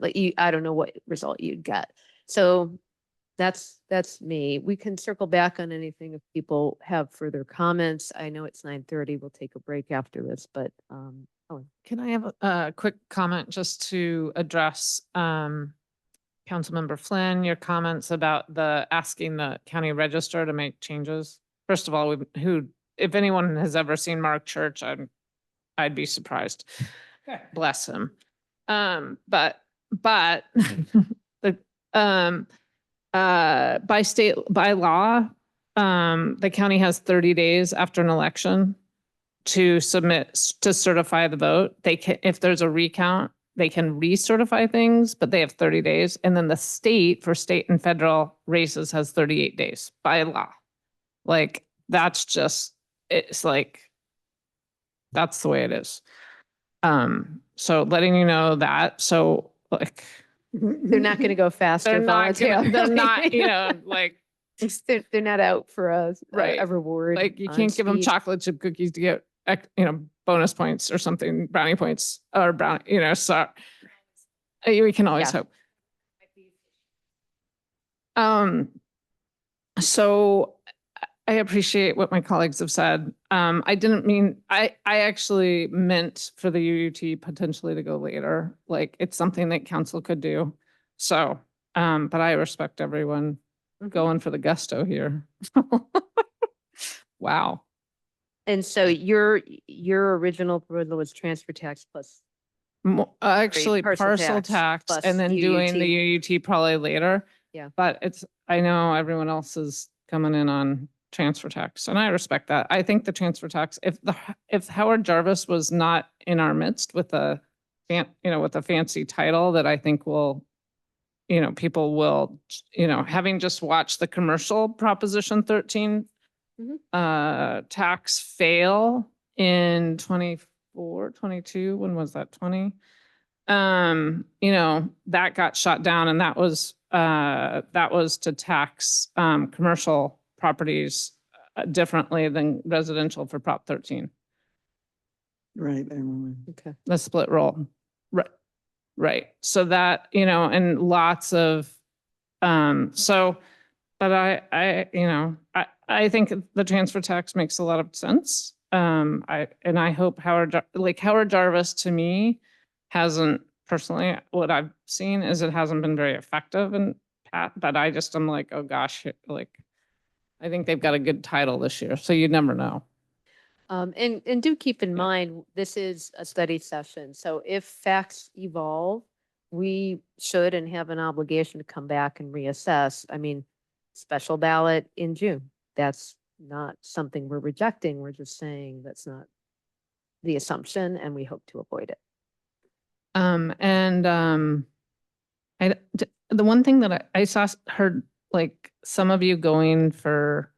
I don't know what result you'd get. So that's me. We can circle back on anything if people have further comments. I know it's 9:30. We'll take a break after this, but Can I have a quick comment just to address Councilmember Flynn, your comments about asking the county register to make changes? First of all, if anyone has ever seen Mark Church, I'd be surprised. Bless him. But by law, the county has 30 days after an election to to certify the vote. They can, if there's a recount, they can recertify things, but they have 30 days. And then the state for state and federal races has 38 days by law. Like, that's just, it's like, that's the way it is. So letting you know that, so like, They're not going to go faster. they're not, they're not, you voluntarily. know, like, They're not out for a Right. reward. like you on can't give them speed. chocolate chip cookies to get, you know, bonus points or something, brownie points or brownie, you know, so we can always Yeah. hope. So I appreciate what my colleagues have said. I didn't mean, I actually meant for the UUT potentially to go later. Like, it's something that council could do. So, but I respect everyone going for the gusto here. Wow. And so your original proposal was transfer tax plus. Actually, parcel parcel tax tax plus and then doing the UUT probably later. Yeah. But it's, I know everyone else is coming in on transfer tax and I respect that. I think the transfer tax, if Howard Jarvis was not in our midst with with a fancy title that I think will, people will, having just watched the commercial Proposition 13 tax fail in 24, 22, when was that, 20? That got shot down and that was to tax commercial properties differently than residential for Prop 13. Right, I remember. Okay. The split roll. Right. Right. So that, and lots of, but I think the transfer tax makes a lot of sense. I hope Howard Jarvis to me hasn't personally, what I've seen is it hasn't been very effective but I just, I'm like, oh gosh, I think they've got a good title this year. So you never know. And do keep in mind, this is a study session. So if facts evolve, we should and have an obligation to come back and reassess. I mean, special ballot in June. That's not something we're rejecting. We're just saying that's not the assumption and we hope to avoid it. The one thing that I heard like some of you going for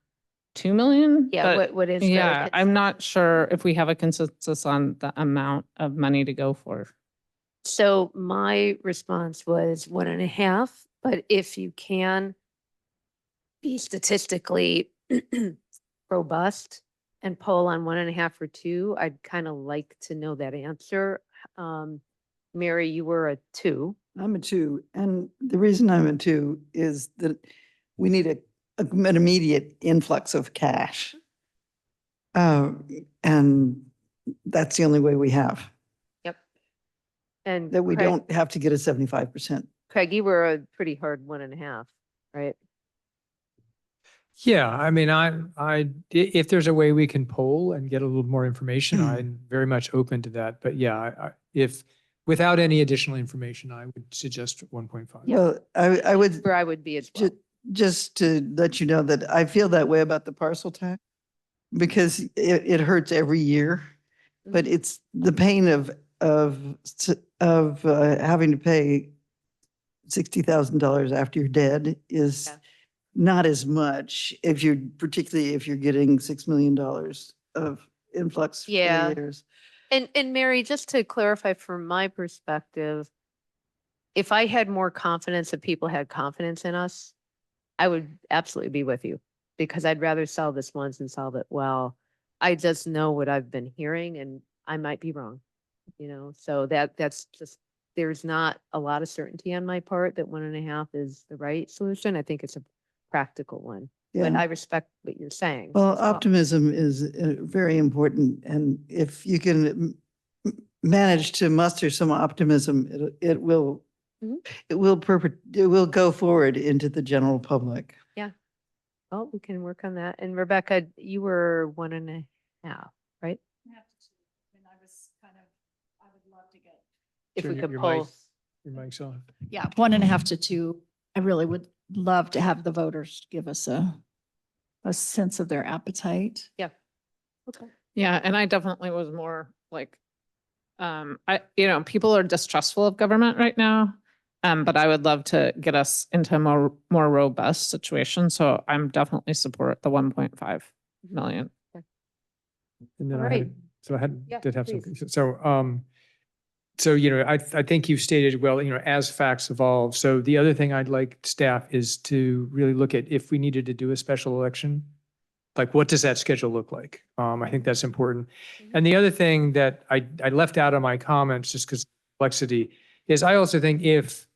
2 million. Yeah, but what is the yeah, I'm not sure if we have a consensus on the amount of money to go for. So my response was 1.5, but if you can be statistically robust and poll on 1.5 or 2, I'd kind of like to know that answer. Mary, you were a 2. I'm a 2. And the reason I'm a 2 is that we need an immediate influx of cash. And that's the only way we have. Yep. And That we Craig, don't have to get a 75%. Craig, you were a pretty hard 1.5, right? Yeah, I mean, if there's a way we can poll and get a little more information, I'm very much open to that. But yeah, if without any additional information, I would suggest 1.5. Well, I would. Where I would be as well. Just to let you know that I feel that way about the parcel tax because it hurts every year, but it's the pain of having to pay $60,000 after you're dead is not as much particularly if you're getting $6 million of influx. Yeah. For years. And Mary, just to clarify from my perspective, if I had more confidence that people had confidence in us, I would absolutely be with you because I'd rather sell this once and solve it well. I just know what I've been hearing and I might be wrong, so that's just, there's not a lot of certainty on my part that 1.5 is the right solution. I think it's a practical one, but Yeah. I respect what you're saying. Well, as well. optimism is very important. And if you can manage to muster some optimism, it will go forward into the general public. Yeah. Well, we can work on that. And Rebecca, you were 1.5, right? If we Turn could your pull. Your mic's on. Yeah, 1.5 to 2. I really would love to have the voters give us a sense of their appetite. Yeah. Okay. Yeah, and I definitely was more like, people are distrustful of government right now. But I would love to get us into a more robust situation. So I'm definitely support the 1.5 million. And then All I right. had, so I had, Yeah, did have please. something. So, I think you've stated, well, as facts evolve. So the other thing I'd like staff is to really look at if we needed to do a special election, like what does that schedule look like? I think that's important. And the other thing that I left out of my comments, just because complexity, is I also think if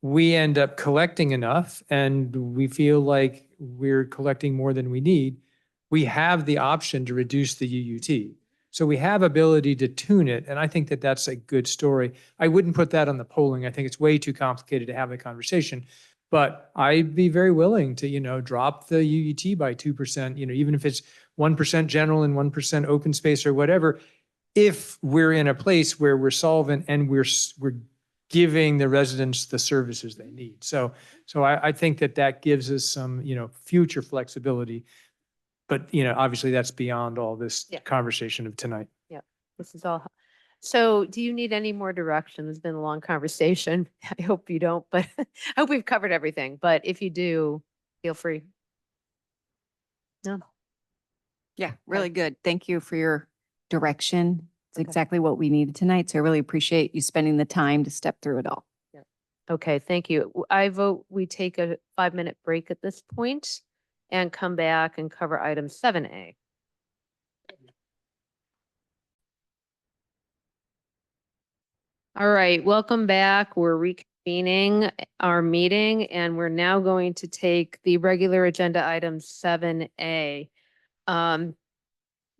we end up collecting enough and we feel like we're collecting more than we need, we have the option to reduce the UUT. So we have ability to tune it. And I think that that's a good story. I wouldn't put that on the polling. I think it's way too complicated to have a conversation. But I'd be very willing to, drop the UUT by 2%, even if it's 1% general and 1% open space or whatever, if we're in a place where we're solvent and we're giving the residents the services they need. So I think that gives us some, future flexibility. But, obviously that's beyond all this Yeah. conversation of tonight. Yeah, this is all. So do you need any more direction? It's been a long conversation. I hope you don't, but I hope we've covered everything. But if you do, feel free. No, Yeah, really good. Thank you for your direction. It's Okay. exactly what we needed tonight. So I really appreciate you spending the time to step through it all. okay, thank you. I vote we take a 5-minute break at this point and come back and cover item 7A. All right, welcome back. We're reconvening our meeting and we're now going to take the regular agenda item 7A.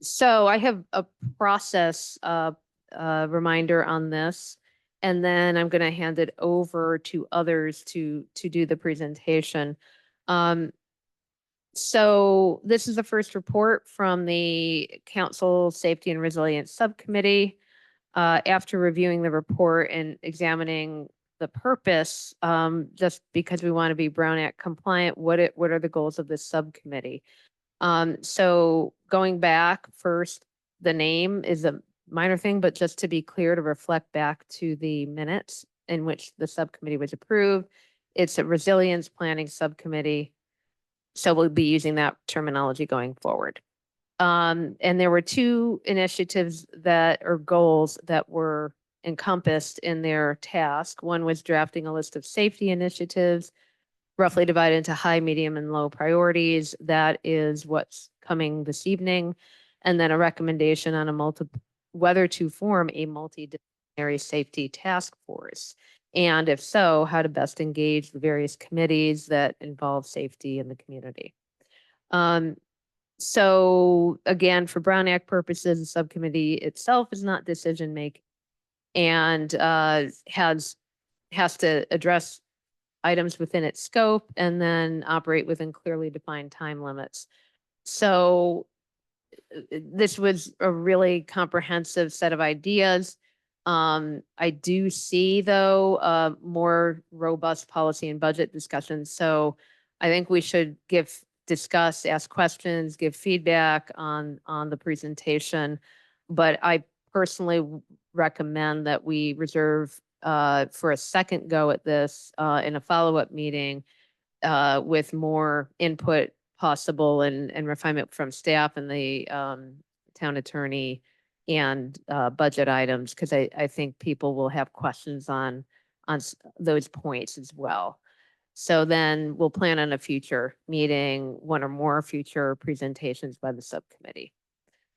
So I have a process reminder on this, and then I'm going to hand it over to others to do the presentation. So this is the first report from the Council Safety and Resilience Subcommittee. After reviewing the report and examining the purpose, just because we want to be Brown Act compliant, what are the goals of this subcommittee? So going back first, the name is a minor thing, but just to be clear, to reflect back to the minutes in which the subcommittee was approved, it's a resilience planning subcommittee. So we'll be using that terminology going forward. And there were 2 initiatives or goals that were encompassed in their task. One was drafting a list of safety initiatives, roughly divided into high, medium, and low priorities. That is what's coming this evening. And then a recommendation on whether to form a multidisciplinary safety task force. And if so, how to best engage the various committees that involve safety in the community. So again, for Brown Act purposes, the subcommittee itself is not decision-making and has to address items within its scope and then operate within clearly defined time limits. So this was a really comprehensive set of ideas. I do see, though, more robust policy and budget discussions. So I think we should discuss, ask questions, give feedback on the presentation. But I personally recommend that we reserve for a second go at this in a follow-up meeting with more input possible and refinement from staff and the town attorney and budget items, because I think people will have questions on those points as well. So then we'll plan on a future meeting, one or more future presentations by the subcommittee.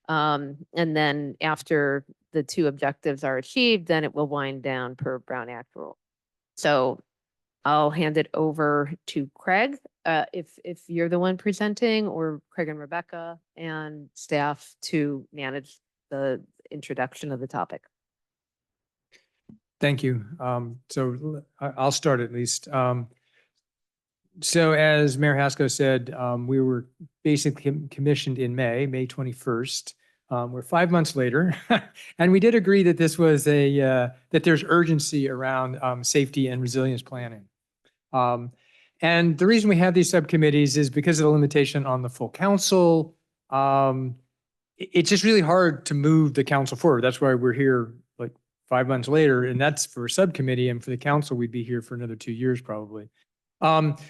And then after the 2 objectives are achieved, then it will wind down per Brown Act rule. So I'll hand it over to Craig, if you're the one presenting, or Craig and Rebecca and staff to manage the introduction of the topic. Thank you. So I'll start at least. So as Mayor Haskell said, we were basically commissioned in May 21st. We're 5 months later, and we did agree that this was that there's urgency around safety and resilience planning. And the reason we have these subcommittees is because of the limitation on the full council. It's just really hard to move the council forward. That's why we're here like 5 months later, and that's for a subcommittee, and for the council, we'd be here for another 2 years probably.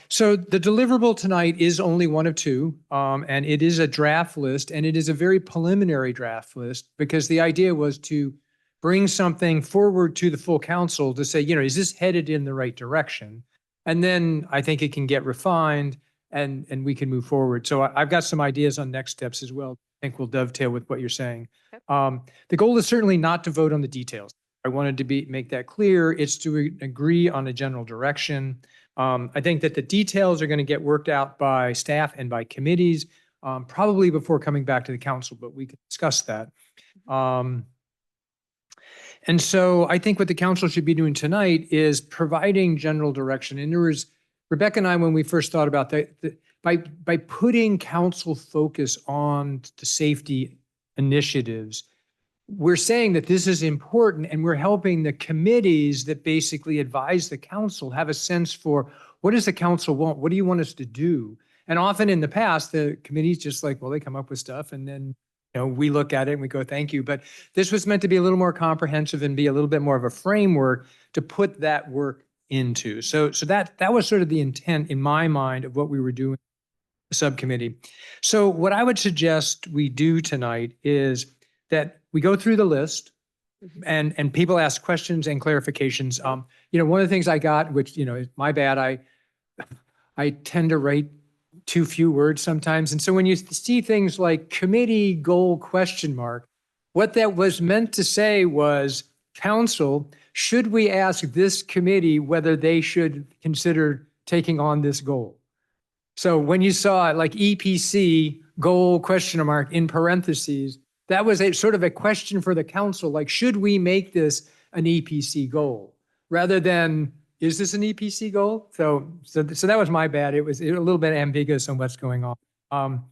So the deliverable tonight is only one of two, and it is a draft list, and it is a very preliminary draft list because the idea was to bring something forward to the full council to say, you know, is this headed in the right direction? And then I think it can get refined and we can move forward. So I've got some ideas on next steps as well. I think will dovetail with what you're saying. The goal is certainly not to vote on the details. I wanted to make that clear. It's to agree on a general direction. I think that the details are going to get worked out by staff and by committees, probably before coming back to the council, but we can discuss that. And so I think what the council should be doing tonight is providing general direction. And there was, Rebecca and I, when we first thought about that, by putting council focus on the safety initiatives, we're saying that this is important and we're helping the committees that basically advise the council have a sense for what does the council want? What do you want us to do? And often in the past, the committees just like, well, they come up with stuff and then, you know, we look at it and we go, thank you. But this was meant to be a little more comprehensive and be a little bit more of a framework to put that work into. So that was sort of the intent in my mind of what we were doing, the subcommittee. So what I would suggest we do tonight is that we go through the list and people ask questions and clarifications. You know, one of the things I got, which, you know, is my bad, I tend to write too few words sometimes. And so when you see things like committee goal question mark, what that was meant to say was, council, should we ask this committee whether they should consider taking on this goal? So when you saw it like EPC goal question mark in parentheses, that was a sort of a question for the council, like, should we make this an EPC goal rather than, is this an EPC goal? So that was my bad. It was a little bit ambiguous on what's going on.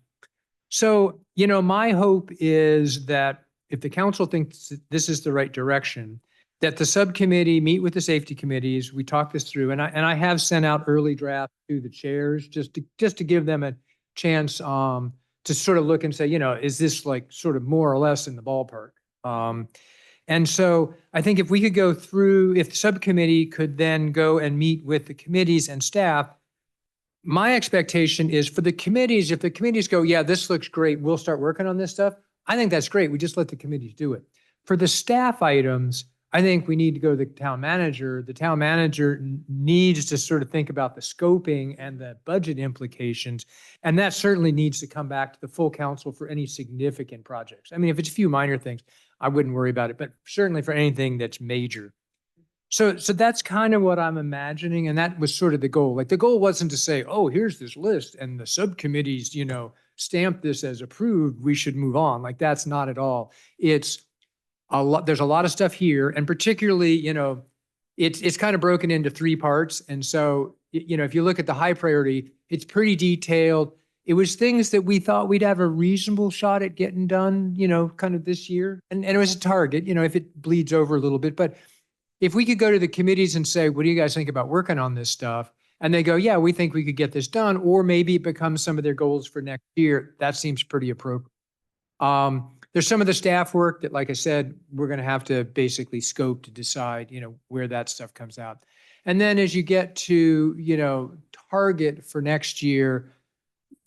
So, you know, my hope is that if the council thinks this is the right direction, that the subcommittee meet with the safety committees, we talk this through, and I have sent out early drafts to the chairs just to give them a chance to sort of look and say, you know, is this like sort of more or less in the ballpark? And so I think if we could go through, if the subcommittee could then go and meet with the committees and staff, my expectation is for the committees, if the committees go, yeah, this looks great, we'll start working on this stuff. I think that's great. We just let the committees do it. For the staff items, I think we need to go to the town manager. The town manager needs to sort of think about the scoping and the budget implications. And that certainly needs to come back to the full council for any significant projects. I mean, if it's a few minor things, I wouldn't worry about it, but certainly for anything that's major. So that's kind of what I'm imagining. And that was sort of the goal. Like the goal wasn't to say, oh, here's this list and the subcommittees, you know, stamp this as approved, we should move on. Like that's not at all. It's a lot, there's a lot of stuff here, and particularly, you know, it's kind of broken into three parts. And so, you know, if you look at the high priority, it's pretty detailed. It was things that we thought we'd have a reasonable shot at getting done, you know, kind of this year. And it was a target, you know, if it bleeds over a little bit. But if we could go to the committees and say, what do you guys think about working on this stuff? And they go, yeah, we think we could get this done. Or maybe it becomes some of their goals for next year. That seems pretty appropriate. There's some of the staff work that, like I said, we're going to have to basically scope to decide, you know, where that stuff comes out. And then as you get to, you know, target for next year,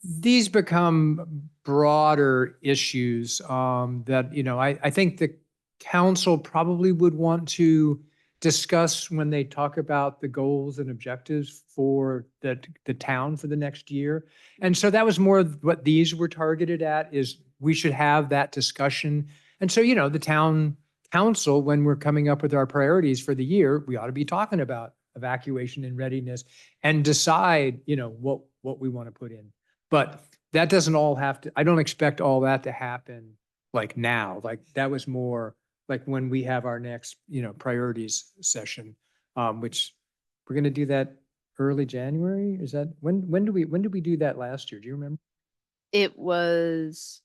these become broader issues that, you know, I think the council probably would want to discuss when they talk about the goals and objectives for the town for the next year. And so that was more what these were targeted at, is we should have that discussion. And so, you know, the town council, when we're coming up with our priorities for the year, we ought to be talking about evacuation and readiness and decide, you know, what we want to put in. But that doesn't all have to, I don't expect all that to happen like now. Like that was more like when we have our next, you know, priorities session, which we're going to do that early January. Is that when did we do that last year? Do you remember? It was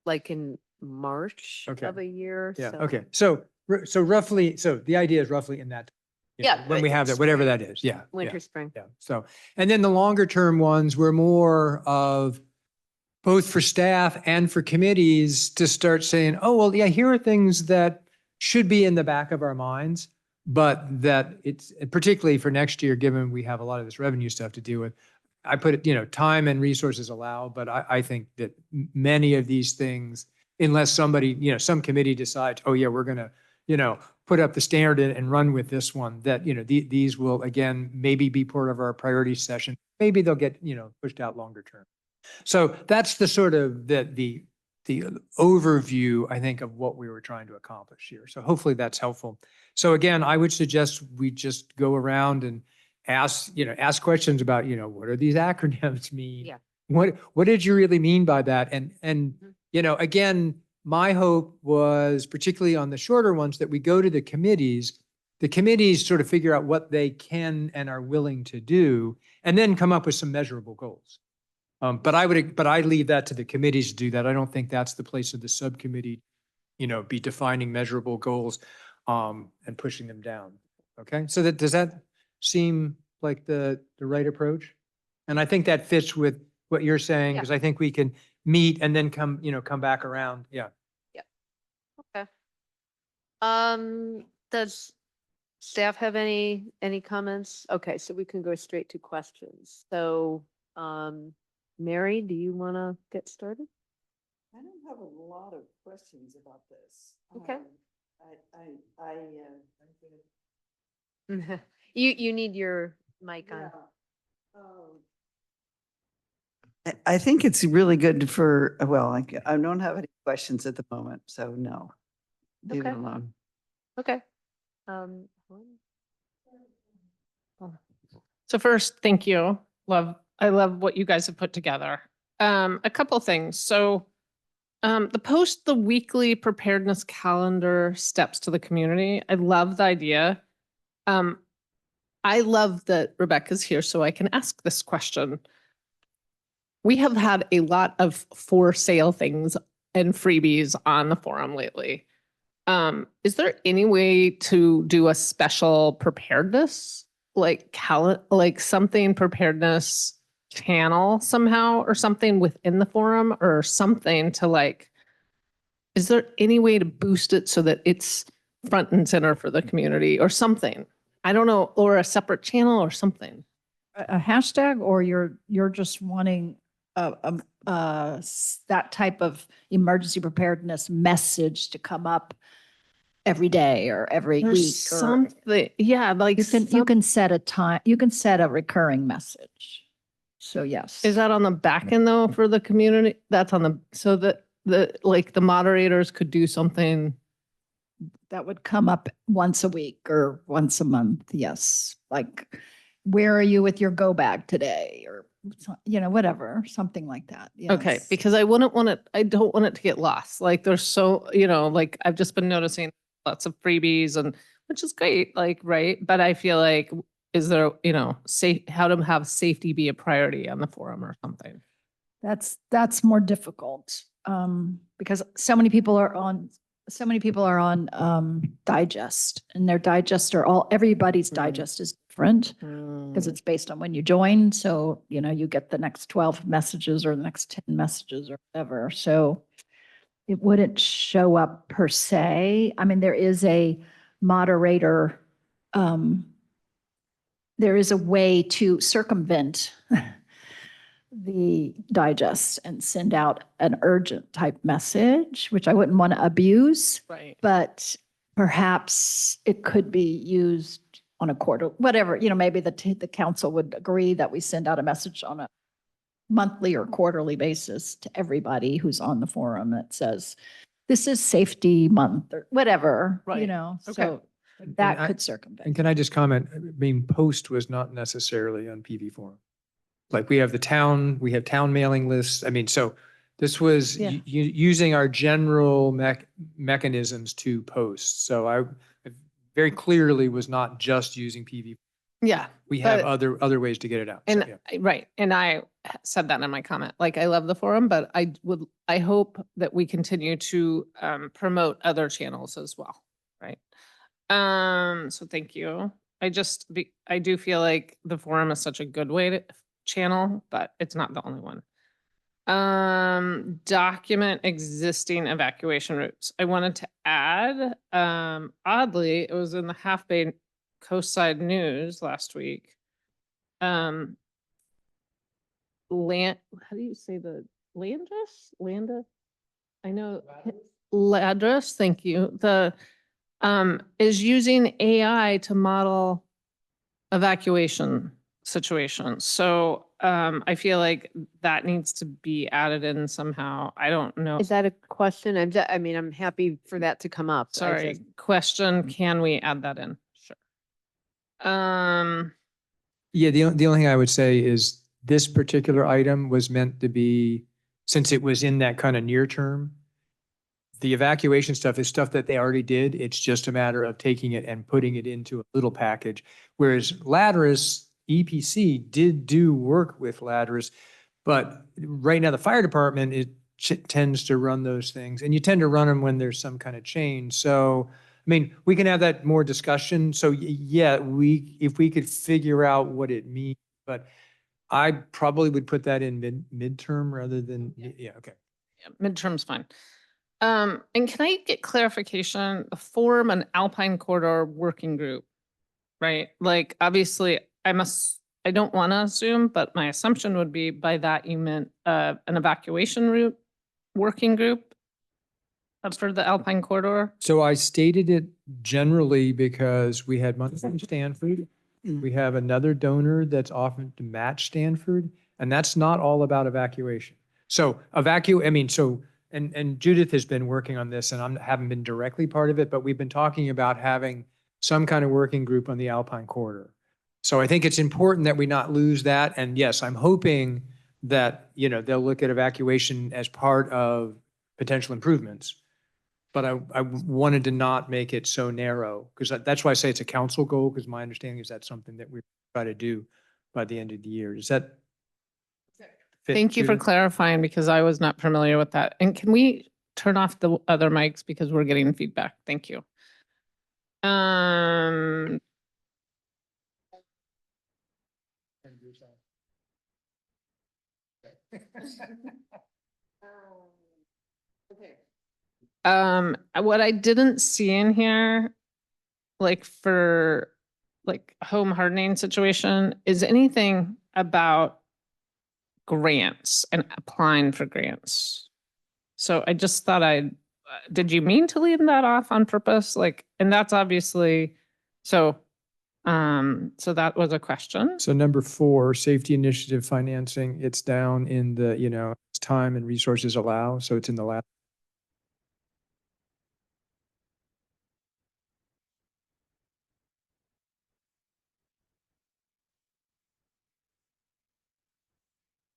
like in March Okay. of a year. Yeah. So. Okay. So roughly, so the idea is roughly in that. Yeah, When we have that, whatever that is. Yeah. yeah, Winter, spring. Yeah. So, and then the longer term ones were more of both for staff and for committees to start saying, oh, well, yeah, here are things that should be in the back of our minds, but that it's particularly for next year, given we have a lot of this revenue stuff to deal with. I put it, time and resources allow, but I think that many of these things, unless somebody, some committee decides, oh yeah, we're gonna, put up the standard and run with this one, that, these will again, maybe be part of our priority session. Maybe they'll get, pushed out longer term. So that's the sort of the overview, I think, of what we were trying to accomplish here. So hopefully that's helpful. So again, I would suggest we just go around and ask questions about, what do these acronyms mean? Yeah. What did you really mean by that? And again, my hope was particularly on the shorter ones that we go to the committees sort of figure out what they can and are willing to do, and then come up with some measurable goals. But I leave that to the committees to do that. I don't think that's the place of the subcommittee, be defining measurable goals, and pushing them down. Okay. So does that seem like the right approach? And I think that fits with what you're saying, because I think we can meet and then come back around. Yeah. Okay. Does staff have any comments? Okay, so we can go straight to questions. So, Mary, do you want to get started? I don't have a lot of questions about this. Okay. I You need your mic on. I think it's really good for, I don't have any questions at the moment, so no. Leave it Okay. alone. Okay. So first, thank you. I love what you guys have put together. A couple things. So the weekly preparedness calendar steps to the community. I love the idea. I love that Rebecca's here so I can ask this question. We have had a lot of for sale things and freebies on the forum lately. Is there any way to do a special preparedness, like something preparedness channel somehow, or something within the forum, or something to is there any way to boost it so that it's front and center for the community or something? I don't know, or a separate channel or something. A hashtag, or you're just wanting that type of emergency preparedness message to come up every day or every There's week? something, yeah, You can set a time, you can set a recurring message. So yes. Is that on the back end though for the community? That's on so that the moderators could do something. That would come up once a week or once a month, yes. Like, where are you with your go bag today? Or, whatever, something like that. Okay, yes. because I don't want it to get lost. There's so, I've just been noticing lots of freebies which is great, right? But I feel like, is there, how to have safety be a priority on the forum or something? That's more difficult, because so many people are on digest, and their digest everybody's digest is different because it's based on when you join. So, you get the next 12 messages or the next 10 messages or whatever. So it wouldn't show up per se. I mean, there is a moderator, there is a way to circumvent the digest and send out an urgent type message, which I wouldn't want to abuse. Right. But perhaps it could be used on a quarter, whatever, maybe the council would agree that we send out a message on a monthly or quarterly basis to everybody who's on the forum that says, this is safety month or whatever, Right. So Okay. that And could circumvent. And can I just comment? I mean, post was not necessarily on PV forum. We have town mailing lists. I mean, so this was Yeah. using our general mechanisms to post. So I very clearly was not just using PV. Yeah. We have but- other ways to get it out. So, And yeah. right. And I said that in my comment, I love the forum, but I hope that we continue to promote other channels as well. Right. So thank you. I do feel like the forum is such a good way to channel, but it's not the only one. Document existing evacuation routes. I wanted to add, oddly, it was in the Half Bay Coastside News last week. Land, how do you say the Landa? I know Ladris, thank you. The is using AI to model evacuation situations. So I feel like that needs to be added in somehow. I don't know. Is that a question? I mean, I'm happy for that to come up. I Sorry, just- question, can we add that in? Sure. Yeah, the only thing I would say is this particular item was meant to be, since it was in that kind of near term, the evacuation stuff is stuff that they already did. It's just a matter of taking it and putting it into a little package. Whereas Ladris EPC did do work with Ladris, but right now the fire department, tends to run those things, and you tend to run them when there's some kind of change. So, I mean, we can have that more discussion. So yeah, if we could figure out what it means, but I probably would put that in midterm rather than, yeah, okay. Yeah, midterm's fine. And can I get clarification, form an Alpine Corridor working group, right? Like, obviously, I don't want to assume, but my assumption would be by that you meant an evacuation route working group for the Alpine Corridor. So I stated it generally because we had money from Stanford. We have another donor that's offered to match Stanford, and that's not all about evacuation. So and Judith has been working on this, and I haven't been directly part of it, but we've been talking about having some kind of working group on the Alpine Corridor. So I think it's important that we not lose that. And yes, I'm hoping that, they'll look at evacuation as part of potential improvements. But I wanted to not make it so narrow, because that's why I say it's a council goal, because my understanding is that's something that we try to do by the end of the year. Does that fit, Thank you for Judith? clarifying, because I was not familiar with that. And can we turn off the other mics because we're getting feedback? Thank you. What I didn't see in here, like for home hardening situation, is anything about grants and applying for grants. So I just thought did you mean to leave that off on purpose? And that's obviously, so that was a question. So number 4, safety initiative financing, it's down in the, it's time and resources allow. So it's in the last.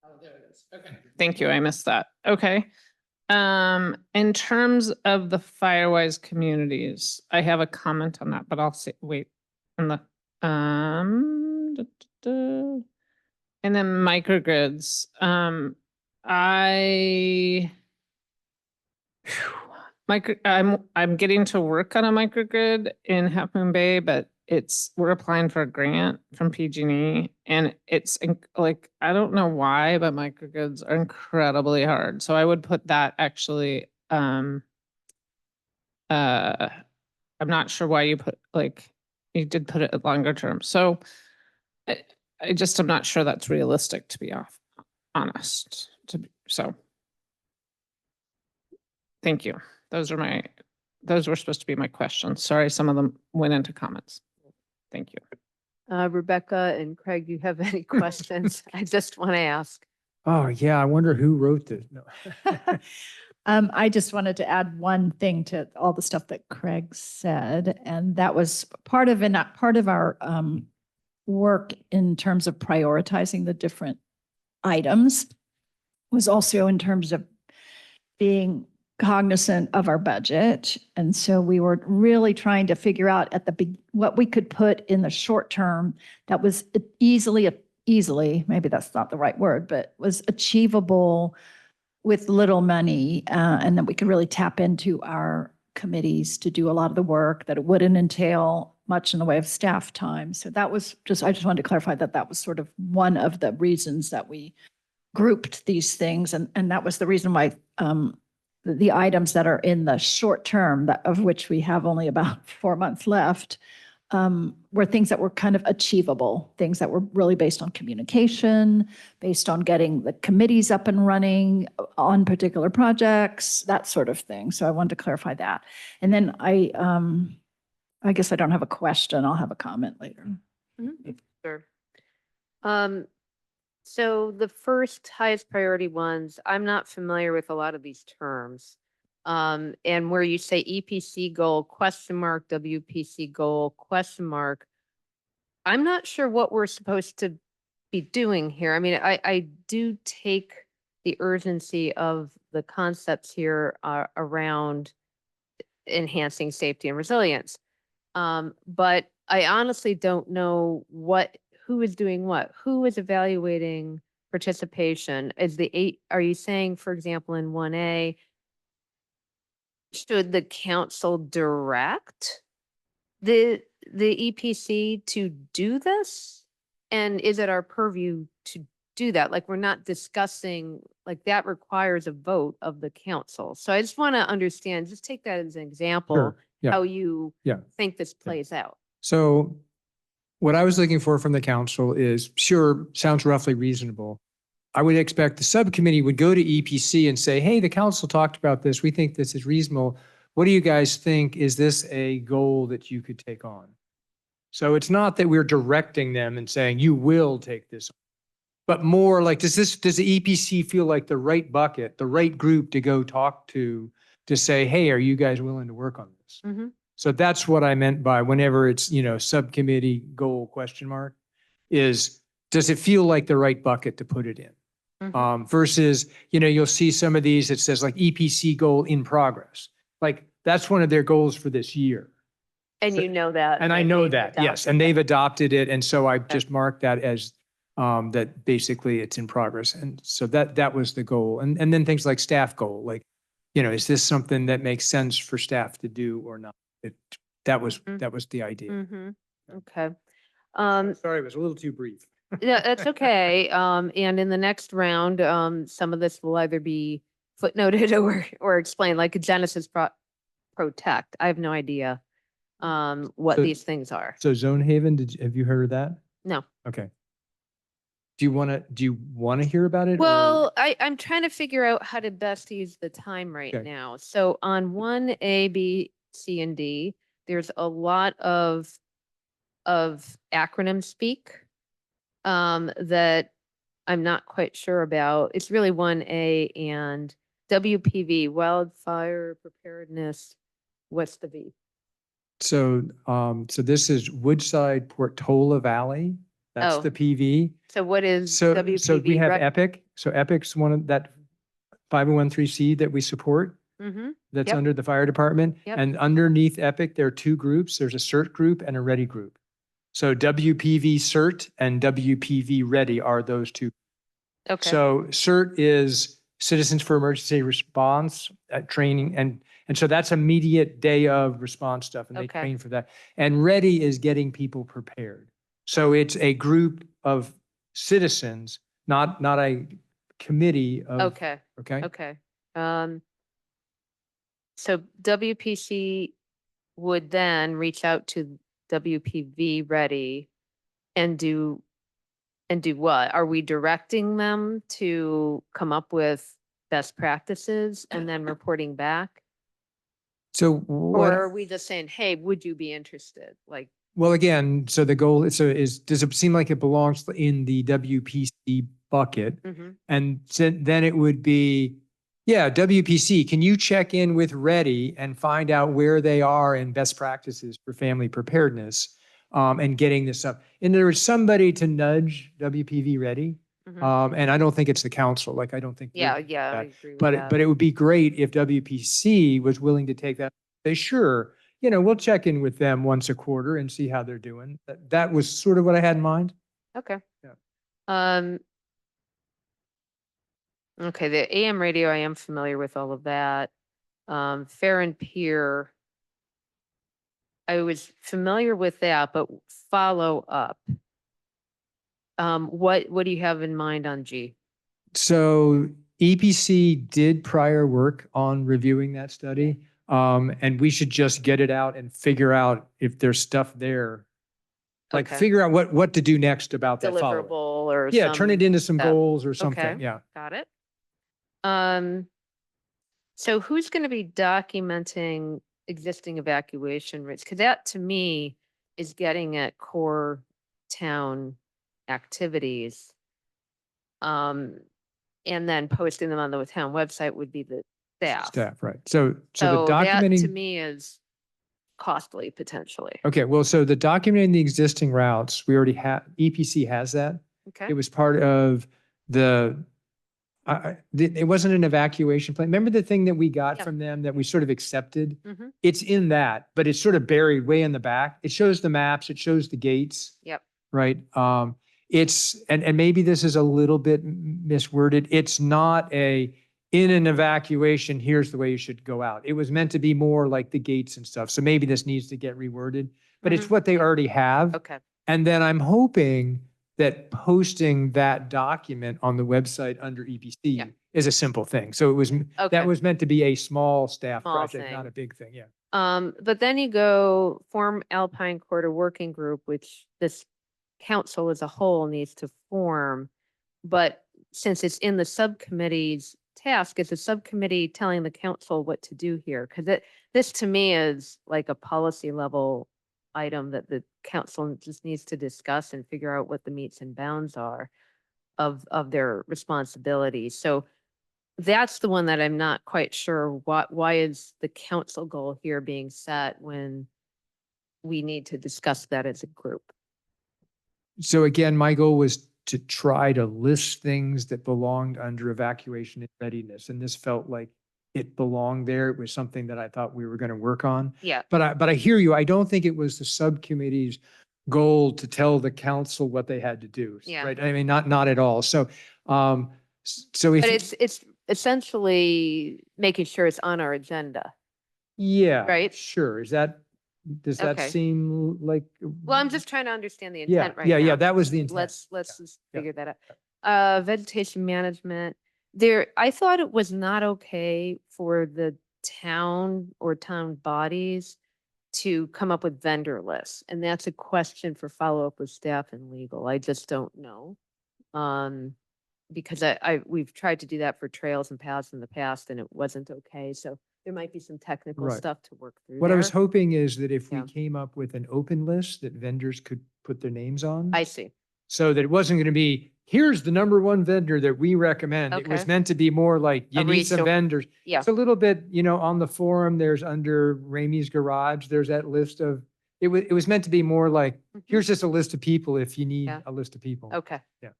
Oh, there it is. Okay. Thank you. I missed that. Okay. In terms of the Firewise communities, I have a comment on that, but I'll say, wait, and and then microgrids. I'm getting to work on a microgrid in Half Moon Bay, but we're applying for a grant from PG&E, and it's I don't know why, but microgrids are incredibly hard. So I would put that actually, I'm not sure why you put you did put it at longer term. So I just am not sure that's realistic, to be honest. So thank you. Those were supposed to be my questions. Sorry, some of them went into comments. Thank you. Rebecca and Craig, do you have any questions? I just want to ask. Oh, yeah. I wonder who wrote this. No. I just wanted to add one thing to all the stuff that Craig said, and that was part of our work in terms of prioritizing the different items, was also in terms of being cognizant of our budget. And so we were really trying to figure out what we could put in the short term that was easily, maybe that's not the right word, but was achievable with little money. And then we could really tap into our committees to do a lot of the work, that it wouldn't entail much in the way of staff time. So that was just, I just wanted to clarify that that was sort of one of the reasons that we grouped these things. And that was the reason why the items that are in the short term, that of which we have only about 4 months left, were things that were kind of achievable, things that were really based on communication, based on getting the committees up and running on particular projects, that sort of thing. So I wanted to clarify that. And then I guess I don't have a question. I'll have a comment later. Sure. So the first highest priority ones, I'm not familiar with a lot of these terms. And where you say EPC goal, question mark, WPC goal, question mark, I'm not sure what we're supposed to be doing here. I mean, I do take the urgency of the concepts here around enhancing safety and resilience. But I honestly don't know who is doing what, who is evaluating participation. Are you saying, for example, in 1A, should the council direct the EPC to do this? And is it our purview to do that? Like, we're not discussing, like, that requires a vote of the council. So I just want to understand, just take that as an example, Sure. Yeah. how you Yeah. think this plays out. So what I was looking for from the council is, sure, sounds roughly reasonable. I would expect the subcommittee would go to EPC and say, hey, the council talked about this. We think this is reasonable. What do you guys think? Is this a goal that you could take on? So it's not that we're directing them and saying, you will take this on, but more like, does the EPC feel like the right bucket, the right group to go talk to say, hey, are you guys willing to work on this? Mm-hmm. So that's what I meant by whenever it's, subcommittee goal question mark is, does it feel like the right bucket to put it in? Mm-hmm. Versus, you'll see some of these, it says like EPC goal in progress. Like that's one of their goals for this year. And So- you know that. And I like, know they've that, yes, adopted and that. they've adopted it. And so I just marked that as that basically it's in progress. And so that was the goal. And then things like staff goal, like, is this something that makes sense for staff to do or not? That was the idea. Mm-hmm. Okay. Sorry, it was a little too brief. Yeah, that's okay. And in the next round, some of this will either be footnoted or explained, like a Genesis Protect. I have no idea what So- these things are. So Zone Haven, have you heard of that? No. Okay. Do you want to hear about it? or- Well, I'm trying to figure out how to best use the time right Okay. now. So on 1A, B, C, and D, there's a lot of acronym speak that I'm not quite sure about. It's really 1A and WPV, wildfire preparedness. What's the V? So this is Woodside Portola Valley. That's Oh. the PV. So what is So WPV? we have Epic. So Epic's one of that 501(c) that we support. Mm-hmm. That's Yep. under the fire department. Yep. And underneath Epic, there are two groups. There's a CERT group and a READY group. So WPV CERT and WPV READY are those two. Okay. So CERT is Citizens for Emergency Response training. And so that's immediate day of response stuff. And they Okay. train for that. And READY is getting people prepared. So it's a group of citizens, not a committee of. Okay. Okay. Okay. So WPC would then reach out to WPV Ready and do what? Are we directing them to come up with best practices and then reporting back? So Or what? are we just saying, hey, would you be interested? Like, Well, again, so the goal is, does it seem like it belongs in the WPC bucket? mhm. And then it would be, yeah, WPC, can you check in with Ready and find out where they are in best practices for family preparedness and getting this up? And there is somebody to nudge WPV Ready. Mhm. And I don't think it's the council. Like, I don't think. we're Yeah, doing yeah, I that. agree with But that. but it would be great if WPC was willing to take that. Say, sure, we'll check in with them once a quarter and see how they're doing. That was sort of what I had in mind. Okay. Yeah. Okay, the AM radio, I am familiar with all of that. Fair and Peer. I was familiar with that, but follow up. What do you have in mind on G? So EPC did prior work on reviewing that study. And we should just get it out and figure out if there's stuff there. Like Okay. figure out what to do next about that follow-up. Deliverable or Yeah, turn it some into some stuff. goals or something. Okay. Yeah. Got it. So who's going to be documenting existing evacuation routes? Because that to me is getting at core town activities. And then posting them on the town website would be the staff. Staff, right. So the So that to documenting. me is costly potentially. Okay, well, so the documenting the existing routes, we already have, EPC has that. Okay. It was part of it wasn't an evacuation plan. Remember the thing that we got Yep. from them that we sort of accepted? Mhm. It's in that, but it's sort of buried way in the back. It shows the maps, it shows the gates, Yep. right? And maybe this is a little bit misworded. It's not in an evacuation, here's the way you should go out. It was meant to be more like the gates and stuff. So maybe this needs to get reworded, but it's Mhm. what they already have. Okay. And then I'm hoping that posting that document on the website under EPC Yeah. is a simple thing. So Okay. that was meant to be a small staff Small project, not thing. a big thing. Yeah. But then you go form Alpine Corridor Working Group, which this council as a whole needs to form. But since it's in the subcommittee's task, is the subcommittee telling the council what to do here? Because this to me is like a policy level item that the council just needs to discuss and figure out what the metes and bounds are of their responsibilities. So that's the one that I'm not quite sure why is the council goal here being set when we need to discuss that as a group? So again, my goal was to try to list things that belonged under evacuation and readiness. And this felt like it belonged there. It was something that I thought we were going to work on. Yeah. But I hear you. I don't think it was the subcommittee's goal to tell the council what they had to do. Yeah. Right. I mean, not at all. So, so if. But it's essentially making sure it's on our agenda. Yeah. Right? Sure. Does that Okay. seem like? Well, I'm just trying to understand the Yeah, intent right yeah, now. yeah, that was the intent. Let's just yeah. figure that out. Vegetation management, I thought it was not okay for the town or town bodies to come up with vendor lists. And that's a question for follow-up with staff and legal. I just don't know. Because we've tried to do that for trails and paths in the past and it wasn't okay. So there might be some technical Right. stuff to work through What I was there. hoping is that if we Yeah. came up with an open list that vendors could put their names on. I see. So that it wasn't going to be, here's the number one vendor that we recommend. It was Okay. meant to be more like, you A need some resor- vendors. Yeah. It's a little bit, on the forum, there's under Ramey's Garage, there's that list of, it was meant to be more like, Mhm. here's just a list of people if you need Yeah. a list of people. Okay. Yeah.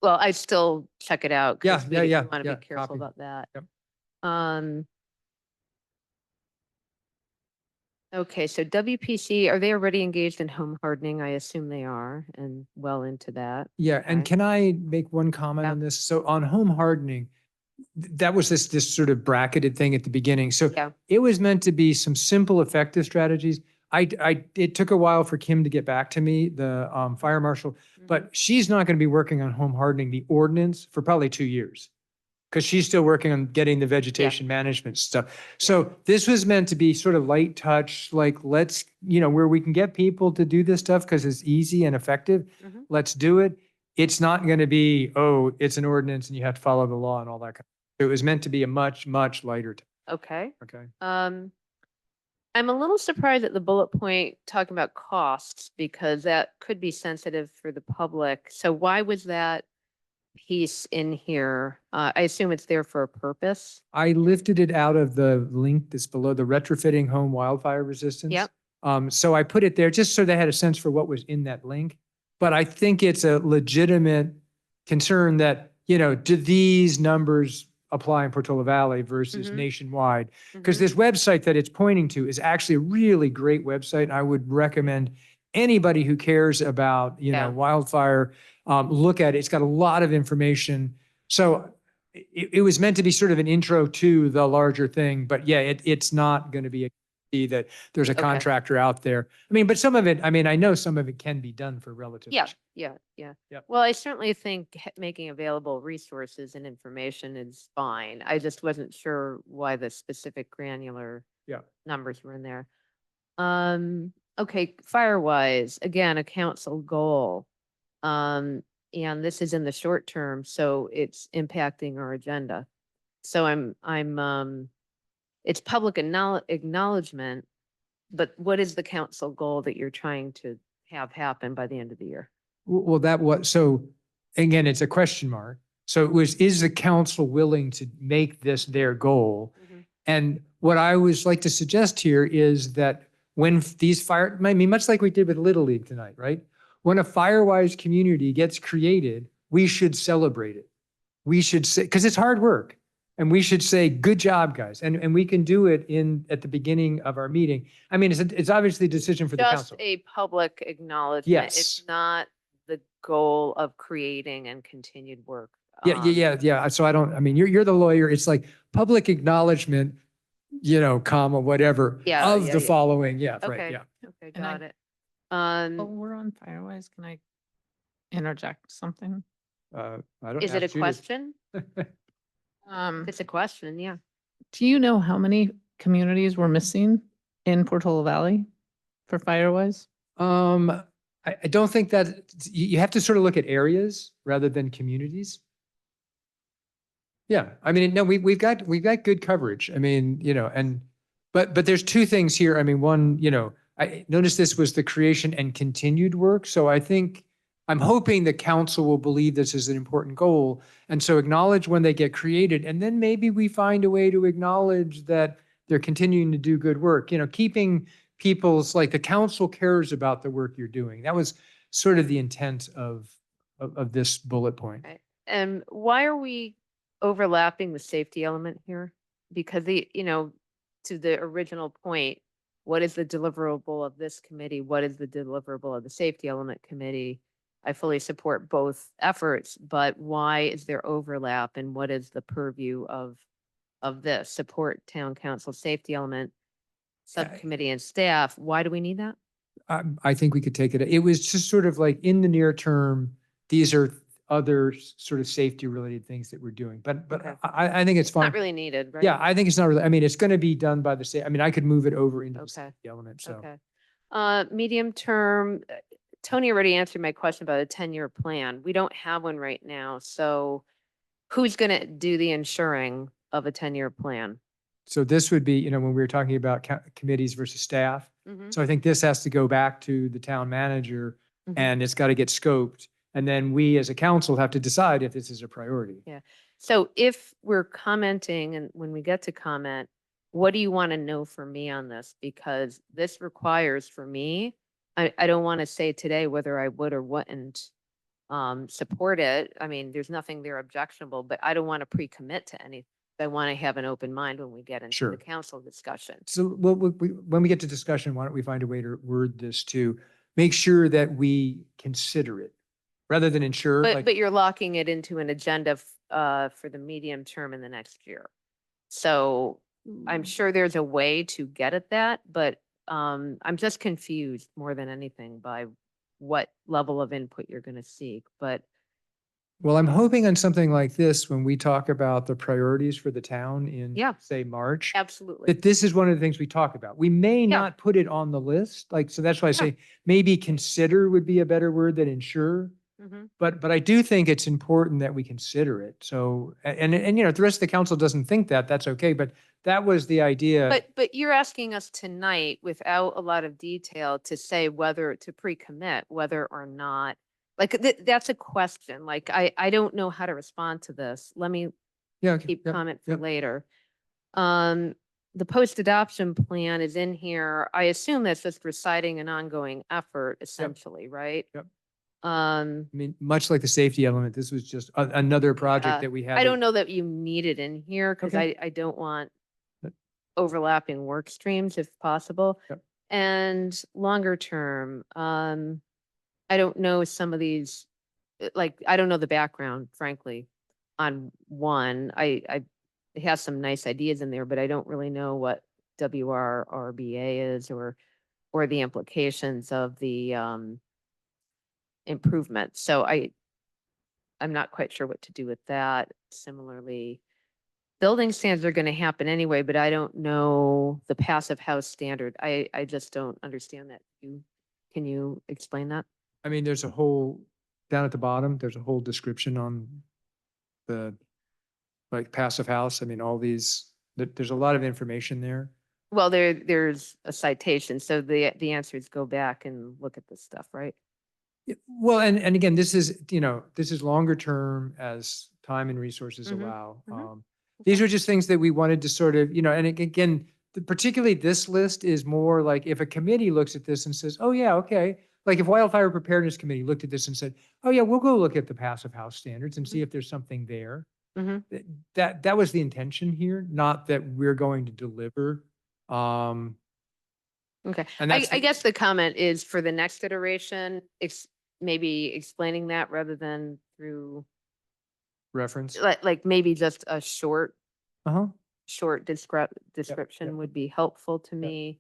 Well, I still check it out. Yeah, 'cause yeah, yeah, Want to yeah, be careful copy. about that. Yep. Okay, so WPC, are they already engaged in home hardening? I assume they are and well into that. Yeah, and Okay. can I make one comment Yeah. on this? So on home hardening, that was this sort of bracketed thing at the beginning. So Yeah. it was meant to be some simple, effective strategies. It took a while for Kim to get back to me, the fire marshal, Mm-hmm. but she's not going to be working on home hardening the ordinance for probably 2 years. Because she's still working on getting the vegetation management stuff. So this was meant to be sort of light touch, like let's, where we can get people to do this stuff because it's easy and effective. Mhm. Let's do it. It's not going to be, oh, it's an ordinance and you have to follow the law and all that. It was meant to be a much, much lighter. Okay. Okay. I'm a little surprised at the bullet point talking about costs because that could be sensitive for the public. So why was that piece in here? I assume it's there for a purpose. I lifted it out of the link that's below, the retrofitting home wildfire resistance. Yep. So I put it there just so they had a sense for what was in that link. But I think it's a legitimate concern that, do these numbers apply in Portola Valley versus Mhm. nationwide? Because Mhm. this website that it's pointing to is actually a really great website. And I would recommend anybody who cares about, Yeah. wildfire, look at it. It's got a lot of information. So it was meant to be sort of an intro to the larger thing, but yeah, it's not going to be see that there's a Okay. contractor out there. I mean, but some of it, I mean, I know some of it can be done for relatively. Yeah, cheap. yeah. Yep. Well, I certainly think making available resources and information is fine. I just wasn't sure why the specific granular Yeah. numbers were in there. Okay, Firewise, again, a council goal. And this is in the short term, so it's impacting our agenda. So it's public acknowledgement, but what is the council goal that you're trying to have happen by the end of the year? Well, so again, it's a question mark. So is the council willing to make this their goal? And what I always like to suggest here is that when these I mean, much like we did with Little League tonight, right? When a Firewise community gets created, we should celebrate it. We should say, because it's hard work. And we should say, good job, guys. And we can do it at the beginning of our meeting. I mean, it's obviously a decision for the Just council. a public acknowledgement. Yes. It's not the goal of creating and continued work. Yeah. So I mean, you're the lawyer. It's like public acknowledgement, comma, whatever, Yeah, of yeah, the yeah. following. Yeah, right, Okay, yeah. okay, And I- got it. Oh, we're on Firewise. Can I interject something? I don't. Is it a ask Judith. question? Um, If it's a question, yeah. do you know how many communities we're missing in Portola Valley for Firewise? I don't think that you have to sort of look at areas rather than communities. Yeah, I mean, no, we've got good coverage. I mean, but there's two things here. I mean, one, I noticed this was the creation and continued work. So I'm hoping the council will believe this is an important goal. And so acknowledge when they get created, and then maybe we find a way to acknowledge that they're continuing to do good work, keeping people's, like, the council cares about the work you're doing. That was sort of the intent of this bullet point. Right. And why are we overlapping the safety element here? Because to the original point, what is the deliverable of this committee? What is the deliverable of the safety element committee? I fully support both efforts, but why is there overlap, and what is the purview of this support town council safety element subcommittee and staff? Why do we need that? I think we could take it. It was just sort of like, in the near term, these are other sort of safety related things that we're doing, but Okay. I think it's fine. Not really needed, right? Yeah, I think it's not really, I mean, it's going to be done by the state. I mean, I could move it over into the Okay. safety element, so. Okay. Medium term, Tony already answered my question about a 10-year plan. We don't have one right now. So who's going to do the ensuring of a 10-year plan? So this would be, when we were talking about committees versus staff. Mhm. So I think this has to go back to the town manager, Mhm. and it's got to get scoped. And then we as a council have to decide if this is a priority. Yeah. So if we're commenting, and when we get to comment, what do you want to know from me on this? Because this requires for me, I don't want to say today whether I would or wouldn't support it. I mean, there's nothing there objectionable, but I don't want to pre-commit to anything. I want to have an open mind when we get into Sure. the council discussion. So when we get to discussion, why don't we find a way to word this to make sure that we consider it rather than ensure, like. But you're locking it into an agenda for the medium term in the next year. So I'm sure there's a way to get at that, but I'm just confused more than anything by what level of input you're going to seek. But Well, I'm hoping on something like this, when we talk about the priorities for the town in, Yeah. say, March, absolutely. that this is one of the things we talk about. We may Yeah. not put it on the list, like, so that's why I Yeah. say maybe consider would be a better word than ensure. Mhm. But I do think it's important that we consider it. So, and if the rest of the council doesn't think that, that's okay. But that was the idea. But you're asking us tonight without a lot of detail to say whether to pre-commit, whether or not, like, that's a question. Like, I don't know how to respond to this. Let me Yeah. Okay. keep Yep, comment for yep. later. The post-adoption plan is in here. I assume that's just reciting an ongoing effort essentially, right? Yep. I I mean, much like the safety element, this was just another project that we had. I don't know that you need it in here because Okay. I don't want Yep. overlapping work streams if possible. Yep. And longer term, I don't know some of these, like, I don't know the background, frankly, on one. It has some nice ideas in there, but I don't really know what WRRBA is or the implications of the improvement. So I'm not quite sure what to do with that. Similarly, building standards are going to happen anyway, but I don't know the passive house standard. I just don't understand that. Can you explain that? I mean, there's a whole, down at the bottom, there's a whole description on the, like, passive house. I mean, all these, there's a lot of information there. Well, there's a citation, so the answer is go back and look at this stuff, right? Yeah, well, and again, this is, this is longer term as time and resources allow. These are just things that we wanted to sort of, and again, particularly this list is more like if a committee looks at this and says, oh yeah, okay. Like if Wildfire Preparedness Committee looked at this and said, oh yeah, we'll go look at the passive house standards and see if there's something there. That was the intention here, not that we're going to deliver. Okay, And I that's the- guess the comment is for the next iteration, maybe explaining that rather than through, Reference. like maybe just a short Uh-huh. description would be helpful to me.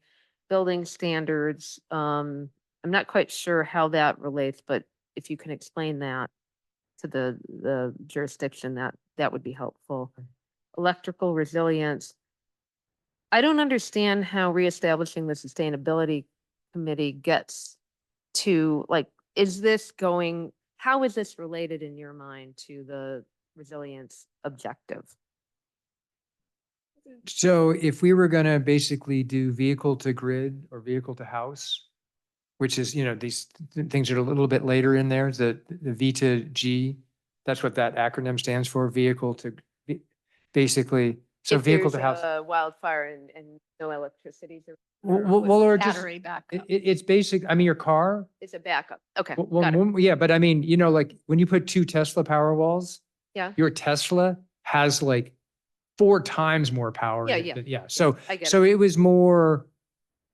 Building standards, I'm not quite sure how that relates, but if you can explain that to the jurisdiction, that would be helpful. Electrical resilience. I don't understand how reestablishing the sustainability committee gets to, like, how is this related in your mind to the resilience objective? So if we were gonna basically do vehicle to grid or vehicle to house, which is, these things are a little bit later in there, the V to G, that's what that acronym stands for, vehicle to, basically, so If vehicle to there's house. a wildfire and no electricity. Well, or just, battery backup. it's basic, I mean, your car. It's a backup. Okay, Well, got it. yeah, but I mean, like when you put 2 Tesla Powerwalls, Yeah. your Tesla has like 4 times more power. Yeah, in it yeah. than- Yeah, so, I get so it was more,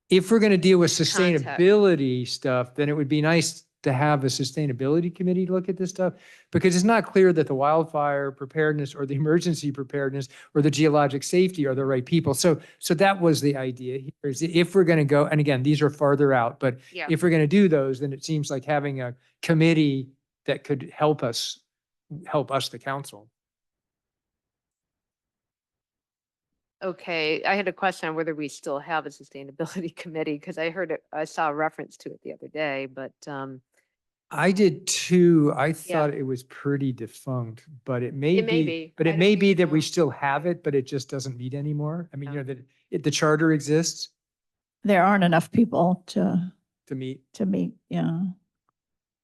if we're gonna deal with Context. sustainability stuff, then it would be nice to have a sustainability committee look at this stuff, because it's not clear that the wildfire preparedness or the emergency preparedness or the geologic safety are the right people. So that was the idea here, is if we're gonna go, and again, these are farther out, but Yeah. if we're gonna do those, then it seems like having a committee that could help us, the council. Okay, I had a question on whether we still have a sustainability committee, because I saw a reference to it the other day, but, I did too. I thought it was pretty defunct, but it may It may be, be. but I it don't may be that know. we still have it, but it just doesn't meet anymore. I mean, Oh. that the charter exists There aren't enough people to to meet. meet, yeah.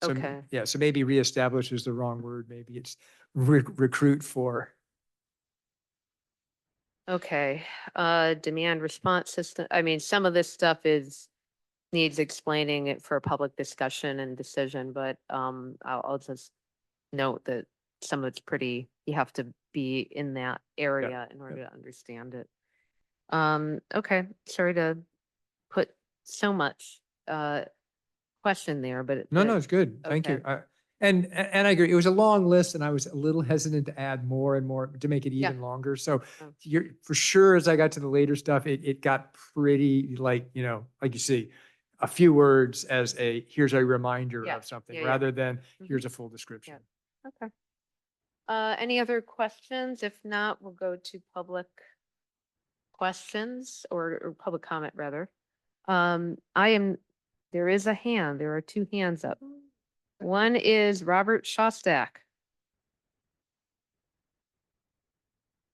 So, Okay. yeah, so maybe reestablish is the wrong word. Maybe it's recruit for. okay, demand response system. I mean, some of this stuff needs explaining it for public discussion and decision, but, I'll just note that some of it's you have to be in that area in order to understand it. Okay, sorry to put so much, question there, but. No, it's good. Thank you. Okay. And I agree. It was a long list and I was a little hesitant to add more and more to make it Yeah. even longer. So Oh. you're for sure, as I got to the later stuff, it got pretty like, like you see, a few words as here's a reminder Yeah. of something Yeah. rather than Mhm. here's a full description. Okay. Any other questions? If not, we'll go to public questions or public comment rather. There is a hand, there are 2 hands up. One is Robert Shostak.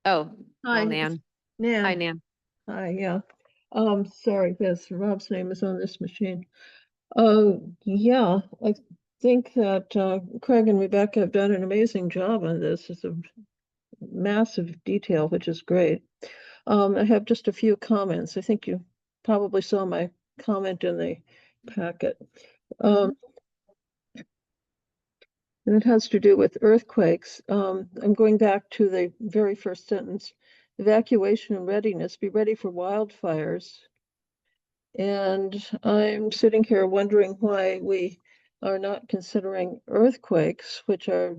Oh, well, Hi, Nan. Nan. Hi, Nan. Hi, yeah. Sorry, yes, Rob's name is on this machine. Yeah, I think that Craig and Rebecca have done an amazing job on this. It's a massive detail, which is great. I have just a few comments. I think you probably saw my comment in the packet. And it has to do with earthquakes. I'm going back to the very first sentence. Evacuation and readiness, be ready for wildfires. And I'm sitting here wondering why we are not considering earthquakes, which are,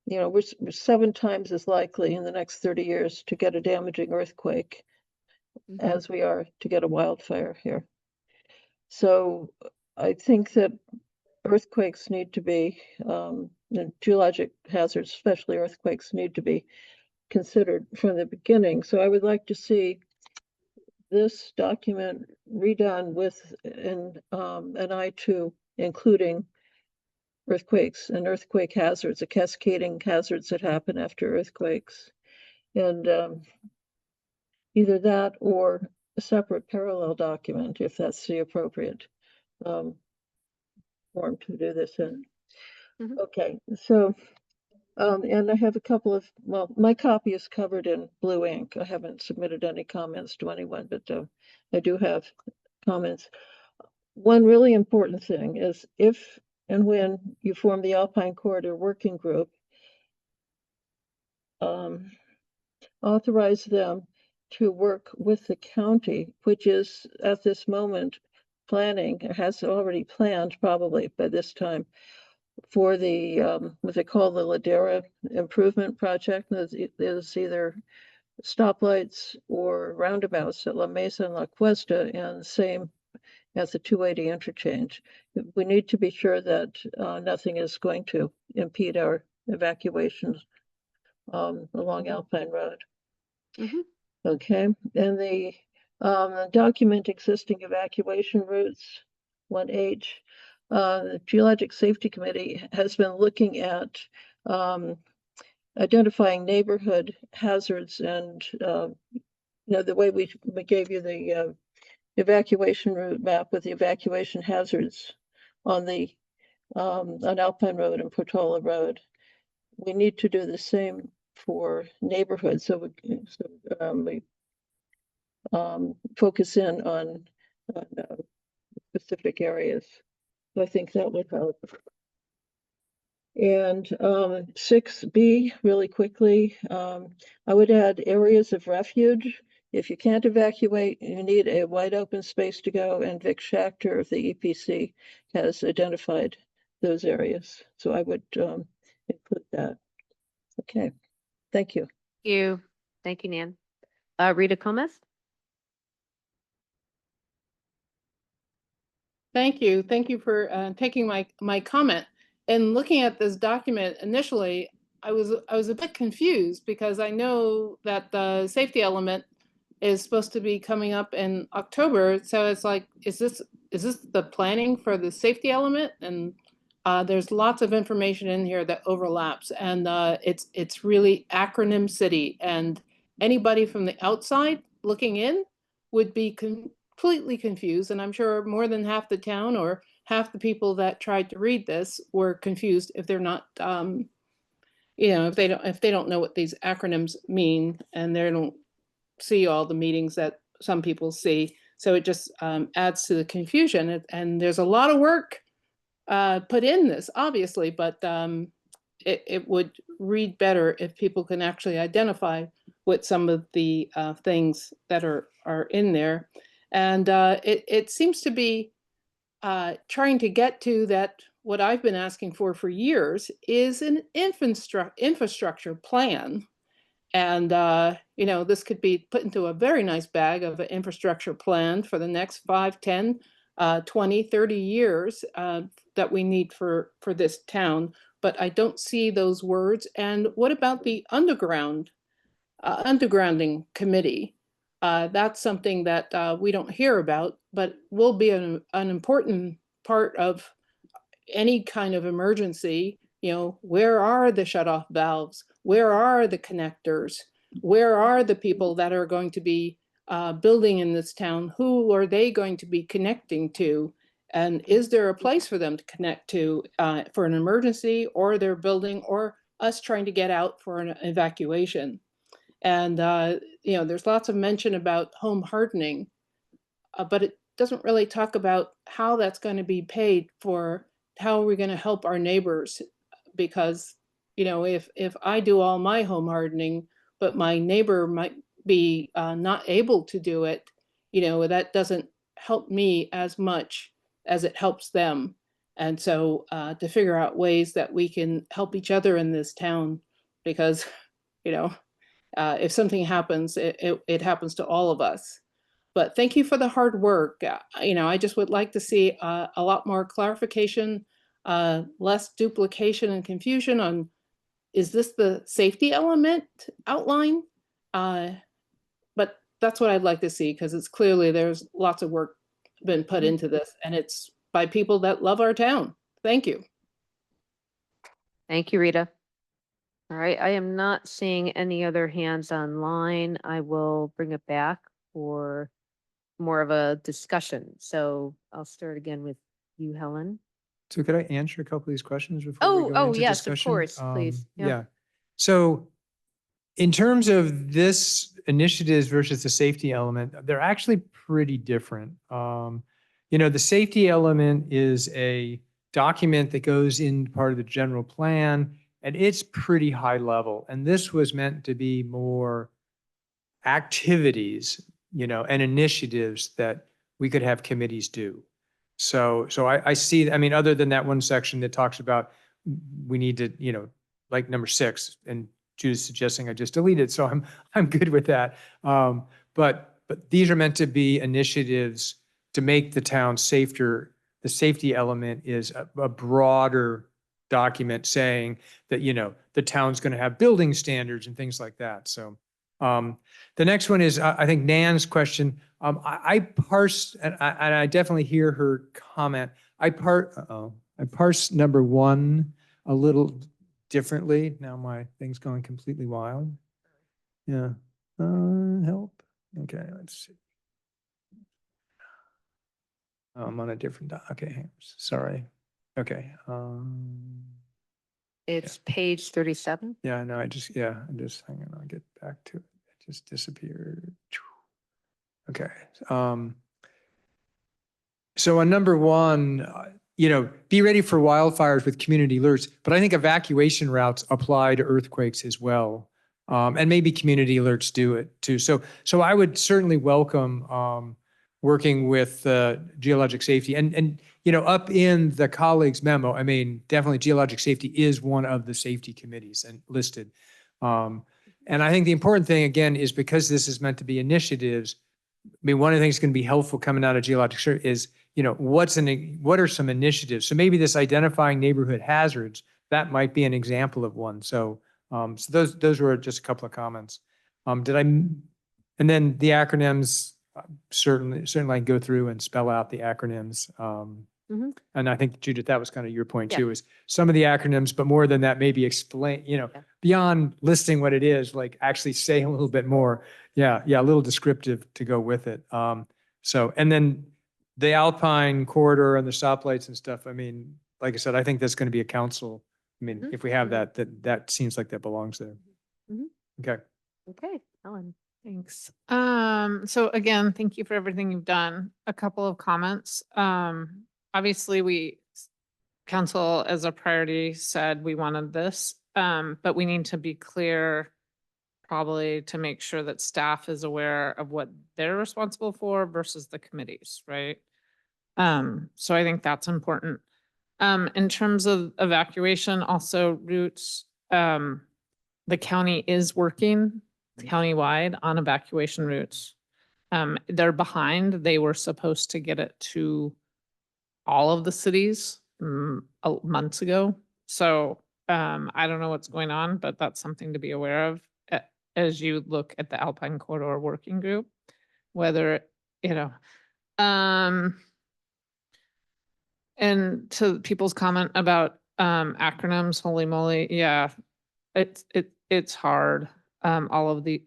we're 7 times as likely in the next 30 years to get a damaging earthquake as we are to get a wildfire here. So I think that earthquakes need to be, and geologic hazards, especially earthquakes, need to be considered from the beginning. So I would like to see this document redone with an eye to including earthquakes and earthquake hazards, the cascading hazards that happen after earthquakes. And either that or a separate parallel document, if that's the appropriate form to do this in. Okay, so, and I have a couple of, well, my copy is covered in blue ink. I haven't submitted any comments to anyone, but I do have comments. One really important thing is if and when you form the Alpine Corridor Working Group, authorize them to work with the county, which is at this moment planning, or has already planned probably by this time, for the what they call the Ladera Improvement Project. There's either stoplights or roundabouts at La Mesa and La Cuesta, and same at the 280 interchange. We need to be sure that nothing is going to impede our evacuations along Alpine Road. Okay, and the document existing evacuation routes, 1H, the Geologic Safety Committee has been looking at identifying neighborhood hazards, and you know, the way we gave you the evacuation route map with the evacuation hazards on the on Alpine Road and Portola Road. We need to do the same for neighborhoods, so we focus in on specific areas. So I think that would help. And 6B, really quickly, I would add areas of refuge. If you can't evacuate, you need a wide open space to go, and Vic Schachter of the EPC has identified those areas. So I would include that. Okay, thank you. Thank you, Nan. Rita Gomez? Thank you. Thank you for taking my comment. And looking at this document initially, I was a bit confused because I know that the safety element is supposed to be coming up in October. So it's like, is this the planning for the safety element? And there's lots of information in here that overlaps, and it's really acronym city, and anybody from the outside looking in would be completely confused. And I'm sure more than half the town or half the people that tried to read this were confused if they're not, you know, if they don't know what these acronyms mean, and they don't see all the meetings that some people see. So it just adds to the confusion. And there's a lot of work put in this, obviously, but it would read better if people can actually identify what some of the things that are in there. And it seems to be trying to get to that, what I've been asking for years, is an infrastructure plan. And, you know, this could be put into a very nice bag of an infrastructure plan for the next 5, 10, 20, 30 years that we need for this town. But I don't see those words. And what about the undergrounding committee? That's something that we don't hear about, but will be an important part of any kind of emergency. You know, where are the shutoff valves? Where are the connectors? Where are the people that are going to be building in this town? Who are they going to be connecting to? And is there a place for them to connect to for an emergency, or their building, or us trying to get out for an evacuation? And, you know, there's lots of mention about home hardening, but it doesn't really talk about how that's going to be paid for. How are we going to help our neighbors? Because, you know, if I do all my home hardening, but my neighbor might be not able to do it, you know, that doesn't help me as much as it helps them. And so to figure out ways that we can help each other in this town, because, you know, If something happens, it happens to all of us. But thank you for the hard work. I just would like to see a lot more clarification, less duplication and confusion on, is this the safety element outline? But that's what I'd like to see, because it's clearly there's lots of work been put into this, and it's by people that love our town. Thank you. Thank you, Rita. All right, I am not seeing any other hands online. I will bring it back for more of a discussion. So I'll start again with you, Helen. So could I answer a couple of these questions before we go into yes, of discussion? course, please. Yeah. So in terms of this initiatives versus the safety element, they're actually pretty different. The safety element is a document that goes in part of the general plan, and it's pretty high level. And this was meant to be more activities, and initiatives that we could have committees do. So I see, other than that one section that talks about we need to, like number 6, and Judith's suggesting I just delete it. So I'm good with that. But these are meant to be initiatives to make the town safer. The safety element is a broader document saying that, the town's going to have building standards and things like that. So the next one is, I think Nan's question. I parsed, and I definitely hear her comment. I parsed number 1 a little differently. Now my thing's going completely wild. Yeah. Help. Okay, let's see. I'm on a different okay, sorry. Okay. It's page 37. Yeah, no, I'm just hang on, I'll get back to it. It just disappeared. Okay. So on number 1, be ready for wildfires with community alerts, but I think evacuation routes apply to earthquakes as well. And maybe community alerts do it too. So I would certainly welcome working with geologic safety and up in the colleagues memo, definitely geologic safety is one of the safety committees and listed. And I think the important thing again is, because this is meant to be initiatives, one of the things that's going to be helpful coming out of geologic survey is, what are some initiatives? So maybe this identifying neighborhood hazards, that might be an example of one. So those were just a couple of comments. And then the acronyms, certainly I can go through and spell out the acronyms. And I think, Judith, that was kind of your point too, is some of the acronyms, but more than that, maybe explain, beyond listing what it is, like actually say a little bit more. Yeah, a little descriptive to go with it. And then the Alpine corridor and the stoplights and stuff, like I said, I think that's going to be a council. If we have that seems like that belongs there. Okay. Okay, Helen. Thanks. So again, thank you for everything you've done. A couple of comments. Obviously council as a priority said we wanted this, but we need to be clear probably to make sure that staff is aware of what they're responsible for versus the committees, right? So I think that's important. In terms of evacuation, also routes, the county is working countywide on evacuation routes. They're behind. They were supposed to get it to all of the cities months ago. So I don't know what's going on, but that's something to be aware of as you look at the Alpine Corridor Working Group, whether, and to people's comment about acronyms, holy moly, yeah, it's hard. All of the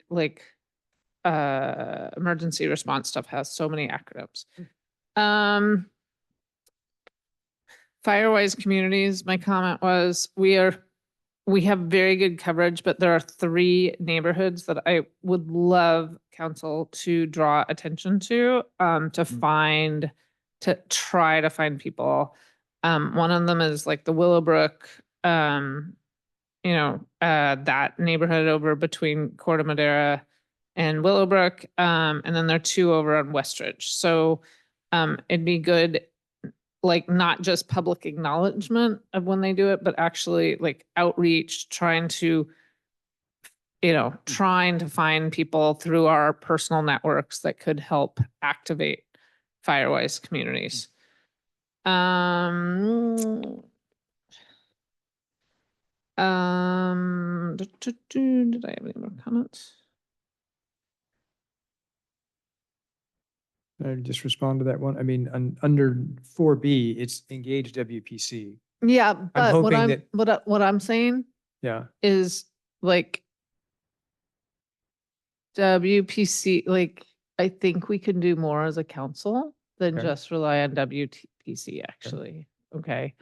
emergency response stuff has so many acronyms. Firewise communities, my comment was we have very good coverage, but there are 3 neighborhoods that I would love council to draw attention to try to find people. One of them is like the Willowbrook, that neighborhood over between Corte Madera and Willowbrook. And then there are 2 over on Westridge. So it'd be good, not just public acknowledgement of when they do it, but actually outreach, trying to trying to find people through our personal networks that could help activate Firewise communities. Did I have any more comments? I just respond to that one. I mean, under 4B, it's engage WPC. Yeah, but hoping what I'm saying Yeah. is like WPC, like I think we can do more as a council than Okay. just rely on WPC actually. Okay.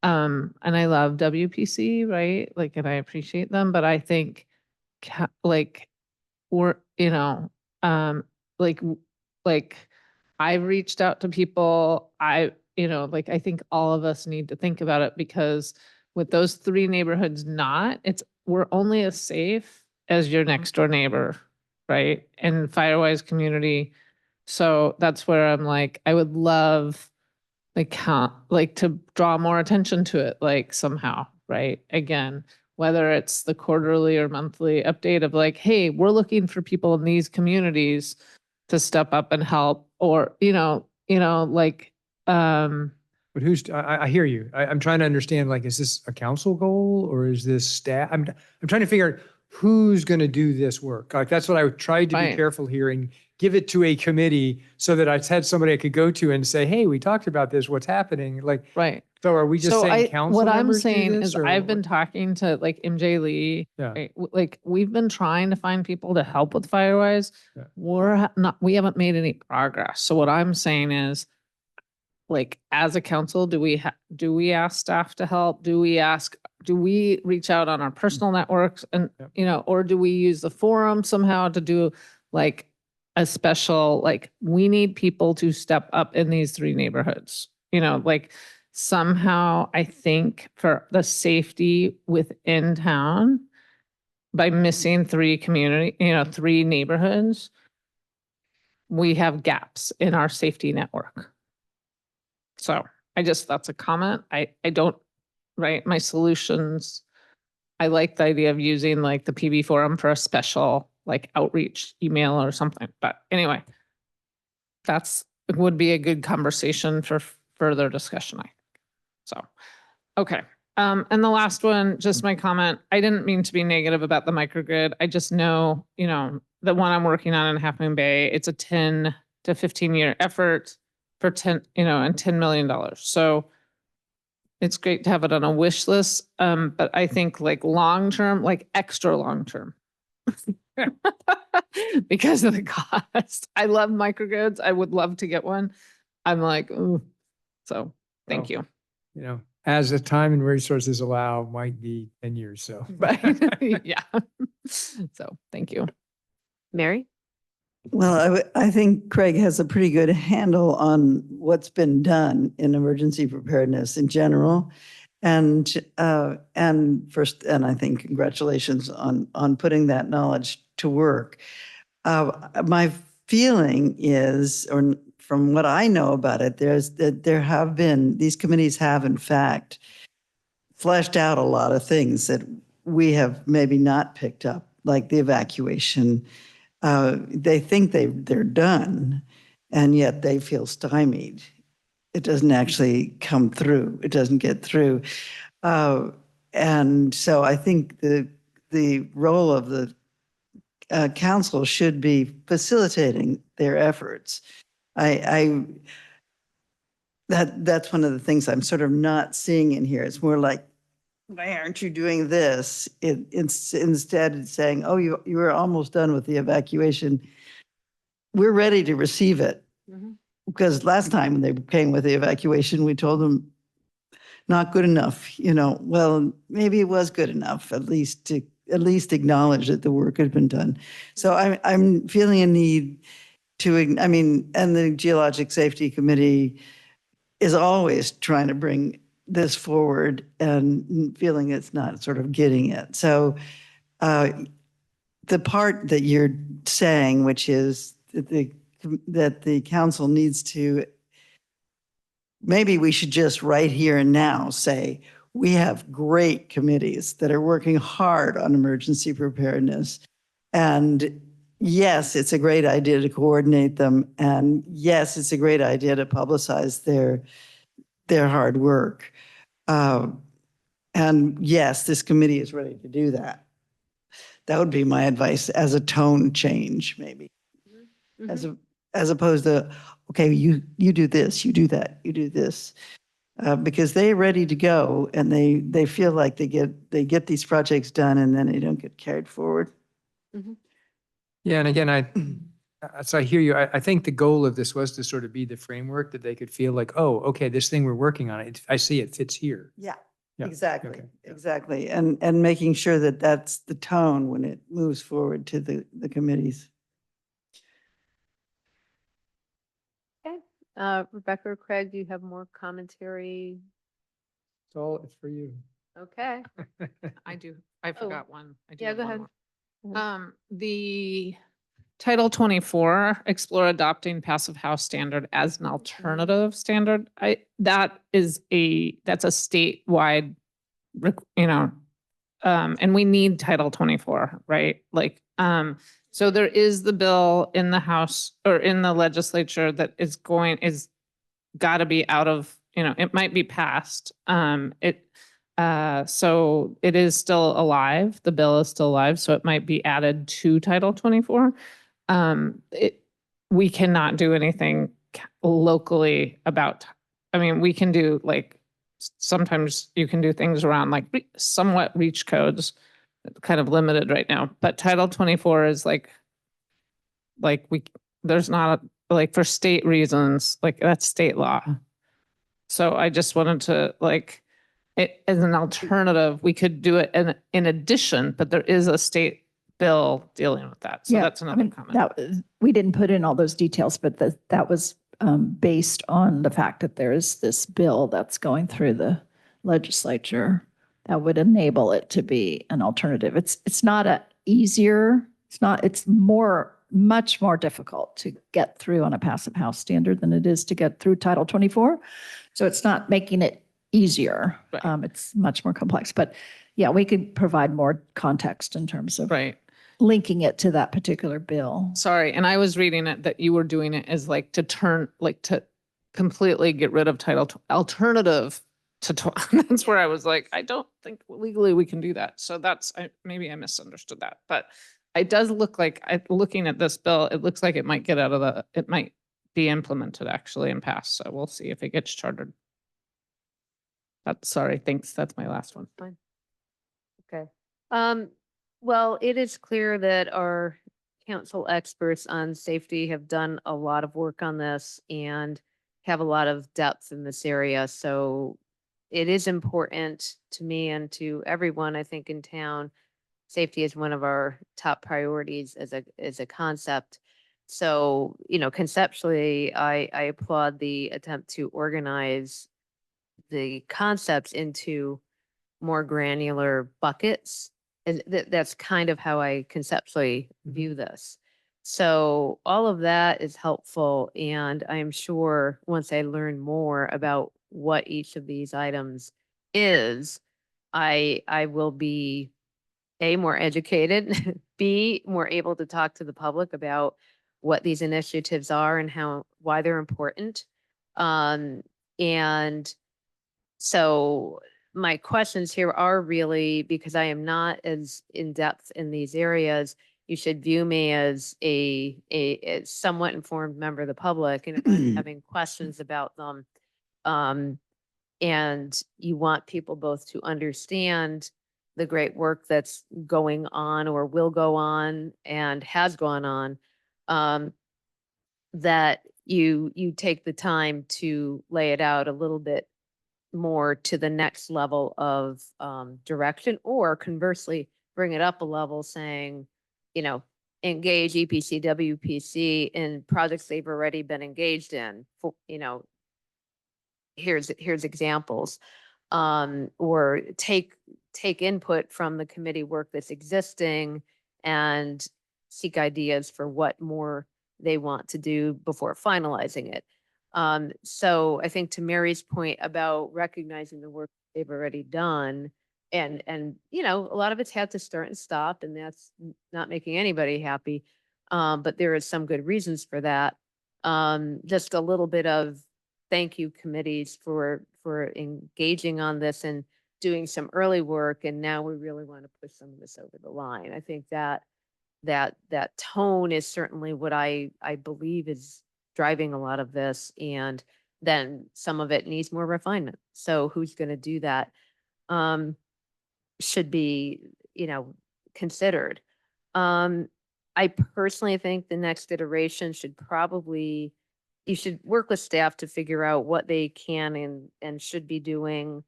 And I love WPC, right? Like, and I appreciate them, but I think like we're, like I've reached out to people. I think all of us need to think about it, because with those 3 neighborhoods we're only as safe as your next door neighbor, right? And Firewise community. So that's where I'm like, I would love to draw more attention to it, like somehow, right? Again, whether it's the quarterly or monthly update of like, hey, we're looking for people in these communities to step up and help, or, But I hear you. I'm trying to understand, like, is this a council goal or is this staff? I'm trying to figure out who's going to do this work. Like, that's what I tried to be Right. careful here and give it to a committee so that I had somebody I could go to and say, hey, we talked about this. What's happening? Like, right. so are we just saying council what I'm members do saying this, is or I've been what? talking to like MJ Lee, Yeah. right? Like we've been trying to find people to help with Firewise. Yeah. We haven't made any progress. So what I'm saying is, like, as a council, do we ask staff to help? Do we reach out on our personal networks and, Yep. or do we use the forum somehow to do like a special, like, we need people to step up in these 3 neighborhoods, like somehow I think for the safety within town, by missing 3 3 neighborhoods, we have gaps in our safety network. So that's a comment. I don't, right? My solutions, I like the idea of using like the PB forum for a special like outreach email or something. But anyway, it would be a good conversation for further discussion, I think. So, okay. And the last one, just my comment. I didn't mean to be negative about the microgrid. I just know, the one I'm working on in Half Moon Bay, it's a 10 to 15 year effort for and $10 million. So it's great to have it on a wish list. But I think like long-term, like extra long-term, because of the cost. I love microgrids. I would love to get one. I'm like, ooh. So thank you. As the time and resources allow, might be 10 years. So, Right. Yeah. So thank you. Mary? Well, I think Craig has a pretty good handle on what's been done in emergency preparedness in general. And I think congratulations on putting that knowledge to work. My feeling is, or from what I know about it, these committees have in fact fleshed out a lot of things that we have maybe not picked up, like the evacuation. They think they're done, and yet they feel stymied. It doesn't actually come through. It doesn't get through. And so I think the role of the council should be facilitating their efforts. That's one of the things I'm sort of not seeing in here. It's more like, why aren't you doing this? Instead, it's saying, oh, you were almost done with the evacuation. We're ready to receive it. Because last time they came with the evacuation, we told them, not good enough. Well, maybe it was good enough, at least acknowledge that the work had been done. So I'm feeling a need to, and the Geologic Safety Committee is always trying to bring this forward and feeling it's not sort of getting it. So the part that you're saying, which is that the council needs to, maybe we should just right here and now say, we have great committees that are working hard on emergency preparedness. And yes, it's a great idea to coordinate them. And yes, it's a great idea to publicize their hard work. And yes, this committee is ready to do that. That would be my advice as a tone change, maybe. As opposed to, okay, you do this, you do that, you do this. Because they're ready to go and they feel like they get these projects done and then they don't get carried forward. Yeah, and again, so I hear you. I think the goal of this was to sort of be the framework that they could feel like, oh, okay, this thing we're working on, I see it fits here. Yeah, Yeah, exactly, okay, yeah. exactly. And making sure that that's the tone when it moves forward to the committees. Okay. Rebecca or Craig, do you have more commentary? It's for you. Okay. I do. I forgot one. I do Yeah, have go one ahead. more. The Title 24, explore adopting passive house standard as an alternative standard. That's a statewide, and we need Title 24, right? So there is the bill in the House or in the legislature that is got to be out of, it might be passed. So it is still alive. The bill is still alive, so it might be added to Title 24. We cannot do anything locally about, we can do sometimes you can do things around somewhat reach codes, kind of limited right now, but Title 24 is there's not for state reasons, that's state law. So I just wanted to it as an alternative, we could do it in addition, but there is a state bill dealing with that. So that's another comment. We didn't put in all those details, but that was based on the fact that there is this bill that's going through the legislature that would enable it to be an alternative. It's not it's much more difficult to get through on a passive house standard than it is to get through Title 24. So it's not making it easier. Right. It's much more complex, but yeah, we could provide more context in terms of linking it to that particular bill. Sorry, and I was reading it that you were doing it as to completely get rid of alternative to, that's where I was like, I don't think legally we can do that. So maybe I misunderstood that, but it does look like, looking at this bill, it looks like it might it might be implemented actually and passed. So we'll see if it gets chartered. Sorry, thanks. That's my last one. Fine. Okay. Well, it is clear that our council experts on safety have done a lot of work on this and have a lot of depth in this area. So it is important to me and to everyone, I think, in town. Safety is one of our top priorities as a concept. So, conceptually, I applaud the attempt to organize the concepts into more granular buckets. And that's kind of how I conceptually view this. So all of that is helpful. And I'm sure once I learn more about what each of these items is, I will be more educated, B, more able to talk to the public about what these initiatives are and why they're important. And so my questions here are really, because I am not as in depth in these areas, you should view me as a somewhat informed member of the public, and if I'm having questions about them, and you want people both to understand the great work that's going on or will go on and has gone on, that you take the time to lay it out a little bit more to the next level of direction, or conversely, bring it up a level saying, engage EPC, WPC in projects they've already been engaged in. Here's examples, or take input from the committee work that's existing and seek ideas for what more they want to do before finalizing it. So I think to Mary's point about recognizing the work they've already done. And, you know, a lot of it's had to start and stop, and that's not making anybody happy. But there is some good reasons for that. Just a little bit of thank you committees for engaging on this and doing some early work. And now we really want to push some of this over the line. I think that tone is certainly what I believe is driving a lot of this. And then some of it needs more refinement. So who's going to do that? Should be, you know, considered. I personally think the next iteration should probably, you should work with staff to figure out what they can and should be doing,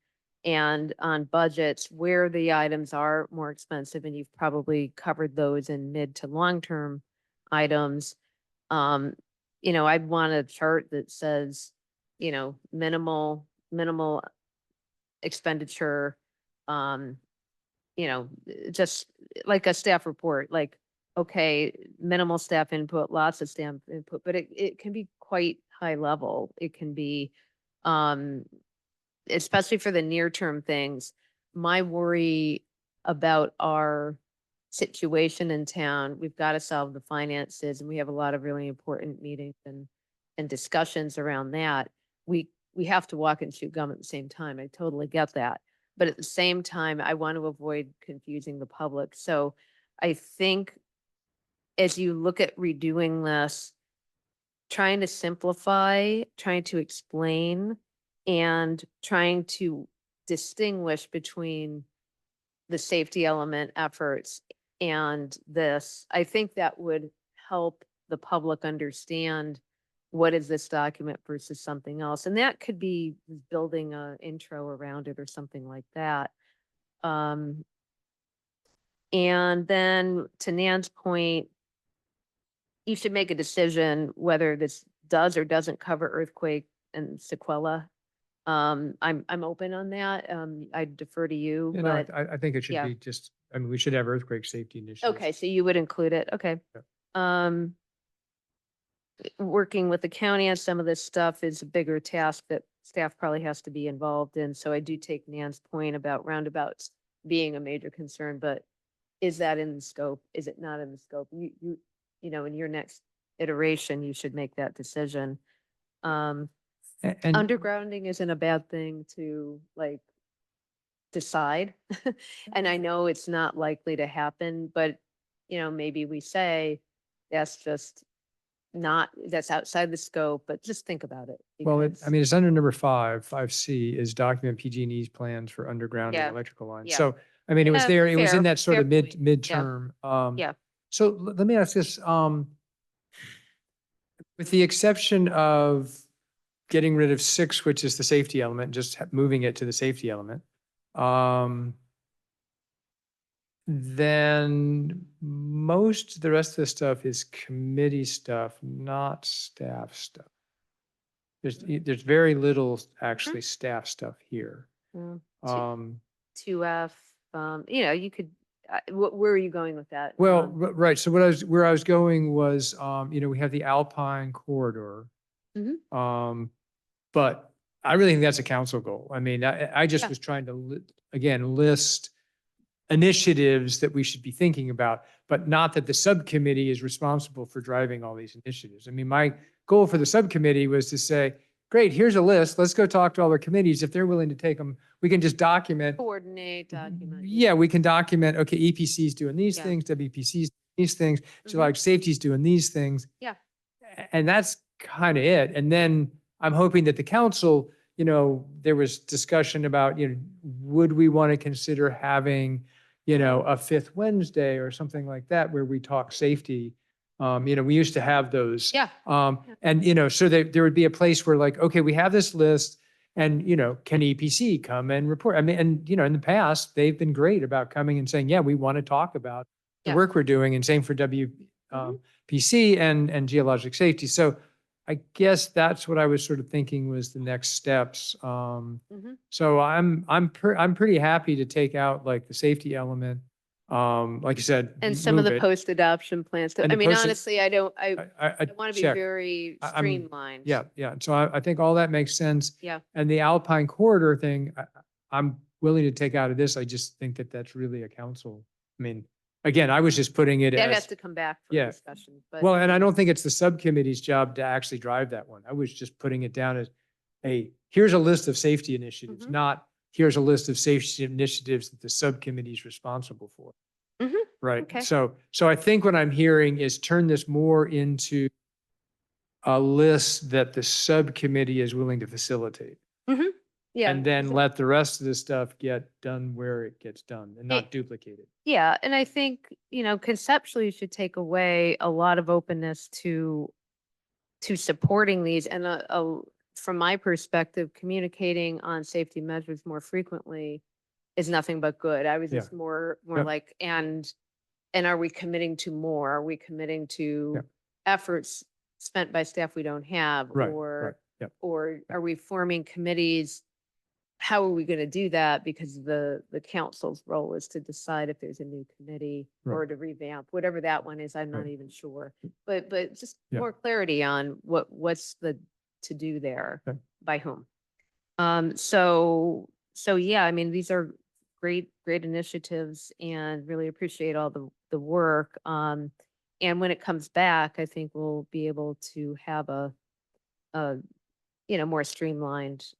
and on budgets where the items are more expensive, and you've probably covered those in mid to long-term items. You know, I'd want a chart that says, you know, minimal expenditure, you know, just like a staff report, like, okay, minimal staff input, lots of staff input, but it can be quite high level. It can be, especially for the near term things. My worry about our situation in town, we've got to solve the finances, and we have a lot of really important meetings and discussions around that. We have to walk and chew gum at the same time. I totally get that. But at the same time, I want to avoid confusing the public. So I think as you look at redoing this, trying to simplify, trying to explain, and trying to distinguish between the safety element efforts and this, I think that would help the public understand what is this document versus something else. And that could be building an intro around it or something like that. And then to Nan's point, you should make a decision whether this does or doesn't cover earthquake and sequela. I'm open on that. I defer to you, You know, but I think it should yeah. be just, I mean, we should have earthquake safety initiatives. Okay, so you would include it. Okay. Working with the county on some of this stuff is a bigger task that staff probably has to be involved in. So I do take Nan's point about roundabouts being a major concern, but is that in the scope? Is it not in the scope? You know, in your next iteration, you should make that decision. And Undergrounding isn't a bad thing to like decide. And I know it's not likely to happen, but you know, maybe we say that's just not, that's outside the scope, but just think about it. well, because- I mean, it's under number 5C is document PG&E's plans for underground Yeah. electrical lines. Yeah. So, I mean, it was Yeah, there, it was fair- in that sort fair of point. Yeah. midterm. Yeah. So let me ask this, with the exception of getting rid of 6, which is the safety element, just moving it to the safety element, then most of the rest of the stuff is committee stuff, not staff stuff. There's very little actually staff stuff here. Mm, 2F, 2F, you know, you could, where are you going with that? well, right. So where I was going was, you know, we have the Alpine corridor. Mhm. But I really think that's a council goal. I mean, I just Yeah. was trying to, again, list initiatives that we should be thinking about, but not that the subcommittee is responsible for driving all these initiatives. I mean, my goal for the subcommittee was to say, great, here's a list. Let's go talk to all the committees. If they're willing to take them, we can just document. Coordinate, document. Yeah, we can document, okay, EPC's doing these Yeah. things, WPC's doing these things, so Mhm. like safety's doing these things. Yeah. And that's kind of it. And then I'm hoping that the council, you know, there was discussion about, you know, would we want to consider having, you know, a 5th Wednesday or something like that where we talk safety? You know, we used to have those. Yeah. And, you know, so there would be a place where like, okay, we have this list and, you know, can EPC come and report? I mean, and, you know, in the past, they've been great about coming and saying, yeah, we want to talk about the Yeah. work we're doing, and same for WPC and geologic safety. So I guess that's what I was sort of thinking was the next steps. Mhm. So I'm pretty happy to take out like the safety element. Like you said, And some of move the it. post-adoption plans. And I the mean, post- honestly, I I want to be check. very I'm- streamlined. Yeah, yeah. So I think all that makes sense. Yeah. And the Alpine corridor thing, I'm willing to take out of this. I just think that that's really a council. I mean, again, I was just putting it That has as, to come back for yeah. discussion, but. well, and I don't think it's the subcommittee's job to actually drive that one. I was just putting it down as, here's a list of safety initiatives, Mhm. not here's a list of safety initiatives that the subcommittee is responsible for. Mhm. Right. Okay. So I think what I'm hearing is turn this more into a list that the subcommittee is willing to facilitate. Mhm. Yeah. And then so- let the rest of the stuff get done where it gets done and not duplicated. Yeah, and I think, conceptually you should take away a lot of openness to supporting these and from my perspective, communicating on safety measures more frequently is nothing but good. I was Yeah. just more Yep. like, and are we committing to more? Are we committing to Yep. efforts spent by staff we don't have? Right, Or right, yep. or are we forming committees? How are we going to do that? Because the council's role is to decide if there's a new committee or Right. to revamp, whatever that one is, I'm not Right. even sure. But just Yeah. more clarity on what's the to do there, Okay. by whom. So yeah, I mean, these are great initiatives and really appreciate all the work. And when it comes back, I think we'll be able to have a more streamlined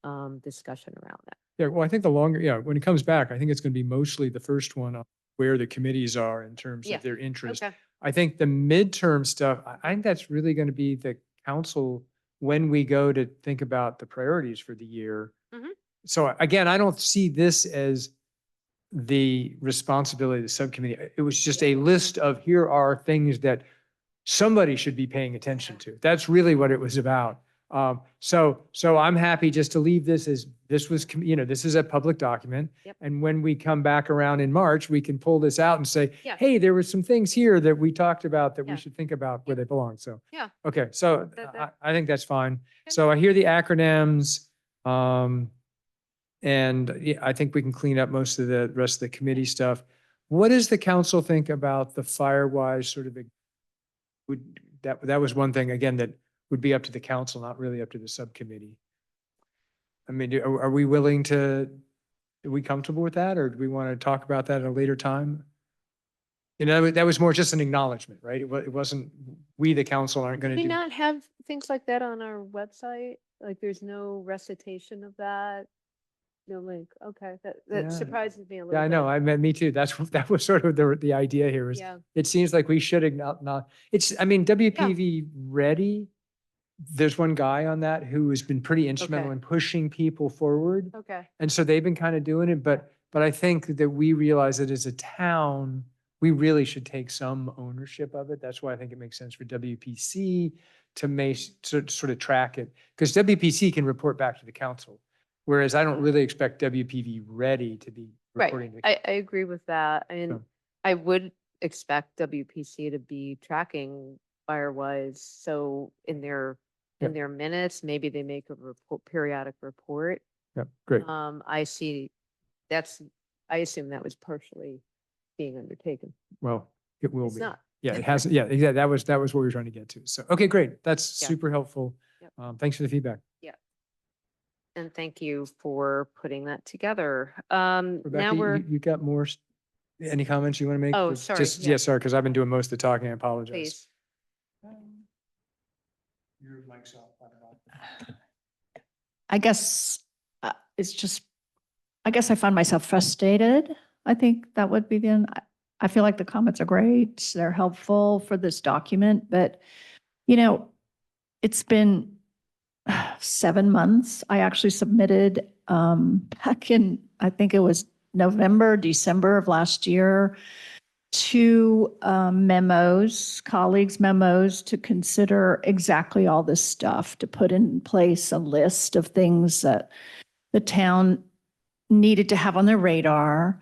discussion around that. Yeah, well, I think when it comes back, I think it's going to be mostly the first one on where the committees are in terms Yeah. of their interest. Okay. I think the midterm stuff, I think that's really going to be the council when we go to think about the priorities for the year. Mhm. So again, I don't see this as the responsibility of the subcommittee. It was just a list of here are things that somebody should be paying attention to. That's really what it was about. So I'm happy just to leave this as, this was, this is a public document. Yep. And when we come back around in March, we can pull this out and say, Yeah. hey, there were some things here that we talked about that Yeah. we should think about where they belong. So, Yeah. okay, so That- I think that's fine. Good. So I hear the acronyms. And yeah, I think we can clean up most of the rest of the committee stuff. What does the council think about the Firewise sort of, that was one thing, again, that would be up to the council, not really up to the subcommittee. I mean, are we willing to, are we comfortable with that, or do we want to talk about that at a later time? That was more just an acknowledgement, right? It wasn't, we, the council, aren't going Do to we do. not have things like that on our website? Like there's no recitation of that? No link. Okay, Yeah. that surprises me a little Yeah, I know. bit. Me too. That was sort of the idea here was, Yeah. it seems like we should acknowledge, WPV Ready. There's one guy on that who has been pretty instrumental Okay. in pushing people forward. Okay. And so they've been kind of doing it, but I think that we realize that as a town, we really should take some ownership of it. That's why I think it makes sense for WPC to sort of track it, because WPC can report back to the council. Whereas I don't really expect WPV Ready to be reporting. Right. I agree with that. And So- I would expect WPC to be tracking Firewise. So in their minutes, maybe they make a periodic report. Yeah, great. I assume that was partially being undertaken. Well, it will It's be. not. Yeah, it has. Yeah, exactly. That was what we were trying to get to. So, okay, great. That's Yeah. super helpful. Yep. Thanks for the feedback. Yeah. And thank you for putting that together. Now Rebecca, we're, you got more, any comments you want to make? Oh, Or sorry, Just, yeah. sorry, because I've been doing most of the talking. I apologize. please. Your mic's off. by the way. I guess it's just, I guess I find myself frustrated. I think that would be the end. I feel like the comments are great. They're helpful for this document, but it's been 7 months. I actually submitted back in, I think it was November, December of last year, 2 memos, colleagues' memos to consider exactly all this stuff, to put in place a list of things that the town needed to have on their radar.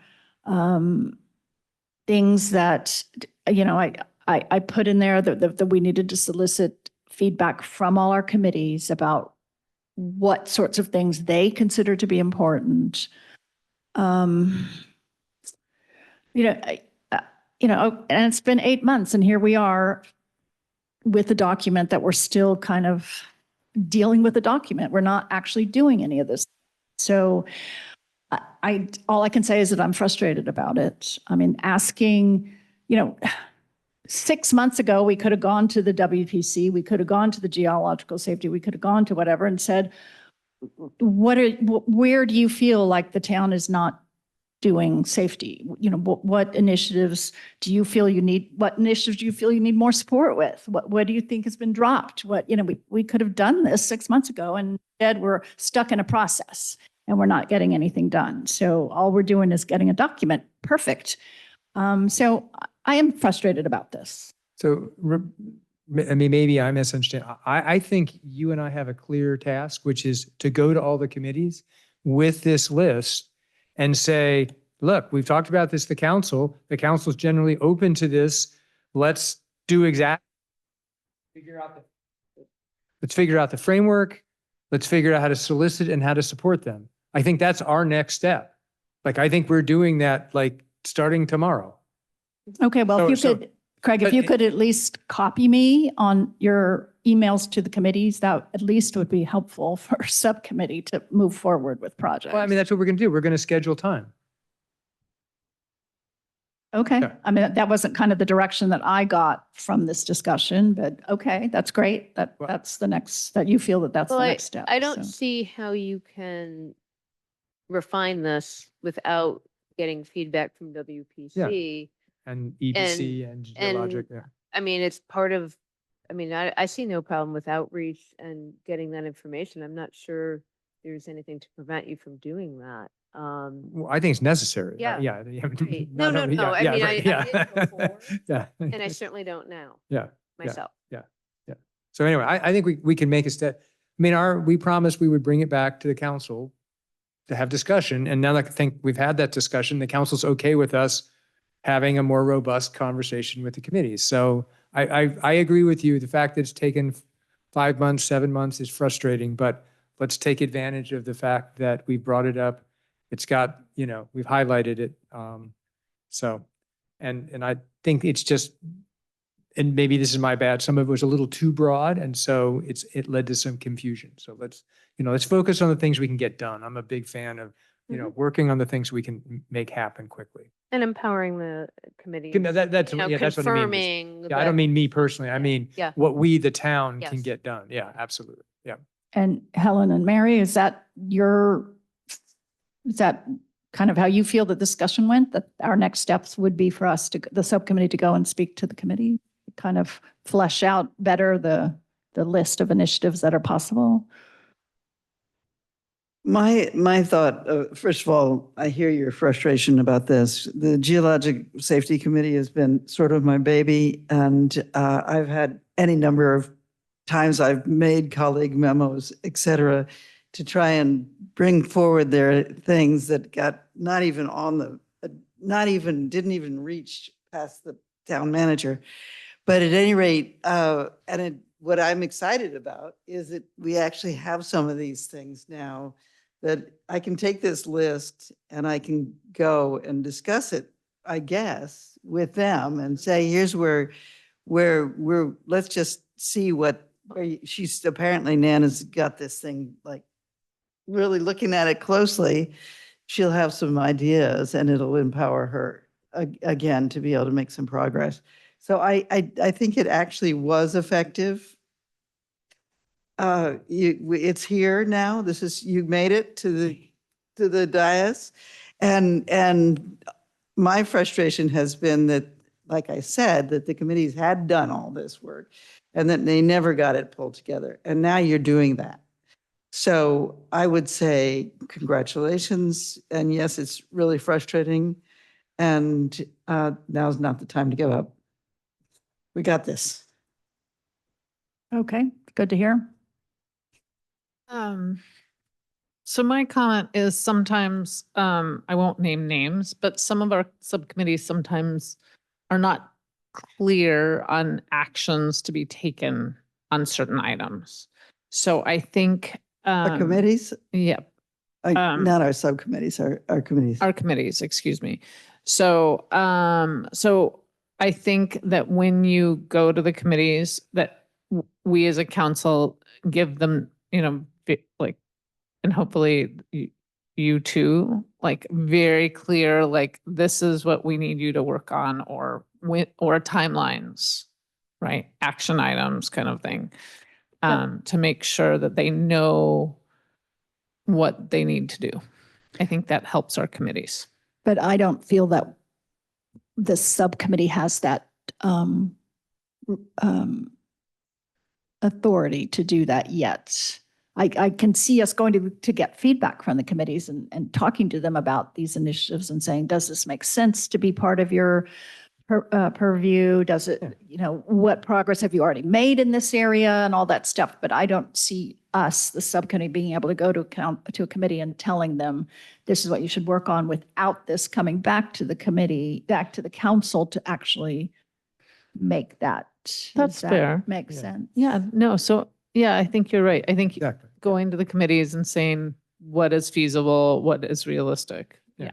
Things that, I put in there that we needed to solicit feedback from all our committees about what sorts of things they consider to be important. And it's been 8 months and here we are with a document that we're still kind of dealing with the document. We're not actually doing any of this. So all I can say is that I'm frustrated about it. I mean, asking, 6 months ago, we could have gone to the WPC, we could have gone to the geological safety, we could have gone to whatever and said, where do you feel like the town is not doing safety? What initiatives do you feel you need? What initiatives do you feel you need more support with? What do you think has been dropped? We could have done this 6 months ago, and instead we're stuck in a process and we're not getting anything done. So all we're doing is getting a document. Perfect. So I am frustrated about this. So, I mean, maybe I misunderstand. I think you and I have a clear task, which is to go to all the committees with this list and say, look, we've talked about this, the council. The council's generally open to this. Let's do let's figure out the framework. Let's figure out how to solicit and how to support them. I think that's our next step. Like, I think we're doing that, like, starting tomorrow. Okay, well, if So- you could, Craig, if you could at least copy me on your emails to the committees, that at least would be helpful for a subcommittee to move forward with projects. Well, I mean, that's what we're going to do. We're going to schedule time. Okay, Yeah. I mean, that wasn't kind of the direction that I got from this discussion, but okay, that's great. That's the next, that you feel that that's the Well, next step. I don't so. see how you can refine this without getting feedback from WPC. And EDC and geologic, yeah. I mean, it's part of, I see no problem with outreach and getting that information. I'm not sure there's anything to prevent you from doing that. Well, I think it's necessary. Yeah. Yeah. Right. No, Not only- no, I yeah, mean, right, I yeah. didn't before, Yeah. and I certainly don't now Yeah. myself. Yeah. So anyway, I think we can make a step. I mean, we promised we would bring it back to the council to have discussion. And now that I think we've had that discussion, the council's okay with us having a more robust conversation with the committees. So I agree with you. The fact that it's taken 5 months, 7 months is frustrating, but let's take advantage of the fact that we brought it up. It's got, we've highlighted it. So, and I think it's just, and maybe this is my bad, some of it was a little too broad. And so it led to some confusion. So let's focus on the things we can get done. I'm a big fan of, working on the things we can make happen quickly. And empowering the committee. That's what I mean. Confirming. Yeah, I don't mean me personally. I mean, Yeah. what we, the town, can Yes. get done. Yeah, absolutely. Yeah. And Helen and Mary, is that kind of how you feel the discussion went? That our next steps would be for us the subcommittee to go and speak to the committee, kind of flesh out better the list of initiatives that are possible? My thought, first of all, I hear your frustration about this. The Geologic Safety Committee has been sort of my baby, and I've had any number of times I've made colleague memos, et cetera, to try and bring forward their things that got didn't even reach past the town manager. But at any rate, what I'm excited about is that we actually have some of these things now that I can take this list and I can go and discuss it, I guess, with them and say, here's where let's just see she's apparently Nana's got this thing, like really looking at it closely. She'll have some ideas and it'll empower her again to be able to make some progress. So I think it actually was effective. It's here now. You made it to the dais. And my frustration has been that, like I said, that the committees had done all this work and that they never got it pulled together. And now you're doing that. So I would say congratulations. And yes, it's really frustrating. And now's not the time to give up. We got this. Okay, good to hear. So my comment is sometimes, I won't name names, but some of our subcommittees sometimes are not clear on actions to be taken on certain items. So I think. Our committees? Yep. Not our subcommittees, our committees. Our committees, excuse me. So, so I think that when you go to the committees, that we as a council give them, and hopefully you two, like very clear, like this is what we need you to work on, or timelines, right? Action items kind of thing. To make sure that they know what they need to do. I think that helps our committees. But I don't feel that the subcommittee has that authority to do that yet. I can see us going to get feedback from the committees and talking to them about these initiatives and saying, does this make sense to be part of your purview? Does it, what progress have you already made in this area and all that stuff? But I don't see us, the subcommittee, being able to go to a committee and telling them, this is what you should work on, without this coming back to the committee, back to the council to actually make that. That's fair. Makes sense. Yeah, no, so yeah, I think you're right. I think going to the committees and saying what is feasible, what is realistic. Yeah.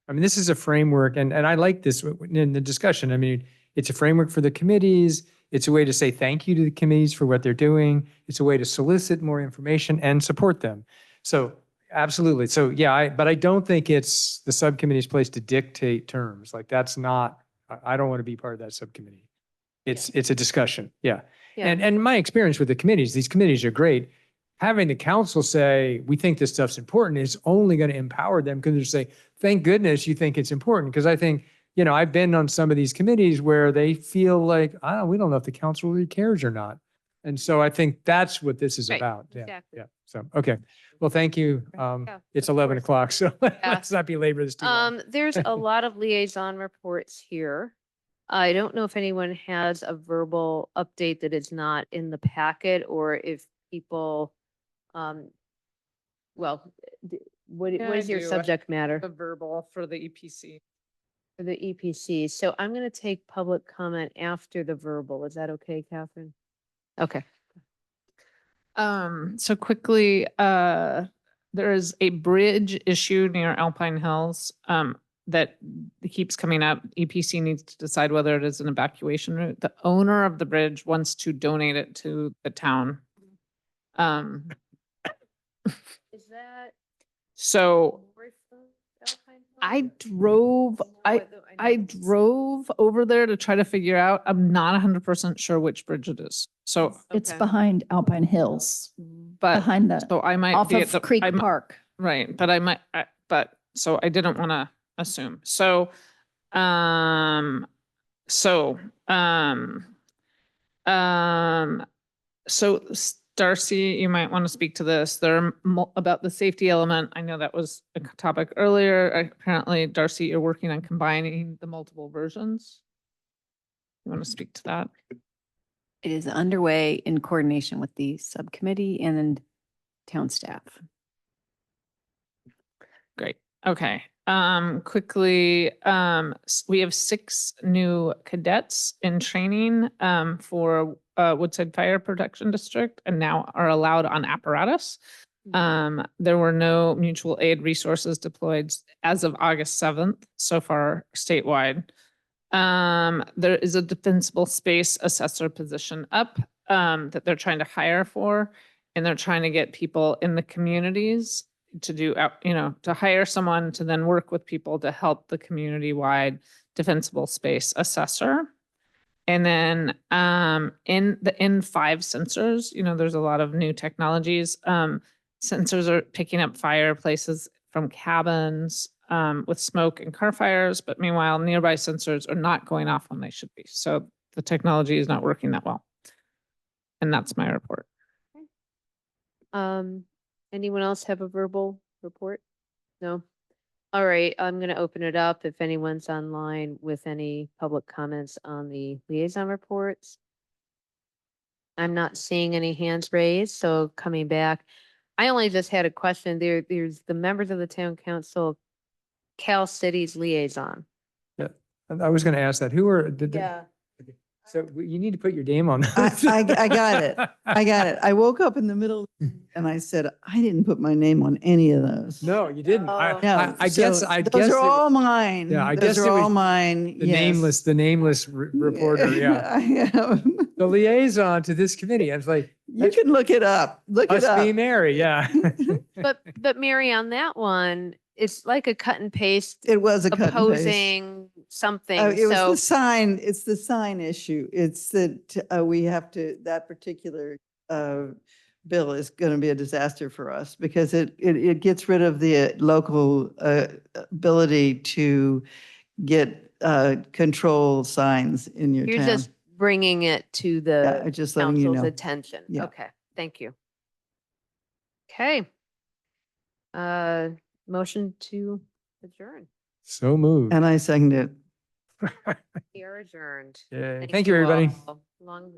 I mean, this is a framework, and I like this in the discussion. I mean, it's a framework for the committees. It's a way to say thank you to the committees for what they're doing. It's a way to solicit more information and support them. So absolutely. So yeah, but I don't think it's the subcommittee's place to dictate terms. Like that's not, I don't want to be part of that subcommittee. It's a discussion. Yeah. And my experience with the committees, these committees are great. Having the council say, we think this stuff's important is only going to empower them, because they say, thank goodness you think it's important. Because I think, I've been on some of these committees where they feel like, we don't know if the council really cares or not. And so I think that's what this is about. Yeah. exactly. Yeah. So, okay. Well, thank you. It's 11 o'clock, so let's not belabor this too long. There's a lot of liaison reports here. I don't know if anyone has a verbal update that is not in the packet, or if people, what is your subject matter? The verbal for the EPC. For the EPC. So I'm going to take public comment after the verbal. Is that okay, Catherine? Okay. So quickly, there is a bridge issue near Alpine Hills that keeps coming up. EPC needs to decide whether it is an evacuation route. The owner of the bridge wants to donate it to the town. Is that? So I drove over there to try to figure out. I'm not 100% sure which bridge it is. So It's behind Alpine Hills, but behind the, so I might off be of at the Creek I'm- Park. Right, but I might, so I didn't want to assume. So, Darcy, you might want to speak to this. About the safety element. I know that was a topic earlier. Apparently, Darcy, you're working on combining the multiple versions. You want to speak to that? It is underway in coordination with the subcommittee and town staff. Great. Okay. Quickly, we have 6 new cadets in training for Woodside Fire Protection District, and now are allowed on apparatus. There were no mutual aid resources deployed as of August 7th so far statewide. There is a defensible space assessor position up that they're trying to hire for, and they're trying to get people in the communities to do, to hire someone to then work with people to help the community-wide defensible space assessor. And then in the N5 sensors, there's a lot of new technologies. Sensors are picking up fireplaces from cabins with smoke and car fires, but meanwhile, nearby sensors are not going off when they should be. So the technology is not working that well. And that's my report. Anyone else have a verbal report? No? All right, I'm going to open it up if anyone's online with any public comments on the liaison reports. I'm not seeing any hands raised, so coming back. I only just had a question. There's the members of the town council, Cal Cities liaison. Yeah, I was going to ask that. Who are the? Yeah. So you need to put your name on I that. got it. I got it. I woke up in the middle and I said, I didn't put my name on any of those. No, you didn't. Oh. I So guess. I those guess are all mine. Yeah, I Those guess are it was all mine. the yes. nameless reporter. Yeah. I am. The liaison to this committee. I was like, You can look it up. Look it Must up. be Mary, yeah. But Mary, on that one, it's like a cut and paste It was a cut and paste. opposing something. Oh, it was So the sign, it's the sign issue. It's that we have to, that particular bill is going to be a disaster for us because it gets rid of the local ability to get control signs in your you're town. just bringing it to Yeah, the just letting you council's know. attention. Yeah. Okay, thank you. Okay. Motion to adjourn. So moved. And I second it. We are adjourned. Yeah. Thank you, everybody. all. Long